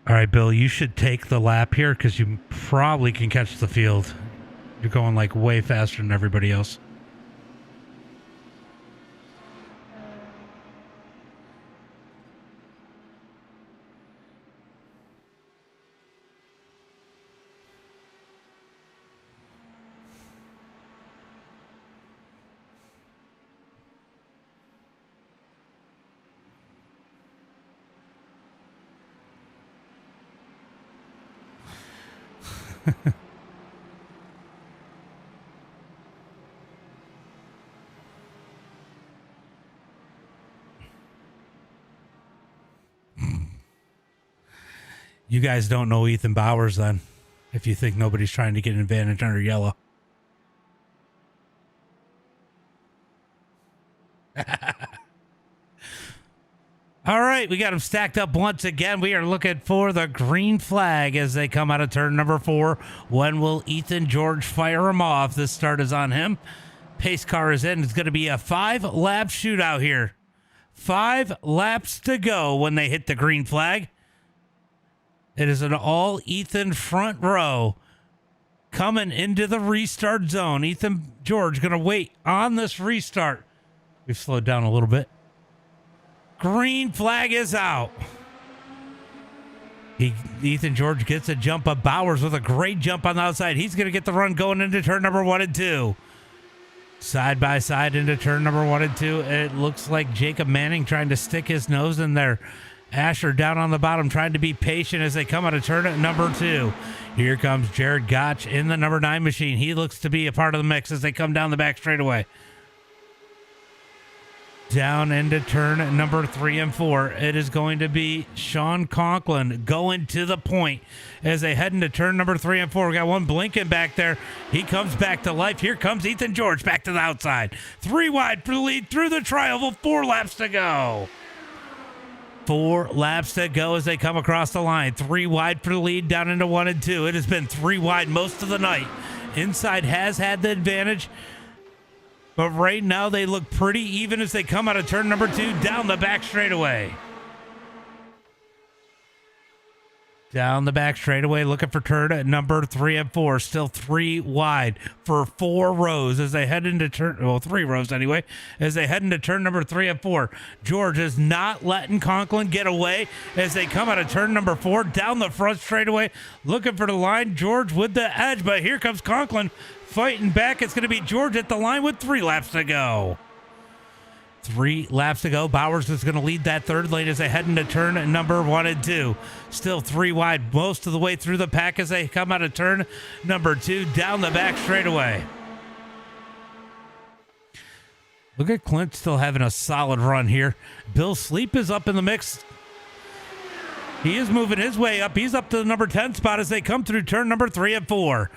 All right, Bill, you should take the lap here because you probably can catch the field. You're going like way faster than everybody else. You guys don't know Ethan Bowers then, if you think nobody's trying to get an advantage under yellow. All right, we got them stacked up once again. We are looking for the green flag as they come out of turn number 4. When will Ethan George fire him off? This start is on him. Pace car is in. It's going to be a 5-lap shootout here. 5 laps to go when they hit the green flag. It is an all Ethan front row coming into the restart zone. Ethan George going to wait on this restart. We've slowed down a little bit. Green flag is out. Ethan George gets a jump, but Bowers with a great jump on the outside. He's going to get the run going into turn number 1 and 2. Side by side into turn number 1 and 2. It looks like Jacob Manning trying to stick his nose in there. Asher down on the bottom trying to be patient as they come out of turn number 2. Here comes Jared Gotch in the number 9 machine. He looks to be a part of the mix as they come down the back straightaway. Down into turn number 3 and 4. It is going to be Sean Conklin going to the point as they head into turn number 3 and 4. We got one blinking back there. He comes back to life. Here comes Ethan George back to the outside. 3 wide for the lead through the trial. 4 laps to go. 4 laps to go as they come across the line. 3 wide for the lead down into 1 and 2. It has been 3 wide most of the night. Inside has had the advantage, but right now they look pretty even as they come out of turn number 2 down the back straightaway. Down the back straightaway, looking for turn number 3 and 4. Still 3 wide for 4 rows as they head into turn, well, 3 rows anyway, as they head into turn number 3 and 4. George is not letting Conklin get away as they come out of turn number 4 down the front straightaway, looking for the line. George with the edge, but here comes Conklin fighting back. It's going to be George at the line with 3 laps to go. 3 laps to go. Bowers is going to lead that third lane as they head into turn number 1 and 2. Still 3 wide most of the way through the pack as they come out of turn number 2 down the back straightaway. Look at Clint still having a solid run here. Bill Sleep is up in the mix. He is moving his way up. He's up to the number 10 spot as they come through turn number 3 and 4.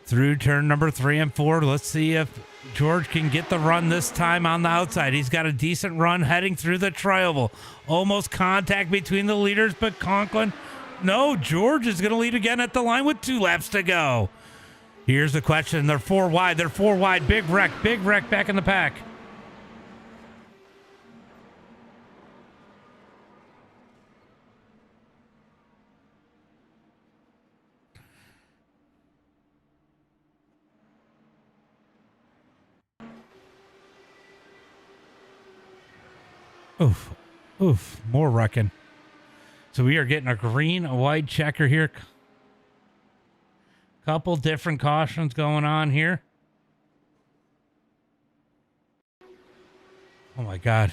Through turn number 3 and 4. Let's see if George can get the run this time on the outside. He's got a decent run heading through the tri-oval. Almost contact between the leaders, but Conklin, no, George is going to lead again at the line with 2 laps to go. Here's the question. They're 4 wide. They're 4 wide. Big wreck back in the pack. Oof, more wrecking. So we are getting a green, a white checker here. Couple different cautions going on here. Oh my God.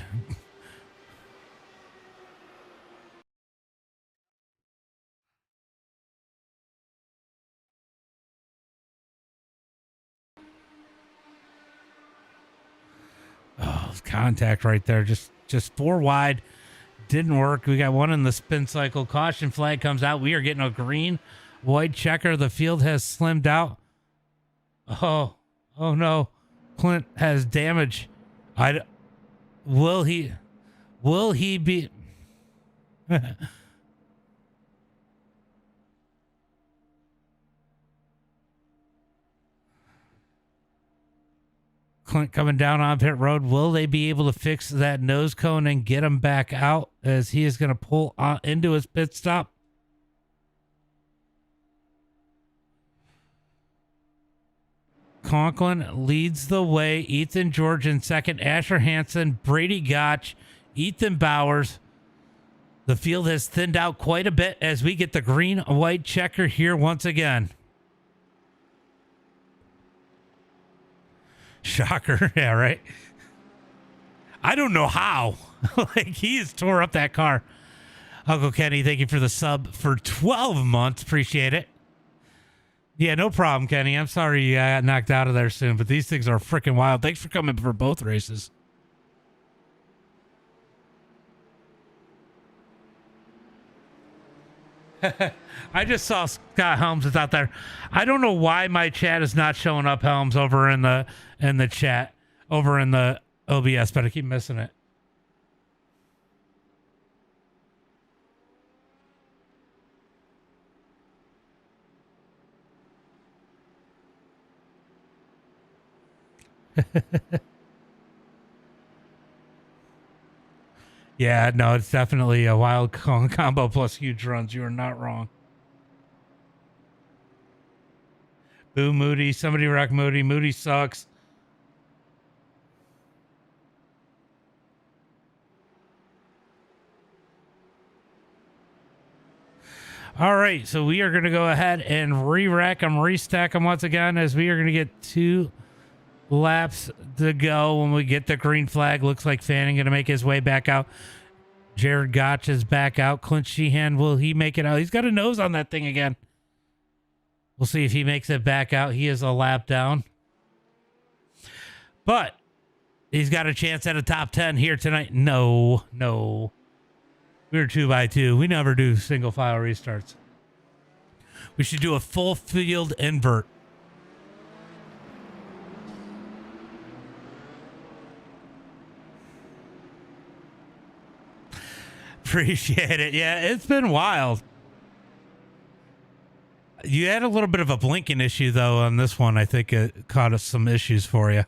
Oh, contact right there. Just 4 wide. Didn't work. We got one in the spin cycle. Caution flag comes out. We are getting a green, white checker. The field has slimmed out. Oh no. Clint has damage. Will he be? Clint coming down on pit road. Will they be able to fix that nose cone and get him back out as he is going to pull into his pit stop? Conklin leads the way. Ethan George in second. Asher Hansen, Brady Gotch, Ethan Bowers. The field has thinned out quite a bit as we get the green-white checker here once again. Shocker. Yeah, right. I don't know how. Like, he has tore up that car. Uncle Kenny, thank you for the sub for 12 months. Appreciate it. Yeah, no problem, Kenny. I'm sorry you got knocked out of there soon, but these things are freaking wild. Thanks for coming for both races. I just saw Scott Helms is out there. I don't know why my chat is not showing up, Helms, over in the chat, over in the OBS, but I keep missing it. Yeah, no, it's definitely a wild combo plus huge runs. You are not wrong. Boo Moody. Somebody rock Moody. Moody sucks. All right, so we are going to go ahead and re-rack them, restack them once again, as we are going to get 2 laps to go when we get the green flag. Looks like Fanning going to make his way back out. Jared Gotch is back out. Clint Sheehan, will he make it out? He's got a nose on that thing again. We'll see if he makes it back out. He is a lap down. But he's got a chance at a top 10 here tonight. No. We're 2x2. We never do single file restarts. We should do a full field invert. Appreciate it. Yeah, it's been wild. You had a little bit of a blinking issue, though, on this one. I think it caught us some issues for you.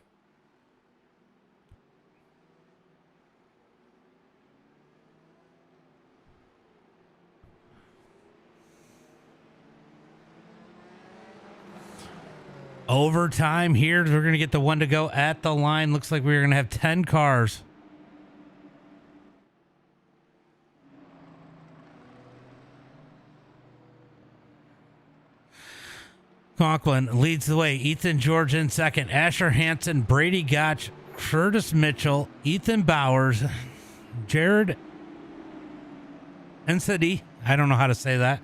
Overtime here. We're going to get the one to go at the line. Looks like we're going to have 10 cars. Conklin leads the way. Ethan George in second. Asher Hansen, Brady Gotch, Curtis Mitchell, Ethan Bowers, Jared Ensedy. I don't know how to say that.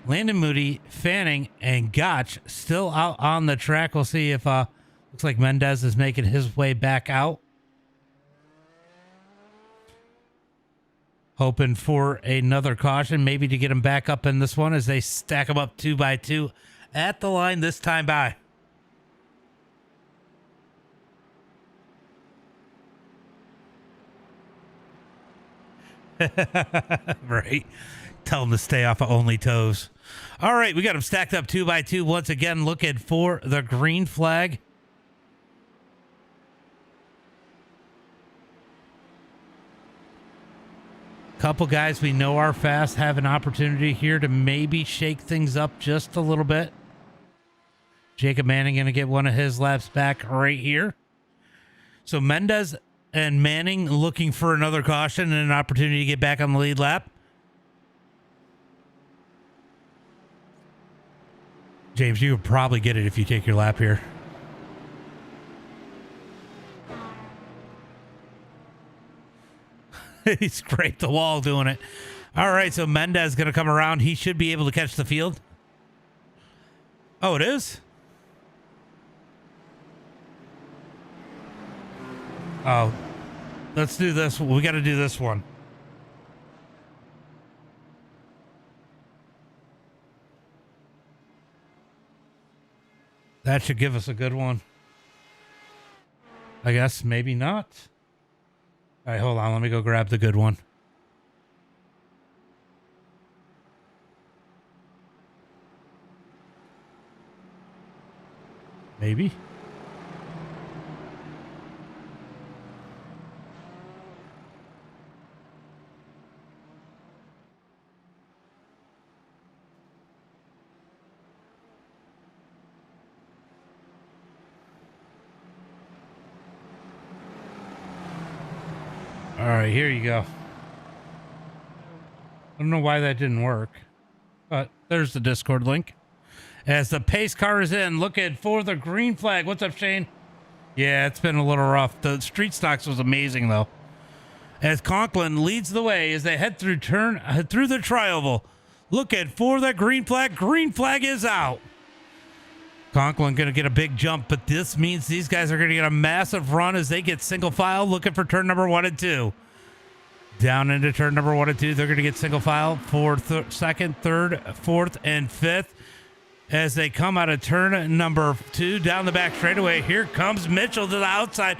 Landon Moody, Fanning, and Gotch still out on the track. We'll see if looks like Mendez is making his way back out. Hoping for another caution, maybe to get him back up in this one as they stack him up 2x2 at the line this time by. Right. Tell him to stay off of only toes. All right, we got him stacked up 2x2 once again, looking for the green flag. Couple guys we know are fast have an opportunity here to maybe shake things up just a little bit. Jacob Manning going to get one of his laps back right here. So Mendez and Manning looking for another caution and an opportunity to get back on the lead lap. James, you would probably get it if you take your lap here. He scraped the wall doing it. All right, so Mendez going to come around. He should be able to catch the field. Oh, it is? Oh, let's do this. We got to do this one. That should give us a good one. I guess maybe not. All right, hold on. Let me go grab the good one. Maybe. All right, here you go. I don't know why that didn't work, but there's the Discord link. As the pace car is in, looking for the green flag. What's up, Shane? Yeah, it's been a little rough. The street stocks was amazing, though. As Conklin leads the way as they head through the tri-oval, looking for the green flag. Green flag is out. Conklin going to get a big jump, but this means these guys are going to get a massive run as they get single file looking for turn number 1 and 2. Down into turn number 1 and 2, they're going to get single file for second, third, fourth, and fifth. As they come out of turn number 2 down the back straightaway, here comes Mitchell to the outside.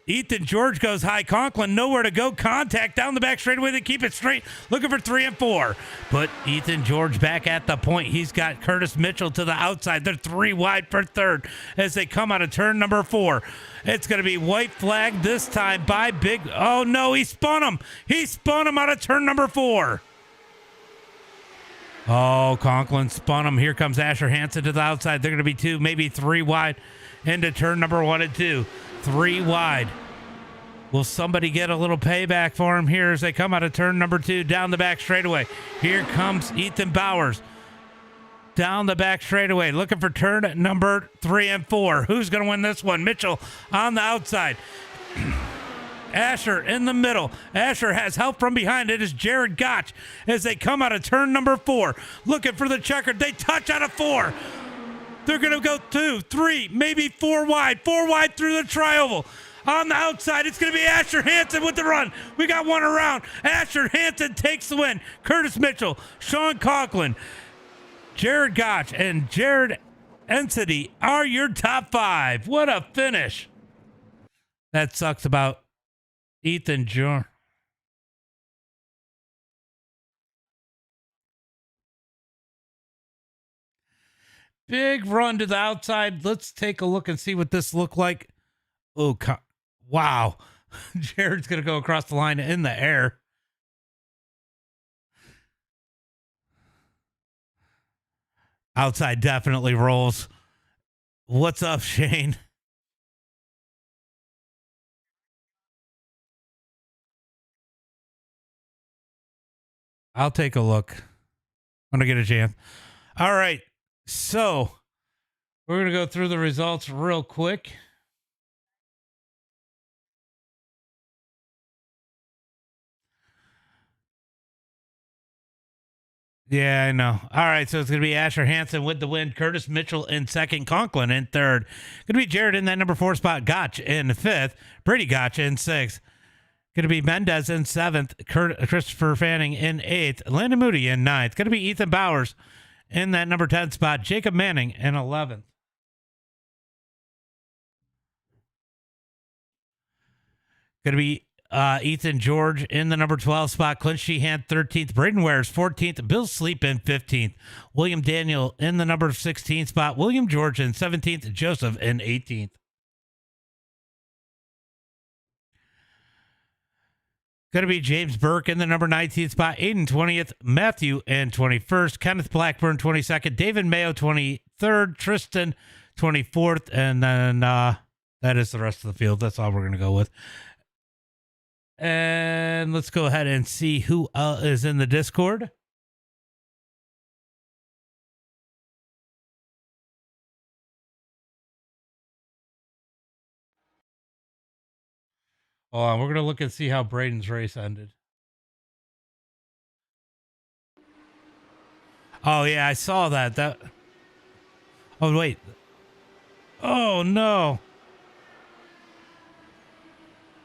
Ethan George goes high. Conklin nowhere to go. Contact down the back straightaway. They keep it straight. Looking for 3 and 4. Put Ethan George back at the point. He's got Curtis Mitchell to the outside. They're 3 wide for third as they come out of turn number 4. It's going to be white flag this time by Big. Oh, no, he spun him. He spun him out of turn number 4. Oh, Conklin spun him. Here comes Asher Hansen to the outside. They're going to be 2, maybe 3 wide into turn number 1 and 2. 3 wide. Will somebody get a little payback for him here as they come out of turn number 2 down the back straightaway? Here comes Ethan Bowers down the back straightaway looking for turn number 3 and 4. Who's going to win this one? Mitchell on the outside. Asher in the middle. Asher has help from behind. It is Jared Gotch as they come out of turn number 4 looking for the checkered. They touch out of 4. They're going to go 2, 3, maybe 4 wide. 4 wide through the tri-oval. On the outside, it's going to be Asher Hansen with the run. We got one around. Asher Hansen takes the win. Curtis Mitchell, Sean Conklin, Jared Gotch, and Jared Entity are your top 5. What a finish. That sucks about Ethan George. Big run to the outside. Let's take a look and see what this looked like. Oh, wow. Jared's going to go across the line in the air. Outside definitely rolls. What's up, Shane? I'll take a look when I get a chance. All right. So we're going to go through the results real quick. Yeah, I know. All right, so it's going to be Asher Hansen with the win. Curtis Mitchell in second. Conklin in third. Going to be Jared in that number 4 spot. Gotch in fifth. Brady Gotch in sixth. Going to be Mendez in seventh. Christopher Fanning in eighth. Landon Moody in ninth. Going to be Ethan Bowers in that number 10 spot. Jacob Manning in 11th. Going to be Ethan George in the number 12 spot. Clint Sheehan 13th. Braden Wares 14th. Bill Sleep in 15th. William Daniel in the number 16 spot. William George in 17th. Joseph in 18th. Going to be James Burke in the number 19th spot. Aiden 20th. Matthew in 21st. Kenneth Blackburn 22nd. David Mayo 23rd. Tristan 24th. And then that is the rest of the field. That's all we're going to go with. And let's go ahead and see who is in the Discord. Hold on, we're going to look and see how Braden's race ended. Oh, yeah, I saw that. Oh, wait. Oh, no.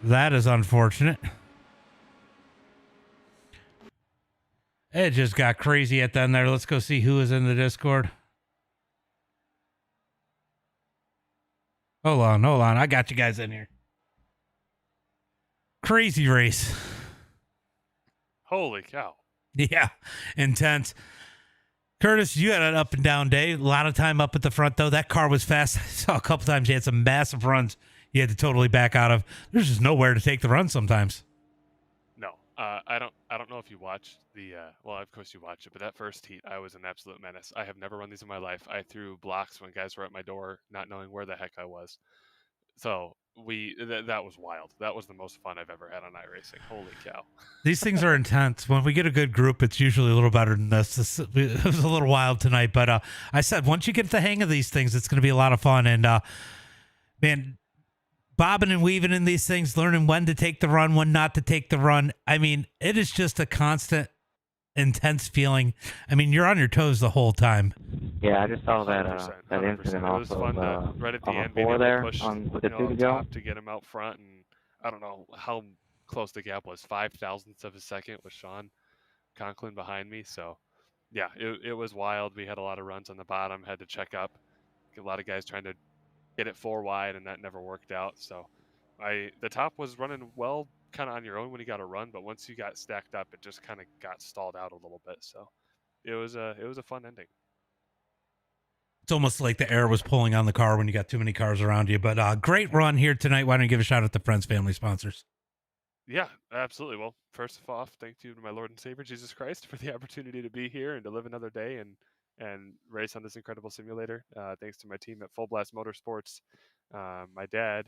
That is unfortunate. It just got crazy at the end there. Let's go see who is in the Discord. Hold on. I got you guys in here. Crazy race.
Holy cow.
Yeah, intense. Curtis, you had an up and down day. A lot of time up at the front, though. That car was fast. I saw a couple times you had some massive runs you had to totally back out of. There's just nowhere to take the run sometimes.
No, I don't know if you watched the. Well, of course you watched it, but that first heat, I was an absolute menace. I have never run these in my life. I threw blocks when guys were at my door, not knowing where the heck I was. So that was wild. That was the most fun I've ever had on iRacing. Holy cow!
These things are intense. When we get a good group, it's usually a little better than this. It was a little wild tonight, but I said once you get the hang of these things, it's going to be a lot of fun. And man, bobbing and weaving in these things, learning when to take the run, when not to take the run. I mean, it is just a constant, intense feeling. I mean, you're on your toes the whole time.
Yeah, I just saw that
100%,
that
100%.
incident
It was
off
fun
of
to, right at the
off of
end, being
four
able
there
to push
on with the two
up
to go.
top to get him out front, and I don't know how close the gap was, 0.005 of a second with Sean Conklin behind me. So yeah, it was wild. We had a lot of runs on the bottom, had to check up, a lot of guys trying to get it 4 wide, and that never worked out. So the top was running well, kind of on your own when you got a run, but once you got stacked up, it just kind of got stalled out a little bit. So it was a fun ending.
It's almost like the air was pulling on the car when you got too many cars around you. But great run here tonight. Why don't you give a shout out to friends, family, sponsors?
Yeah, absolutely. Well, first of all, thank you to my Lord and Savior Jesus Christ for the opportunity to be here and to live another day and race on this incredible simulator. Thanks to my team at Full Blast Motorsports, my dad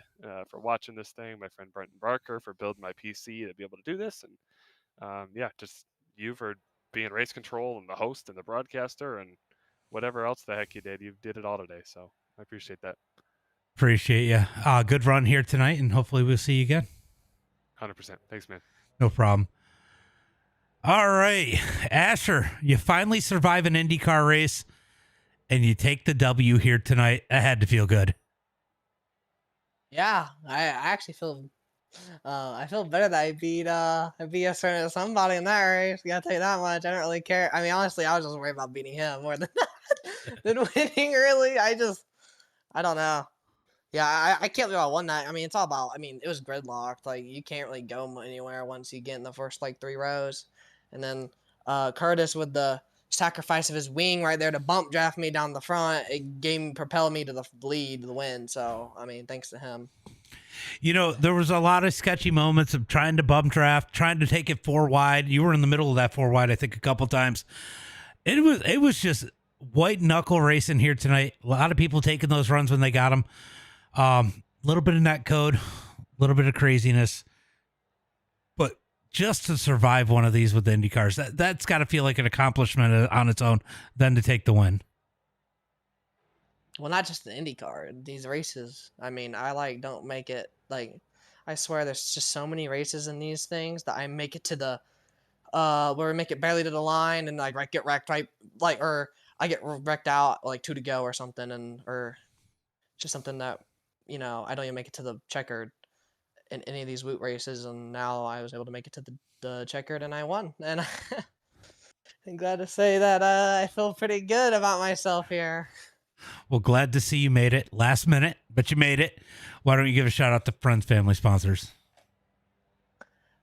for watching this thing, my friend Brenton Barker for building my PC to be able to do this, and yeah, just you for being race control and the host and the broadcaster and whatever else the heck you did. You did it all today, so I appreciate that.
Appreciate you. Good run here tonight, and hopefully we'll see you again.
100%. Thanks, man.
No problem. All right, Asher, you finally survive an IndyCar race, and you take the W here tonight. That had to feel good.
Yeah, I actually feel I feel better that I beat somebody in that race. You gotta tell you that much. I don't really care. I mean, honestly, I was just worried about beating him more than than winning. Really, I don't know. Yeah, I can't believe I won that. I mean, it's all about. I mean, it was gridlocked. Like you can't really go anywhere once you get in the first like 3 rows, and then Curtis with the sacrifice of his wing right there to bump draft me down the front. It propelled me to the lead, the win. So I mean, thanks to him.
You know, there was a lot of sketchy moments of trying to bump draft, trying to take it 4 wide. You were in the middle of that 4 wide, I think, a couple times. It was just white knuckle racing here tonight. A lot of people taking those runs when they got them. A little bit of net code, a little bit of craziness, but just to survive one of these with the IndyCars, that's got to feel like an accomplishment on its own. Then to take the win.
Well, not just the IndyCar, these races. I mean, I don't make it I swear there's just so many races in these things that I make it to the where we make it barely to the line and get wrecked or I get wrecked out 2 to go or something or just something that I don't even make it to the checkered in any of these WOOT races, and now I was able to make it to the checkered and I won, and I'm glad to say that I feel pretty good about myself here.
Well, glad to see you made it last minute, but you made it. Why don't you give a shout out to friends, family, sponsors?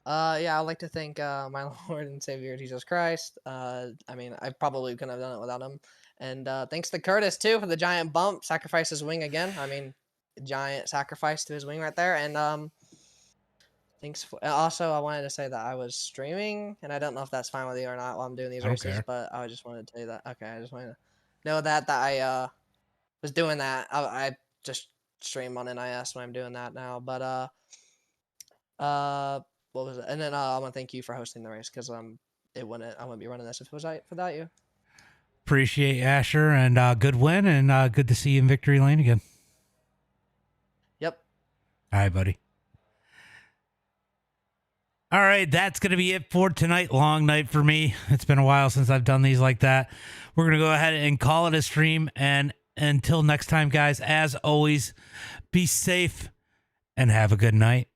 Yeah, I'd like to thank my Lord and Savior Jesus Christ. I mean, I probably couldn't have done it without him. And thanks to Curtis too for the giant bump, sacrifice his wing again. I mean, giant sacrifice to his wing right there. And thanks. Also, I wanted to say that I was streaming, and I don't know if that's fine with you or not while I'm doing these races, but I just wanted to tell you that. Okay, I just wanted to know that I was doing that. I just stream on NIS when I'm doing that now. But what was it? And then I want to thank you for hosting the race because I wouldn't be running this if it was without you.
Appreciate Asher, and good win, and good to see you in victory lane again.
Yep.
All right, buddy. All right, that's going to be it for tonight. Long night for me. It's been a while since I've done these like that. We're going to go ahead and call it a stream. And until next time, guys, as always, be safe and have a good night.